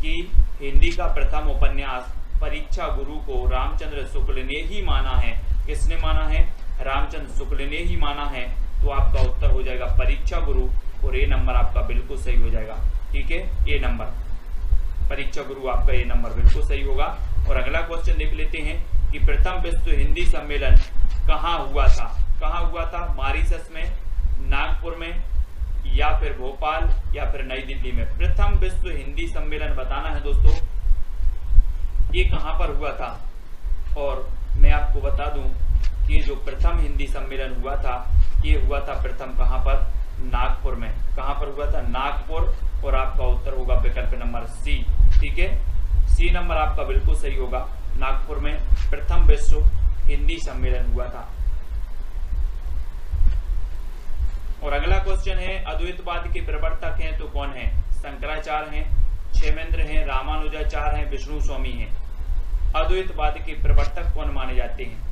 कि हिंदी का प्रथम उपन्यास परीक्षा गुरु को रामचंद्र शुक्ल ने ही माना है। किसने माना है, रामचंद्र शुक्ल ने ही माना है। तो आपका उत्तर हो जाएगा परीक्षा गुरु, और ए नंबर आपका बिल्कुल सही हो जाएगा, ठीक है। ए नंबर परीक्षा गुरु आपका ए नंबर बिल्कुल सही होगा। और अगला क्वेश्चन देख लेते हैं कि प्रथम विश्व हिंदी सम्मेलन कहाँ हुआ था। कहाँ हुआ था, मॉरिशस में, नागपुर में या फिर भोपाल या फिर नई दिल्ली में। प्रथम विश्व हिंदी सम्मेलन बताना है दोस्तों, ये कहाँ पर हुआ था। और मैं आपको बता दूं कि ये जो प्रथम हिंदी सम्मेलन हुआ था, ये हुआ था प्रथम कहाँ पर, नागपुर में। कहाँ पर हुआ था, नागपुर। और आपका उत्तर होगा विकल्प नंबर सी, ठीक है। सी नंबर आपका बिल्कुल सही होगा। नागपुर में प्रथम विश्व हिंदी सम्मेलन हुआ था। और अगला क्वेश्चन है, अद्वैतवाद के प्रवर्तक हैं तो कौन है। शंकराचार्य हैं, क्षेमेंद्र हैं, रामानुजाचार्य हैं, विष्णु स्वामी हैं। अद्वैतवाद के प्रवर्तक कौन माने जाते हैं।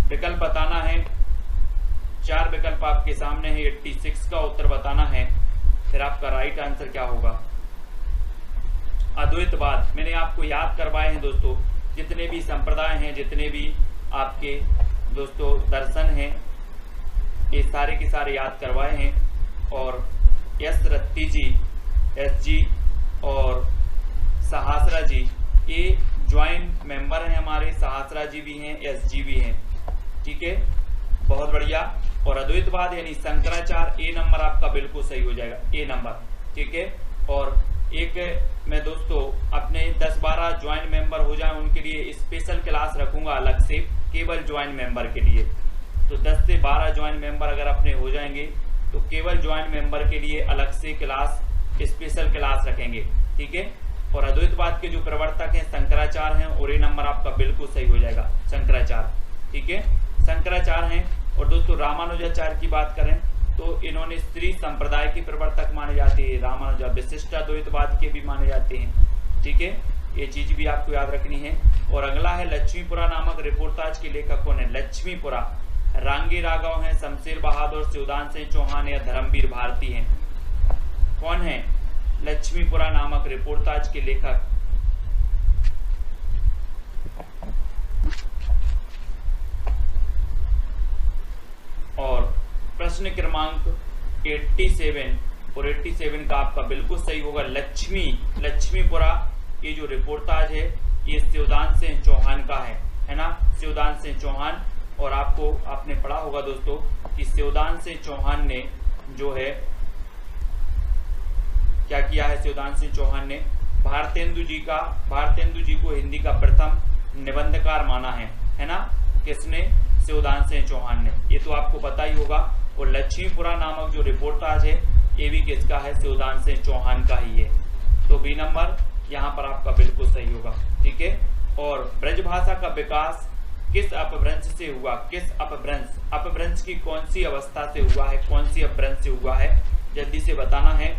विकल्प बताना है, 4 विकल्प आपके सामने है। 86 का उत्तर बताना है, फिर आपका राइट आंसर क्या होगा। अद्वैतवाद मैंने आपको याद करवाए हैं दोस्तों, जितने भी संप्रदाय हैं, जितने भी आपके दोस्तों दर्शन हैं, ये सारे के सारे याद करवाए हैं। और एस रत्ती जी, एस जी और सहासरा जी, ये ज्वाइंट मेंबर हैं हमारे, सहासरा जी भी हैं, एसजी भी हैं, ठीक है, बहुत बढ़िया। और अद्वैतवाद यानी शंकराचार्य, ए नंबर आपका बिल्कुल सही हो जाएगा, ए नंबर, ठीक है। और एक मैं दोस्तों अपने 10-12 ज्वाइंट मेंबर हो जाए उनके लिए स्पेशल क्लास रखूंगा अलग से, केवल ज्वाइंट मेंबर के लिए। तो 10 से 12 ज्वाइंट मेंबर अगर अपने हो जाएंगे तो केवल ज्वाइंट मेंबर के लिए अलग से क्लास, स्पेशल क्लास रखेंगे, ठीक है। और अद्वैतवाद के जो प्रवर्तक हैं शंकराचार्य हैं, और ये नंबर आपका बिल्कुल सही हो जाएगा, शंकराचार्य, ठीक है, शंकराचार्य हैं। और दोस्तों रामानुजाचार्य की बात करें तो इन्होंने श्री संप्रदाय के प्रवर्तक माने जाते हैं, रामानुजा विशिष्ट अद्वैतवाद के भी माने जाते हैं, ठीक है, ये चीज भी आपको याद रखनी है। और अगला है लक्ष्मीपुरा नामक रिपोर्टाज के लेखक कौन है? लक्ष्मीपुरा रांगी राघव हैं, शमशेर बहादुर, शिवदान सिंह चौहान या धर्मवीर भारती हैं। कौन है लक्ष्मीपुरा नामक रिपोर्टाज के लेखक? और प्रश्न क्रमांक 87 और 87 का आपका बिल्कुल सही होगा लक्ष्मीपुरा। ये जो रिपोर्टाज है ये शिवदान सिंह चौहान का है ना, शिवदान सिंह चौहान। और आपने पढ़ा होगा दोस्तों कि शिवदान सिंह चौहान ने जो है क्या किया है, शिवदान सिंह चौहान ने भारतेंदु जी को हिंदी का प्रथम निबंधकार माना है ना, किसने? शिवदान सिंह चौहान ने, ये तो आपको पता ही होगा। और लक्ष्मीपुरा नामक जो रिपोर्टाज है ये भी किसका है? शिवदान सिंह चौहान का ही है। तो बी नंबर यहाँ पर आपका बिल्कुल सही होगा, ठीक है। और ब्रजभाषा का विकास किस अपभ्रंश से हुआ? किस अपभ्रंश की कौन सी अवस्था से हुआ है, कौन सी अपभ्रंश से हुआ है, जल्दी से बताना है।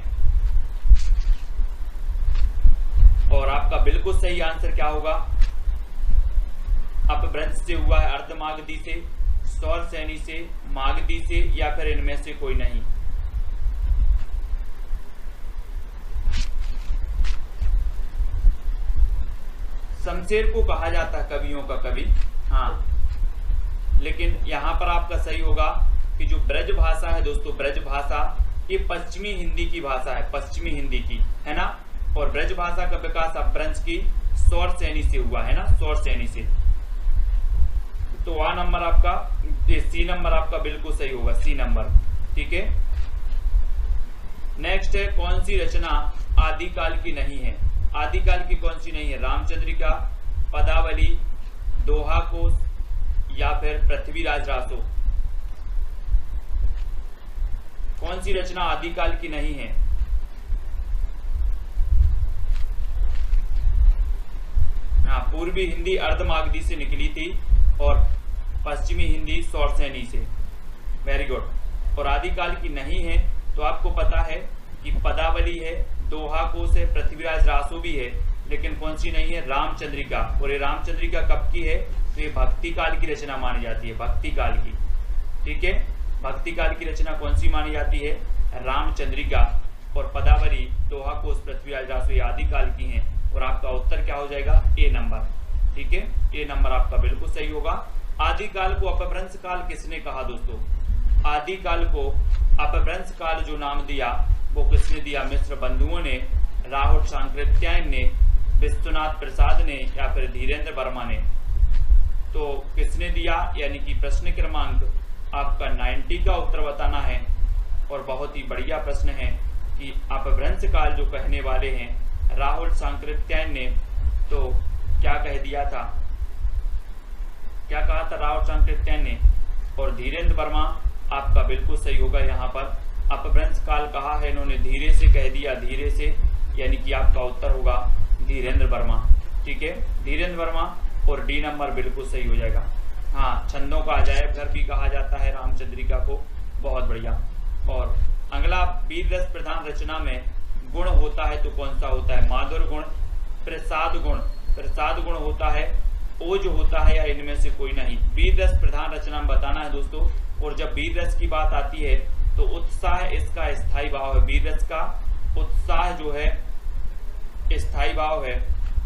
और आपका बिल्कुल सही आंसर क्या होगा? अपभ्रंश से हुआ है अर्धमागधी से, सौरसेनी से, मागधी से, या फिर इनमें से कोई नहीं। शमशेर को कहा जाता है कवियों का कवि, हाँ, लेकिन यहां पर आपका सही होगा कि जो ब्रज भाषा है दोस्तों, ब्रज भाषा ये पश्चिमी हिंदी की भाषा है, पश्चिमी हिंदी की, है ना। और ब्रज भाषा का विकास अपभ्रंश की सौरसेनी से हुआ है ना, सौरसेनी से। तो आ नंबर आपका, सी नंबर आपका बिल्कुल सही होगा, सी नंबर, ठीक है। नेक्स्ट है कौन सी रचना आदिकाल की नहीं है? आदिकाल की कौन सी नहीं है? रामचंद्रिका, पदावली, दोहा कोश या फिर पृथ्वीराज रासो? कौन सी रचना आदिकाल की नहीं है? हाँ, पूर्वी हिंदी अर्धमागधी से निकली थी और पश्चिमी हिंदी सौरसेनी से, वेरी गुड। और आदिकाल की नहीं है तो आपको पता है कि पदावली है, दोहा कोश है, पृथ्वीराज रासो भी है, लेकिन कौन सी नहीं है? रामचंद्रिका। और ये रामचंद्रिका कब की है? तो ये भक्ति काल की रचना मानी जाती है, भक्ति काल की, ठीक है। भक्ति काल की रचना कौन सी मानी जाती है? रामचंद्रिका। और पदावली, दोहा कोश, पृथ्वीराज रासो ये आदिकाल की हैं। और आपका उत्तर क्या हो जाएगा? ए नंबर, ठीक है, ए नंबर आपका बिल्कुल सही होगा। आदिकाल को अपभ्रंश काल किसने कहा दोस्तों? आदिकाल को अपभ्रंश काल जो नाम दिया वो किसने दिया? मिश्र बंधुओं ने, राहुल सांकृत्यायन ने, विश्वनाथ प्रसाद ने या फिर धीरेन्द्र वर्मा ने? तो किसने दिया? यानी कि प्रश्न क्रमांक आपका 90 का उत्तर बताना है। और बहुत ही बढ़िया प्रश्न है कि अपभ्रंश काल जो कहने वाले हैं राहुल सांकृत्यायन ने, तो क्या कह दिया था? क्या कहा था राहुल सांकृत्यायन ने? और धीरेन्द्र वर्मा आपका बिल्कुल सही होगा। यहाँ पर अपभ्रंश काल कहा है इन्होंने, धीरे से कह दिया, धीरे से, यानी कि आपका उत्तर होगा धीरेन्द्र वर्मा, ठीक है, धीरेन्द्र वर्मा। और डी नंबर बिल्कुल सही हो जाएगा। हाँ, छंदों का अजायब घर भी कहा जाता है रामचंद्रिका को, बहुत बढ़िया। और अगला, वीर रस प्रधान रचना में गुण होता है तो कौन सा होता है? माधुर गुण, प्रसाद गुण, प्रसाद गुण होता है, ओज होता है, या इनमें से कोई नहीं? वीर रस प्रधान रचना में बताना है दोस्तों। और जब वीर रस की बात आती है तो उत्साह इसका स्थायी भाव है, वीर रस का उत्साह जो है स्थायी भाव है।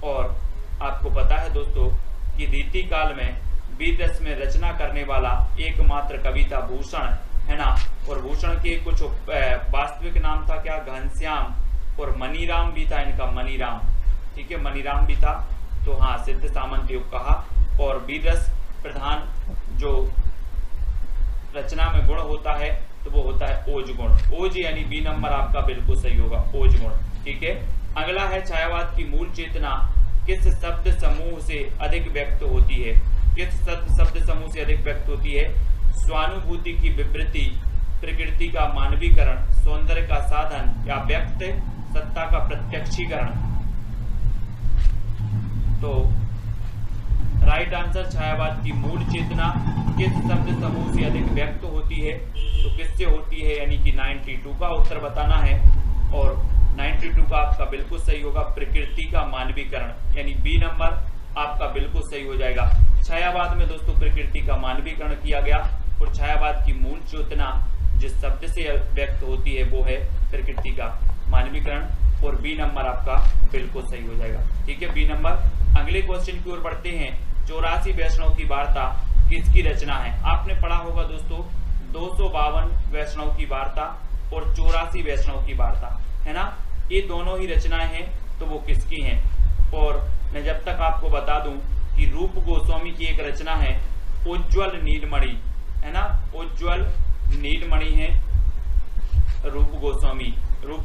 और आपको पता है दोस्तों कि रीति काल में वीर रस में रचना करने वाला एकमात्र कवि था भूषण, है ना। और भूषण के कुछ वास्तविक नाम था क्या? घनश्याम। और मनीराम भी था इनका, मनीराम, ठीक है, मनीराम भी था, तो हाँ सिद्ध सामंत योग कहा। और बीरस प्रधान जो रचना में गुण होता है तो वो होता है ओज गुण। ओज यानी बी नंबर आपका बिल्कुल सही होगा, ओज गुण। ठीक है, अगला है छायावाद की मूल चेतना किस शब्द समूह से अधिक व्यक्त होती है? किस शब्द समूह से अधिक व्यक्त होती है? स्वानुभूति की विवृत्ति, प्रकृति का मानवीकरण, सौंदर्य का साधन या व्यक्त सत्ता का प्रत्यक्षीकरण। तो राइट आंसर छायावाद की मूल चेतना किस शब्द समूह से अधिक व्यक्त होती है? तो किससे होती है, यानी कि 92 का उत्तर बताना है। और 92 का आपका बिल्कुल सही होगा, प्रकृति का मानवीकरण, यानी बी नंबर आपका बिल्कुल सही हो जाएगा। छायावाद में दोस्तों प्रकृति का मानवीकरण किया गया और छायावाद की मूल चेतना जिस शब्द से व्यक्त होती है वो है प्रकृति का मानवीकरण, और बी नंबर आपका बिल्कुल सही हो जाएगा। ठीक है, बी नंबर। अगले क्वेश्चन की ओर बढ़ते हैं। 84 वैष्णव की वार्ता किसकी रचना है? आपने पढ़ा होगा दोस्तों 252 वैष्णव की वार्ता और 84 वैष्णव की वार्ता, है ना, ये दोनों ही रचनाएं हैं, तो वो किसकी हैं? और मैं जब तक आपको बता दूं कि रूप गोस्वामी की एक रचना है उज्ज्वल नीलमणि, है ना, उज्ज्वल नीलमणि है रूप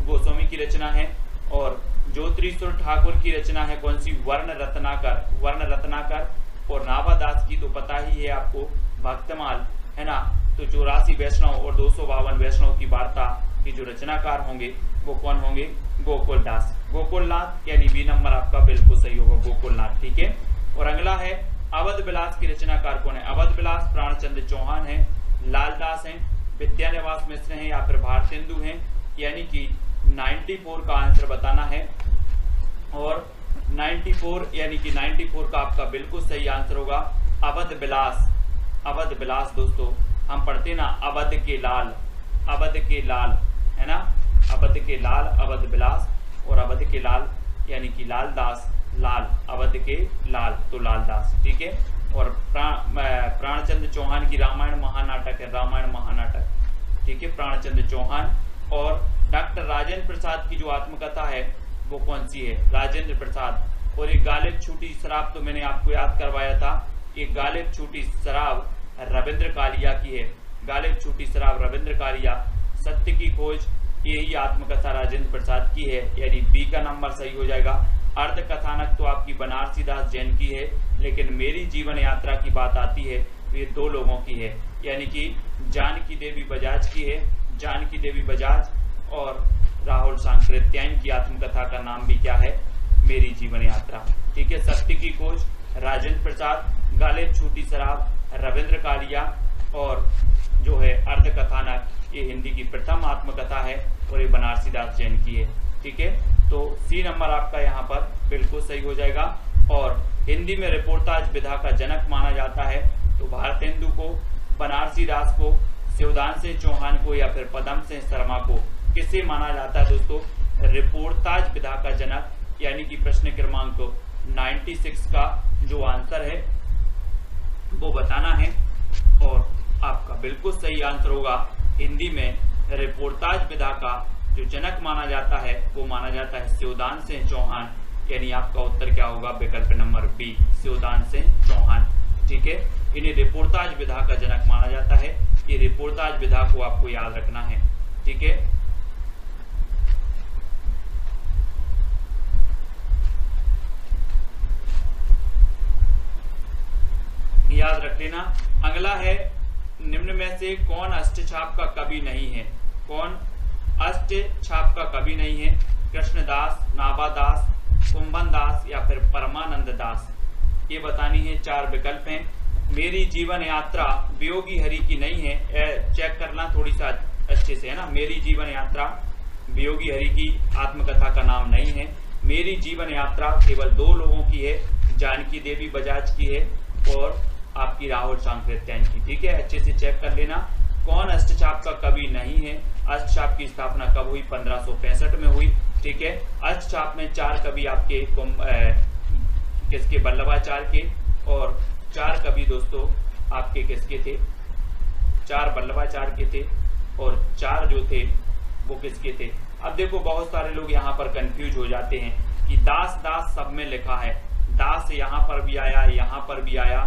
गोस्वामी की रचना है। और ज्योतिरीश्वर ठाकुर की रचना है कौन सी? वर्ण रत्नाकर। और नाभादास की तो पता ही है आपको, भक्तमाल, है ना। तो 84 वैष्णव और 252 वैष्णव की वार्ता के जो रचनाकार होंगे वो कौन होंगे? गोकुलनाथ, यानी बी नंबर आपका बिल्कुल सही होगा, गोकुलनाथ। ठीक है, और अगला है अवध विलास की रचनाकार कौन है? अवध विलास प्राणचंद्र चौहान है, लालदास हैं, विद्यानिवास मिश्र हैं या फिर भारतेंदु हैं, यानी कि 94 का आंसर बताना है। और 94 यानी कि 94 का आपका बिल्कुल सही आंसर होगा अवध विलास। दोस्तों हम पढ़ते ना अवध के लाल, है ना, अवध के लाल, अवध विलास, और अवध के लाल यानी कि लालदास, अवध के लाल, तो लालदास। ठीक है, और प्राणचंद्र चौहान की रामायण महानाटक है, ठीक है, प्राणचंद्र चौहान। और डॉक्टर राजेंद्र प्रसाद की जो आत्मकथा है वो कौन सी है? राजेंद्र प्रसाद। और एक गालिब छूटी शराब तो मैंने आपको याद करवाया था, एक गालिब छूटी शराब रविंद्र कालिया की है, गालिब छूटी शराब रविंद्र कालिया। सत्य की खोज, यही आत्मकथा राजेंद्र प्रसाद की है, यानी बी का नंबर सही हो जाएगा। अर्ध कथानक तो आपकी बनारसी दास जैन की है, लेकिन मेरी जीवन यात्रा की बात आती है तो ये दो लोगों की है, यानी कि जानकी देवी बजाज की है, जानकी देवी बजाज, और राहुल सांकृत्यायन की आत्मकथा का नाम भी क्या है? मेरी जीवन यात्रा। ठीक है, सत्य की खोज राजेंद्र प्रसाद, गालिब छूटी शराब रविंद्र कालिया, और जो है अर्ध कथानक ये हिंदी की प्रथम आत्मकथा है और ये बनारसी दास जैन की है। ठीक है, तो सी नंबर आपका यहाँ पर बिल्कुल सही हो जाएगा। और हिंदी में रिपोर्टाज विधा का जनक माना जाता है तो भारतेंदु को, बनारसी दास को, शिवदान सिंह चौहान को या फिर पदम सिंह शर्मा को किसे माना जाता है दोस्तों? रिपोर्टाज विधा का जनक, यानी कि प्रश्न क्रमांक 96 का जो आंसर है वो बताना है। और आपका बिल्कुल सही आंसर होगा हिंदी में रिपोर्टाज विधा का जो जनक माना जाता है वो माना जाता है शिवदान सिंह चौहान, यानी आपका उत्तर क्या होगा? विकल्प नंबर बी, शिवदान सिंह चौहान। ठीक है, इन्हें रिपोर्टाज विधा का जनक माना जाता है। ये रिपोर्टाज विधा को आपको याद रखना है। ठीक है, याद रख लेना। अगला है निम्न में से कौन अष्टछाप का कवि नहीं है? कौन अष्टछाप का कवि नहीं है? कृष्णदास, नाभादास, कुंभन दास या फिर परमानंद दास, ये बतानी है। 4 विकल्प हैं। मेरी जीवन यात्रा वियोगी हरि की नहीं है, चेक करना थोड़ी सा अच्छे से, है ना। मेरी जीवन यात्रा वियोगी हरि की आत्मकथा का नाम नहीं है। मेरी जीवन यात्रा केवल 2 लोगों की है, जानकी देवी बजाज की है और आपकी राहुल सांकृत्यायन की। ठीक है, अच्छे से चेक कर लेना। कौन अष्टछाप का कवि नहीं है? अष्टछाप की स्थापना कब हुई? 1565 में हुई। ठीक है, अष्टछाप में 4 कवि आपके किसके? वल्लभाचार्य के, और 4 कवि दोस्तों आपके किसके थे? 4 वल्लभाचार्य के थे और 4 जो थे वो किसके थे? अब देखो बहुत सारे लोग यहाँ पर कंफ्यूज हो जाते हैं कि दास दास सब में लिखा है, दास यहाँ पर भी आया, यहाँ पर भी आया,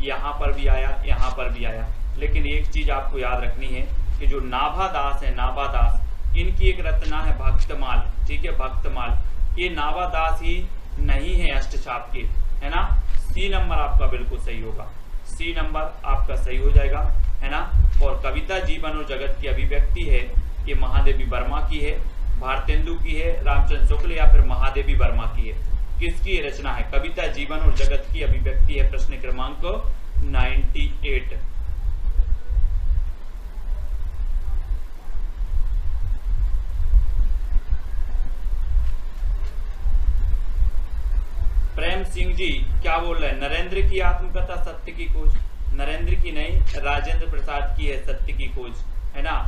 यहाँ पर भी आया, यहाँ पर भी आया। लेकिन एक चीज आपको याद रखनी है कि जो नाभा दास है, नाभा दास, इनकी एक रचना है भक्तमाल, ठीक है, भक्तमाल। ये नाभा दास ही नहीं है अष्टछाप के, है ना। सी नंबर आपका बिल्कुल सही होगा, सी नंबर आपका सही हो जाएगा, है ना। और कविता जीवन और जगत की अभिव्यक्ति है, ये महादेवी वर्मा की है, भारतेंदु की है, रामचंद्र शुक्ल या फिर महादेवी वर्मा की है। किसकी रचना है? कविता जीवन और जगत की अभिव्यक्ति है। प्रश्न क्रमांक 98। प्रेम सिंह जी क्या बोल रहे हैं? नरेंद्र की आत्मकथा सत्य की खोज, नरेंद्र की नहीं, राजेंद्र प्रसाद की है सत्य की खोज, है ना।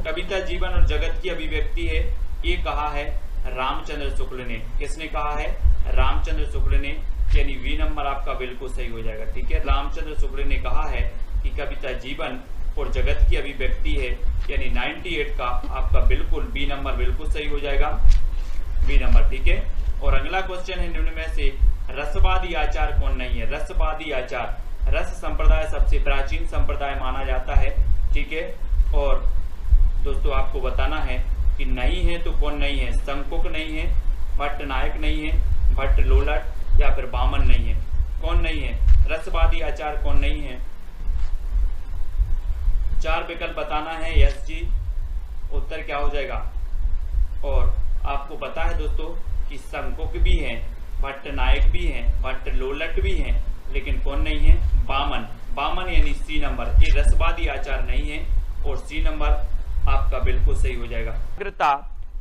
कविता जीवन और जगत की अभिव्यक्ति है, ये कहा है रामचंद्र शुक्ल ने। किसने कहा है? रामचंद्र शुक्ल ने, यानी वी नंबर आपका बिल्कुल सही हो जाएगा, ठीक है। रामचंद्र शुक्ल ने कहा है कि कविता जीवन और जगत की अभिव्यक्ति है, यानी 98 का आपका बिल्कुल बी नंबर बिल्कुल सही हो जाएगा, बी नंबर, ठीक है। और अगला क्वेश्चन है निम्न में से रसवादी आचार कौन नहीं है? रसवादी आचार, रस संप्रदाय सबसे प्राचीन संप्रदाय माना जाता है, ठीक है। और दोस्तों आपको बताना है कि नहीं है तो कौन नहीं है? शंकुक नहीं है, भट्ट नायक नहीं है, भट्ट लोलट या फिर बामन नहीं है। कौन नहीं है? रसवादी आचार कौन नहीं है? 4 विकल्प बताना है। यस जी, उत्तर क्या हो जाएगा? और आपको पता है दोस्तों कि शंकुक भी हैं, भट्ट नायक भी हैं, भट्ट लोलट भी हैं, लेकिन कौन नहीं है? बामन। बामन यानी सी नंबर, ये रसवादी आचार नहीं है और सी नंबर आपका बिल्कुल सही हो जाएगा। एकाग्रता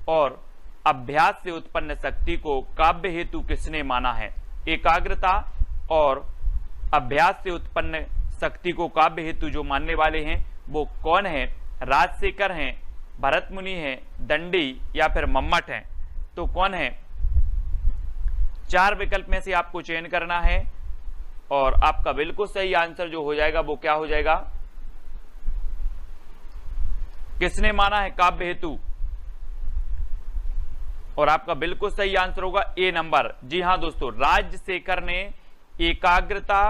और अभ्यास से उत्पन्न शक्ति को काव्य हेतु किसने माना है? एकाग्रता और अभ्यास से उत्पन्न शक्ति को काव्य हेतु जो मानने वाले हैं वो कौन है? राजशेखर हैं, भरत मुनि हैं, दंडी या फिर मम्मट हैं। तो कौन है? 4 विकल्प में से आपको चयन करना है और आपका बिल्कुल सही आंसर जो हो जाएगा वो क्या हो जाएगा? किसने माना है काव्य हेतु? और आपका बिल्कुल सही आंसर होगा ए नंबर। जी हां दोस्तों, राजशेखर ने एकाग्रता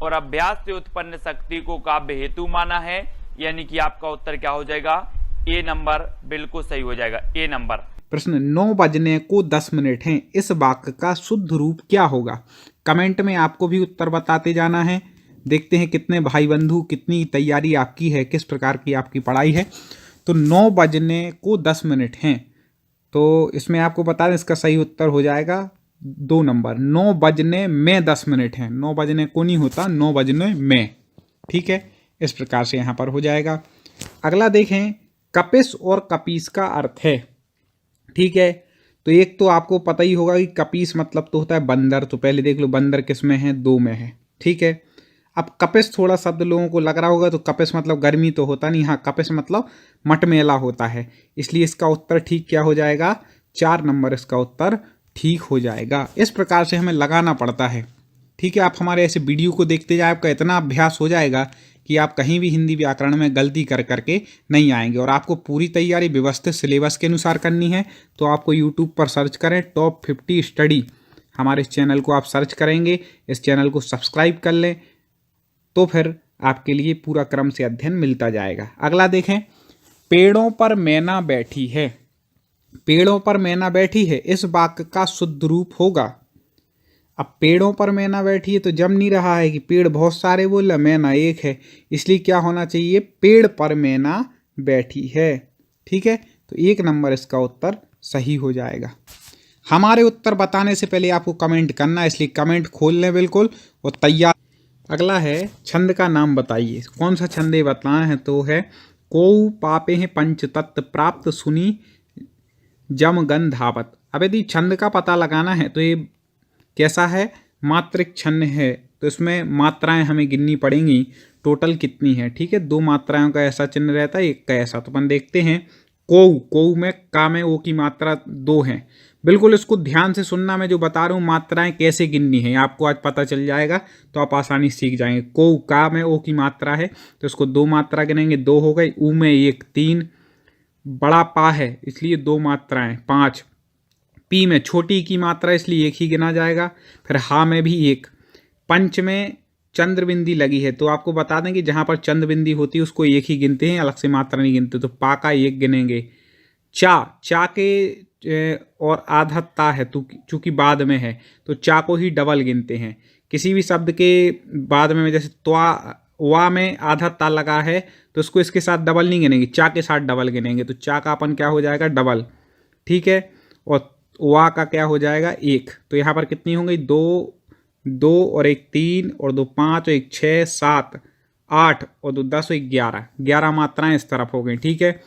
और अभ्यास से उत्पन्न शक्ति को काव्य हेतु माना है, यानी कि आपका उत्तर क्या हो जाएगा? ए नंबर बिल्कुल सही हो जाएगा, ए नंबर। प्रश्न 9 बजने को 10 मिनट हैं, इस वाक्य का शुद्ध रूप क्या होगा? कमेंट में आपको भी उत्तर बताते जाना है। देखते हैं कितने भाई बंधु, कितनी तैयारी आपकी है, किस प्रकार की आपकी पढ़ाई है। तो 9 बजने को 10 मिनट हैं, तो इसमें आपको बता दें इसका सही उत्तर हो जाएगा 2 नंबर। 9 बजने में 10 मिनट हैं, 9 बजने को नहीं होता, 9 बजने में, ठीक है। इस प्रकार से यहाँ पर हो जाएगा। अगला देखें, कपिस और कपीस का अर्थ है, ठीक है। तो एक तो आपको पता ही होगा कि कपीस मतलब तो होता है बंदर, तो पहले देख लो बंदर किस में है? 2 में है, ठीक है। अब कपिस थोड़ा शब्द लोगों को लग रहा होगा, तो कपिस मतलब गर्मी तो होता नहीं, हाँ कपिस मतलब मटमेला होता है, इसलिए इसका उत्तर ठीक क्या हो जाएगा? 4 नंबर इसका उत्तर ठीक हो जाएगा। इस प्रकार से हमें लगाना पड़ता है, ठीक है। आप हमारे ऐसे वीडियो को देखते जाए, आपका इतना अभ्यास हो जाएगा कि आप कहीं भी हिंदी व्याकरण में गलती कर करके नहीं आएंगे। और आपको पूरी तैयारी व्यवस्थित सिलेबस के अनुसार करनी है, तो आपको यूट्यूब पर सर्च करें टॉप 50 स्टडी, हमारे इस चैनल को आप सर्च करेंगे, इस चैनल को सब्सक्राइब कर लें, तो फिर आपके लिए पूरा क्रम से अध्ययन मिलता जाएगा। अगला देखें, पेड़ों पर मैना बैठी है, पेड़ों पर मैना बैठी है, इस वाक्य का शुद्ध रूप होगा। अब पेड़ों पर मैना बैठी है तो जम नहीं रहा है कि पेड़ बहुत सारे बोल, मैना एक है, इसलिए क्या होना चाहिए? पेड़ पर मैना बैठी है, ठीक है। तो 1 नंबर इसका उत्तर सही हो जाएगा। हमारे उत्तर बताने से पहले आपको कमेंट करना, इसलिए कमेंट खोल लें बिल्कुल और तैयार। अगला है, छंद का नाम बताइए। कौन सा छंद ये बताना है? तो है कोउ पापे हैं पंचतत्व प्राप्त सुनी जम गंधावत। अब यदि छंद का पता लगाना है तो ये कैसा है? मात्रिक छंद है, तो इसमें मात्राएं हमें गिननी पड़ेंगी, टोटल कितनी है, ठीक है। 2 मात्राओं का ऐसा चिन्ह रहता है, एक का ऐसा। तो अपन देखते हैं, कोउ, कोउ में का में ओ की मात्रा 2 है। बिल्कुल इसको ध्यान से सुनना, मैं जो बता रहा हूँ मात्राएं कैसे गिननी है आपको आज पता चल जाएगा, तो आप आसानी से सीख जाएंगे। कोउ का में ओ की मात्रा है, तो इसको 2 मात्रा गिनेंगे, 2 हो गई। ऊ में 1, 3, बड़ा पा है इसलिए 2 मात्राएं 5। पी में छोटी की मात्रा इसलिए 1 ही गिना जाएगा। फिर हा में भी 1। पंच में चंद्र बिंदी लगी है तो आपको बता दें कि जहां पर चंद्र बिंदी होती है उसको 1 ही गिनते हैं, अलग से मात्रा नहीं गिनते। तो पा का 1 गिनेंगे। चा के और आधा ता है तो चूंकि बाद में है तो चा को ही डबल गिनते हैं। किसी भी शब्द के बाद में जैसे त्वा वा में आधा ता लगा है तो उसको इसके साथ डबल नहीं गिनेंगे, चा के साथ डबल गिनेंगे। तो चा का अपन क्या हो जाएगा डबल, ठीक है। और वा का क्या हो जाएगा 1। तो यहाँ पर कितनी हो गई 2 2 और 1 3 और 2 5 और 1 6 7 8 और 2 10 और 1 11 11 मात्राएं इस तरफ हो गई, ठीक है।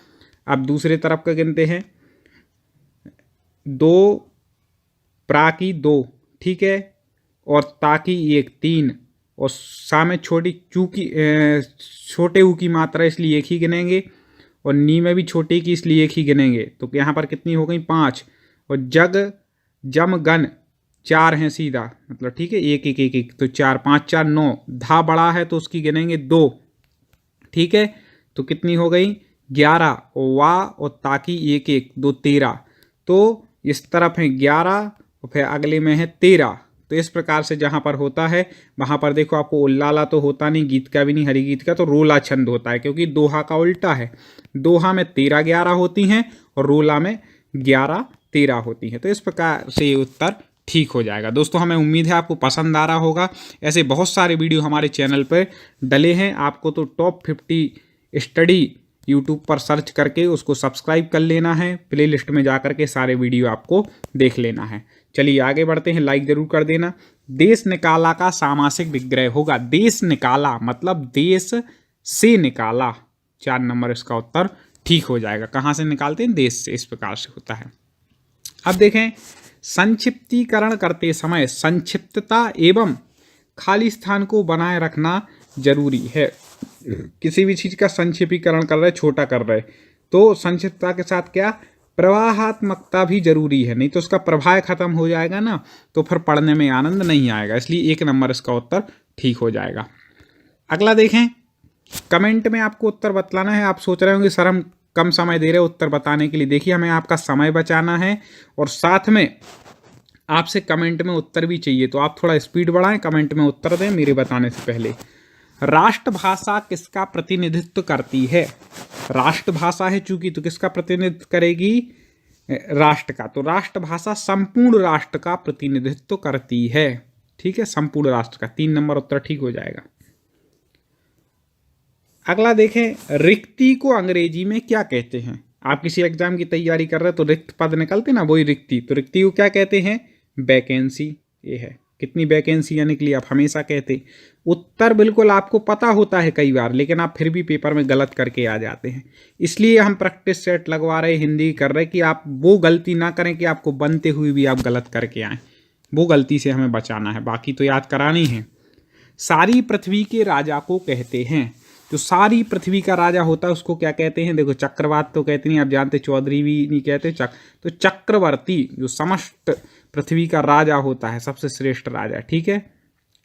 अब दूसरे तरफ का गिनते हैं। 2 प्रा की 2, ठीक है, और ता की 1 3 और सा में छोटी चूकी छोटे ऊ की मात्रा इसलिए 1 ही गिनेंगे और नी में भी छोटी की इसलिए 1 ही गिनेंगे। तो यहाँ पर कितनी हो गई 5। और जग जम गन 4 हैं सीधा, मतलब ठीक है 1 1 1 1 तो 4 5 4 9। धा बड़ा है तो उसकी गिनेंगे 2, ठीक है। तो कितनी हो गई 11 और वा और ताकी 1 1 2 13। तो इस तरफ है 11 और फिर अगले में है 13। तो इस प्रकार से जहां पर होता है वहां पर देखो आपको उल्लाला तो होता नहीं, गीत का भी नहीं, हरि गीत का, तो रोला छंद होता है क्योंकि दोहा का उल्टा है। दोहा में 13 11 होती हैं और रोला में 11 13 होती हैं। तो इस प्रकार से ये उत्तर ठीक हो जाएगा। दोस्तों हमें उम्मीद है आपको पसंद आ रहा होगा। ऐसे बहुत सारे वीडियो हमारे चैनल पर डले हैं। आपको तो टॉप 50 स्टडी यूट्यूब पर सर्च करके उसको सब्सक्राइब कर लेना है, प्लेलिस्ट में जा करके सारे वीडियो आपको देख लेना है। चलिए आगे बढ़ते हैं, लाइक जरूर कर देना। देश निकाला का सामासिक विग्रह होगा। देश निकाला मतलब देश से निकाला, 4 नंबर इसका उत्तर ठीक हो जाएगा। कहाँ से निकालते हैं? देश से। इस प्रकार से होता है। अब देखें, संक्षिप्तीकरण करते समय संक्षिप्तता एवं खाली स्थान को बनाए रखना जरूरी है। किसी भी चीज का संक्षिप्तीकरण कर रहे, छोटा कर रहे, तो संक्षिप्तता के साथ क्या प्रवाहात्मकता भी जरूरी है, नहीं तो उसका प्रभाव खत्म हो जाएगा ना, तो फिर पढ़ने में आनंद नहीं आएगा। इसलिए 1 नंबर इसका उत्तर ठीक हो जाएगा। अगला देखें, कमेंट में आपको उत्तर बतलाना है। आप सोच रहे होंगे सर हम कम समय दे रहे हैं उत्तर बताने के लिए। देखिए हमें आपका समय बचाना है और साथ में आपसे कमेंट में उत्तर भी चाहिए, तो आप थोड़ा स्पीड बढ़ाएं, कमेंट में उत्तर दें मेरे बताने से पहले। राष्ट्रभाषा किसका प्रतिनिधित्व करती है? राष्ट्रभाषा है चूंकि, तो किसका प्रतिनिधित्व करेगी? राष्ट्र का। तो राष्ट्रभाषा संपूर्ण राष्ट्र का प्रतिनिधित्व करती है, ठीक है, संपूर्ण राष्ट्र का। 3 नंबर उत्तर ठीक हो जाएगा। अगला देखें, रिक्ति को अंग्रेजी में क्या कहते हैं? आप किसी एग्जाम की तैयारी कर रहे हैं तो रिक्त पद निकलते ना, वही रिक्ति। तो रिक्ति को क्या कहते हैं? वैकेंसी। ये है, कितनी वैकेंसी निकली आप हमेशा कहते। उत्तर बिल्कुल आपको पता होता है कई बार, लेकिन आप फिर भी पेपर में गलत करके आ जाते हैं। इसलिए हम प्रैक्टिस सेट लगवा रहे, हिंदी कर रहे कि आप वो गलती ना करें कि आपको बनते हुए भी आप गलत करके आए। वो गलती से हमें बचाना है, बाकी तो याद करानी है। सारी पृथ्वी के राजा को कहते हैं। जो सारी पृथ्वी का राजा होता है उसको क्या कहते हैं? देखो चक्रवात तो कहते नहीं, आप जानते, चौधरी भी नहीं कहते, तो चक्रवर्ती जो समस्त पृथ्वी का राजा होता है, सबसे श्रेष्ठ राजा, ठीक है।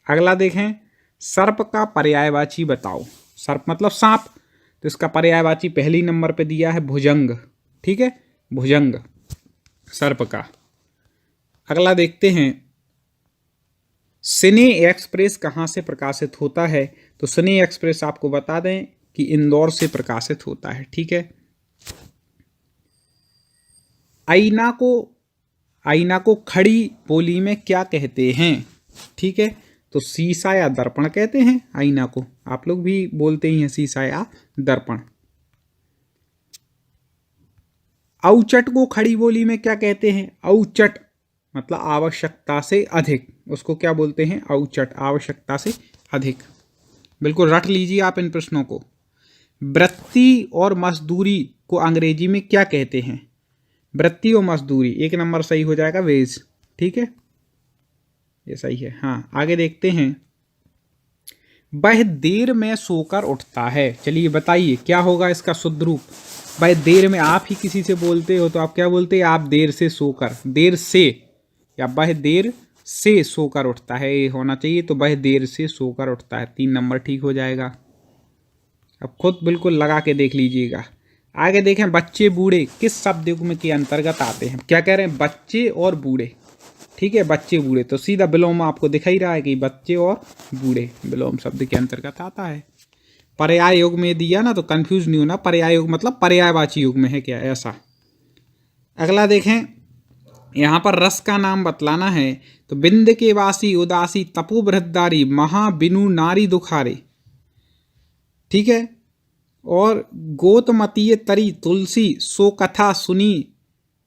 अगला देखें, सर्प का पर्यायवाची बताओ। सर्प मतलब सांप, तो इसका पर्यायवाची पहली नंबर पे दिया है भुजंग, ठीक है, भुजंग सर्प का। अगला देखते हैं, सिने एक्सप्रेस कहाँ से प्रकाशित होता है? तो सिने एक्सप्रेस आपको बता दें कि इंदौर से प्रकाशित होता है, ठीक है। आईना को खड़ी बोली में क्या कहते हैं? ठीक है, तो शीशा या दर्पण कहते हैं आईना को। आप लोग भी बोलते ही हैं शीशा या दर्पण। औचट को खड़ी बोली में क्या कहते हैं? औचट मतलब आवश्यकता से अधिक, उसको क्या बोलते हैं? औचट, आवश्यकता से अधिक। बिल्कुल रट लीजिए आप इन प्रश्नों को। वृत्ति और मजदूरी को अंग्रेजी में क्या कहते हैं? वृत्ति और मजदूरी, 1 नंबर सही हो जाएगा, वेज, ठीक है, ये सही है। हाँ आगे देखते हैं, वह देर में सोकर उठता है। चलिए बताइए क्या होगा इसका शुद्ध रूप? वह देर में, आप ही किसी से बोलते हो तो आप क्या बोलते हैं? आप देर से सोकर, देर से, या वह देर से सोकर उठता है, ये होना चाहिए। तो वह देर से सोकर उठता है, 3 नंबर ठीक हो जाएगा। अब खुद बिल्कुल लगा के देख लीजिएगा। आगे देखें, बच्चे बूढ़े किस शब्द युग्म के अंतर्गत आते हैं? क्या कह रहे हैं? बच्चे और बूढ़े। ठीक है, बच्चे बूढ़े, तो सीधा विलोम आपको दिख ही रहा है कि बच्चे और बूढ़े विलोम शब्द के अंतर्गत आता है। पर्याय युग में दिया ना, तो कंफ्यूज नहीं होना, पर्याय युग मतलब पर्यायवाची युग में है क्या, ऐसा। अगला देखें, यहाँ पर रस का नाम बतलाना है, तो बिंद के वासी उदासी तपो बृहदारी महा बिनु नारी दुखारे। ठीक है, और गोतमतीय तरी तुलसी सो कथा सुनी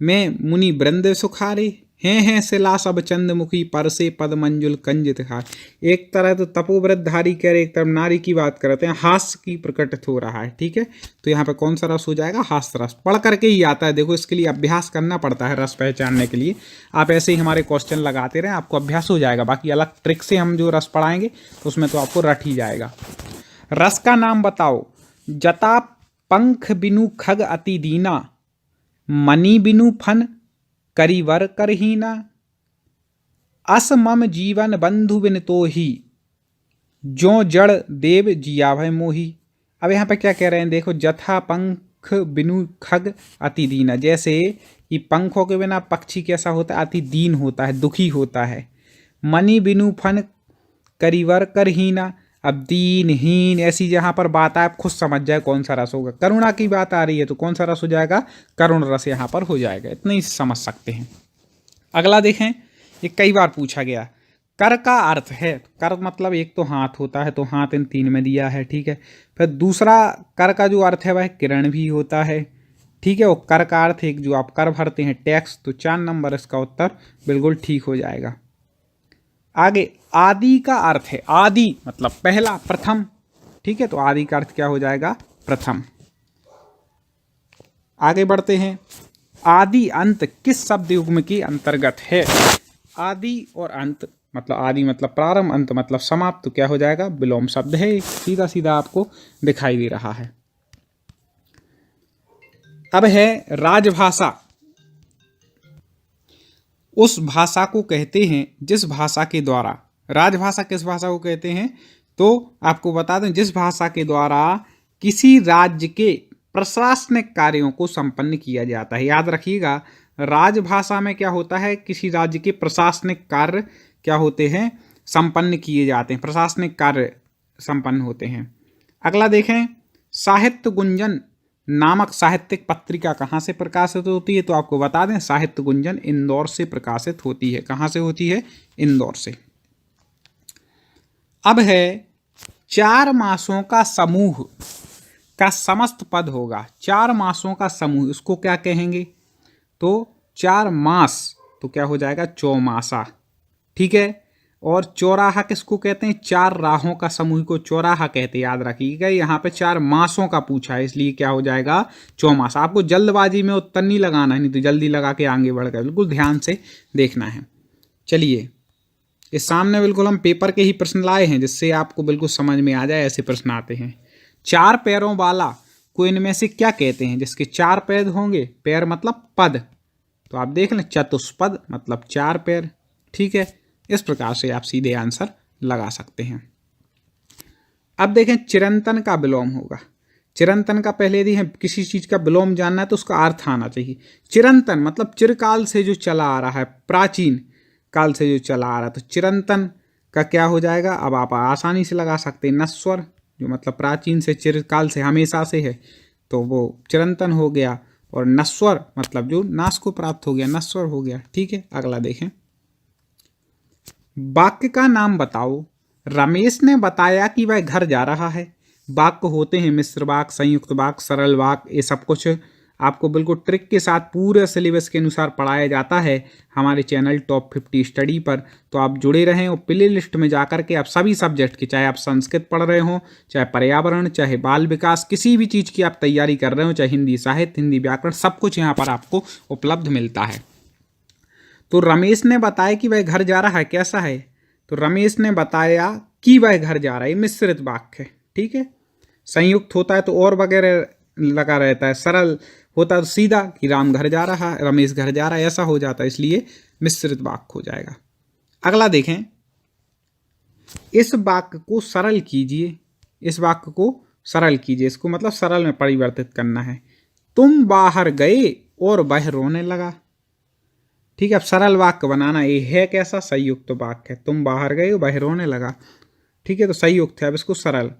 मैं मुनि वृंद सुखारे हैं शिला सब चंद्रमुखी पर से पद मंजुल कंजित खार। एक तरह तो तपोव्रतधारी कह रहे, एक तरफ नारी की बात करते हैं, हास्य की प्रकटित हो रहा है। ठीक है, तो यहाँ पे कौन सा रस हो जाएगा? हास्य रस। पढ़ करके ही आता है, देखो इसके लिए अभ्यास करना पड़ता है रस पहचानने के लिए। आप ऐसे ही हमारे क्वेश्चन लगाते रहें, आपको अभ्यास हो जाएगा। बाकी अलग ट्रिक से हम जो रस पढ़ाएंगे तो उसमें तो आपको रट ही जाएगा। रस का नाम बताओ। जता पंख बिनु खग अति दीना मणि बिनु फन करिवर करहीना अस मम जीवन बंधु बिन तो ही जो जड़ देव जिया भय मोही। अब यहाँ पे क्या कह रहे हैं? देखो, जथा पंख बिनु खग अति दीना, जैसे कि पंखों के बिना पक्षी कैसा होता है? अति दीन होता है, दुखी होता है। मणि बिनु फन करिवर करहीना, अब दीनहीन ऐसी जहां पर बात आए आप खुद समझ जाए कौन सा रस होगा। करुणा की बात आ रही है तो कौन सा रस हो जाएगा? करुण रस यहां पर हो जाएगा। इतना ही समझ सकते हैं। अगला देखें, ये कई बार पूछा गया, कर का अर्थ है। कर मतलब एक तो हाथ होता है, तो हाथ इन तीन में दिया है। ठीक है, फिर दूसरा कर का जो अर्थ है वह किरण भी होता है। ठीक है, वो कर का अर्थ एक जो आप कर भरते हैं टैक्स, तो 4 नंबर इसका उत्तर बिल्कुल ठीक हो जाएगा। आगे, आदि का अर्थ है, आदि मतलब पहला, प्रथम। ठीक है, तो आदि का अर्थ क्या हो जाएगा? प्रथम। आगे बढ़ते हैं, आदि अंत किस शब्द युग्म के अंतर्गत है? आदि और अंत मतलब आदि मतलब प्रारंभ, अंत मतलब समाप्त, तो क्या हो जाएगा? विलोम शब्द है, सीधा सीधा आपको दिखाई दे रहा है। अब है राजभाषा। उस भाषा को कहते हैं जिस भाषा के द्वारा, राजभाषा किस भाषा को कहते हैं? तो आपको बता दें, जिस भाषा के द्वारा किसी राज्य के प्रशासनिक कार्यों को संपन्न किया जाता है। याद रखिएगा, राजभाषा में क्या होता है? किसी राज्य के प्रशासनिक कार्य क्या होते हैं? संपन्न किए जाते हैं, प्रशासनिक कार्य संपन्न होते हैं। अगला देखें, साहित्य गुंजन नामक साहित्यिक पत्रिका कहाँ से प्रकाशित होती है? तो आपको बता दें, साहित्य गुंजन इंदौर से प्रकाशित होती है। कहाँ से होती है? इंदौर से। अब है 4 मासों का समूह का समस्त पद होगा। 4 मासों का समूह, उसको क्या कहेंगे? तो 4 मास, तो क्या हो जाएगा? चौमासा। ठीक है, और चौराहा किसको कहते हैं? 4 राहों का समूह को चौराहा कहते हैं। याद रखिएगा, यहाँ पे 4 मासों का पूछा है, इसलिए क्या हो जाएगा? चौमासा। आपको जल्दबाजी में उत्तर नहीं लगाना है, नहीं तो जल्दी लगा के आगे बढ़ गए, बिल्कुल ध्यान से देखना है। चलिए, इस सामने बिल्कुल हम पेपर के ही प्रश्न लाए हैं, जिससे आपको बिल्कुल समझ में आ जाए, ऐसे प्रश्न आते हैं। 4 पैरों वाला को इनमें से क्या कहते हैं? जिसके 4 पैर होंगे, पैर मतलब पद, तो आप देख लें, चतुष्पद मतलब 4 पैर। ठीक है, इस प्रकार से आप सीधे आंसर लगा सकते हैं। अब देखें, चिरंतन का विलोम होगा। चिरंतन का पहले यदि है किसी चीज का विलोम जानना है तो उसका अर्थ आना चाहिए। चिरंतन मतलब चिरकाल से जो चला आ रहा है, प्राचीन काल से जो चला आ रहा है, तो चिरंतन का क्या हो जाएगा? अब आप आसानी से लगा सकते हैं, नश्वर जो मतलब प्राचीन से, चिरकाल से, हमेशा से है, तो वो चिरंतन हो गया। और नश्वर मतलब जो नाश को प्राप्त हो गया, नश्वर हो गया। ठीक है, अगला देखें, वाक्य का नाम बताओ। रमेश ने बताया कि वह घर जा रहा है। वाक्य होते हैं मिश्र वाक्य, संयुक्त वाक्य, सरल वाक्य, ये सब कुछ आपको बिल्कुल ट्रिक के साथ पूरे सिलेबस के अनुसार पढ़ाया जाता है हमारे चैनल टॉप 50 स्टडी पर। तो आप जुड़े रहें और प्ले लिस्ट में जाकर के आप सभी सब्जेक्ट की, चाहे आप संस्कृत पढ़ रहे हो, चाहे पर्यावरण, चाहे बाल विकास, किसी भी चीज़ की आप तैयारी कर रहे हो, चाहे हिंदी साहित्य, हिंदी व्याकरण, सब कुछ यहाँ पर आपको उपलब्ध मिलता है। तो रमेश ने बताया कि वह घर जा रहा है, कैसा है? तो रमेश ने बताया कि वह घर जा रहा है, मिश्रित वाक्य है। ठीक है, संयुक्त होता है तो और वगैरह लगा रहता है, सरल होता है तो सीधा कि राम घर जा रहा है, रमेश घर जा रहा है, ऐसा हो जाता है, इसलिए मिश्रित वाक्य हो जाएगा। अगला देखें, इस वाक्य को सरल कीजिए। इस वाक्य को सरल कीजिए, इसको मतलब सरल में परिवर्तित करना है। तुम बाहर गए और वह रोने लगा। ठीक है, अब सरल वाक्य बनाना, ये है कैसा, संयुक्त वाक्य है। तुम बाहर गए वह रोने लगा। ठीक है, तो संयुक्त है। अब इसको सरल,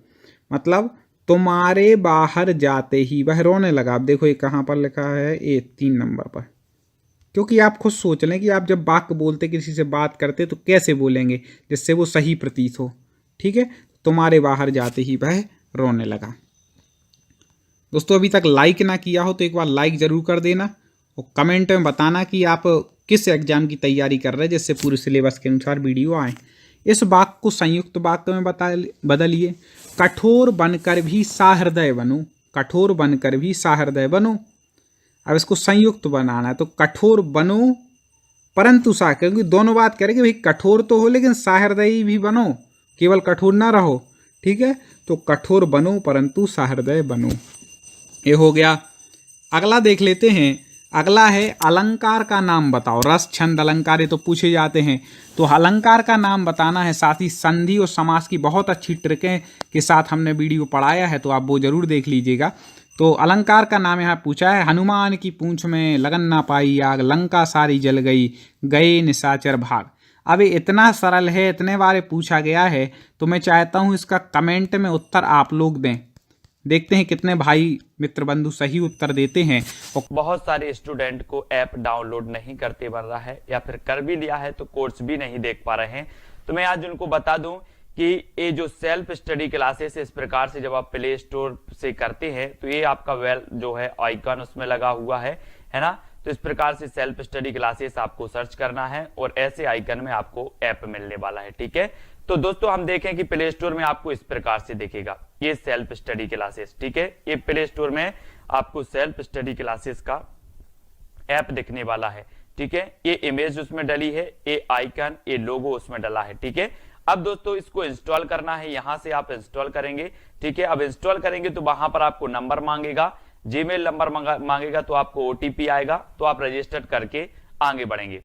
मतलब तुम्हारे बाहर जाते ही वह रोने लगा। अब देखो ये कहाँ पर लिखा है, ये 3 नंबर पर। क्योंकि आप खुद सोच लें कि आप जब वाक्य बोलते, किसी से बात करते, तो कैसे बोलेंगे जिससे वो सही प्रतीत हो। ठीक है, तुम्हारे बाहर जाते ही वह रोने लगा। दोस्तों अभी तक लाइक ना किया हो तो एक बार लाइक जरूर कर देना और कमेंट में बताना कि आप किस एग्जाम की तैयारी कर रहे हैं, जिससे पूरे सिलेबस के अनुसार वीडियो आए। इस वाक्य को संयुक्त वाक्य में बदलिए। कठोर बनकर भी सहृदय बनो। कठोर बनकर भी सहृदय बनो। अब इसको संयुक्त बनाना है, तो कठोर बनो परंतु क्योंकि दोनों बात करें कि भाई कठोर तो हो लेकिन सहृदयी भी बनो, केवल कठोर ना रहो। ठीक है, तो कठोर बनो परंतु सहृदय बनो, ये हो गया। अगला देख लेते हैं। अगला है अलंकार का नाम बताओ। रस छंद अलंकार ये तो पूछे जाते हैं, तो अलंकार का नाम बताना है। साथ ही संधि और समास की बहुत अच्छी ट्रिकें के साथ हमने वीडियो पढ़ाया है, तो आप वो जरूर देख लीजिएगा। तो अलंकार का नाम यहाँ पूछा है। हनुमान की पूंछ में लगन ना पाई आग, लंका सारी जल गई, गए निशाचर भाग। अब ये इतना सरल है, इतने बार पूछा गया है, तो मैं चाहता हूँ इसका कमेंट में उत्तर आप लोग दें। देखते हैं कितने भाई मित्र बंधु सही उत्तर देते हैं। बहुत सारे स्टूडेंट को ऐप डाउनलोड नहीं करते बन रहा है, या फिर कर भी लिया है तो कोर्स भी नहीं देख पा रहे हैं। तो मैं आज उनको बता दूं कि ये जो सेल्फ स्टडी क्लासेस इस प्रकार से जब आप प्ले स्टोर से करते हैं, तो ये आपका वेल जो है आइकन उसमें लगा हुआ है ना। तो इस प्रकार से सेल्फ स्टडी क्लासेस आपको सर्च करना है और ऐसे आइकन में आपको ऐप मिलने वाला है। ठीक है, तो दोस्तों हम देखें कि प्ले स्टोर में आपको इस प्रकार से दिखेगा ये सेल्फ स्टडी क्लासेस। ठीक है, ये प्ले स्टोर में आपको सेल्फ स्टडी क्लासेस का ऐप दिखने वाला है। ठीक है, ये इमेज उसमें डली है, ये आइकन, ये लोगो उसमें डला है। ठीक है, अब दोस्तों इसको इंस्टॉल करना है, यहां से आप इंस्टॉल करेंगे। ठीक है, अब इंस्टॉल करेंगे तो वहां पर आपको नंबर मांगेगा, जीमेल नंबर मांगेगा, तो आपको ओटीपी आएगा, तो आप रजिस्टर करके आगे बढ़ेंगे।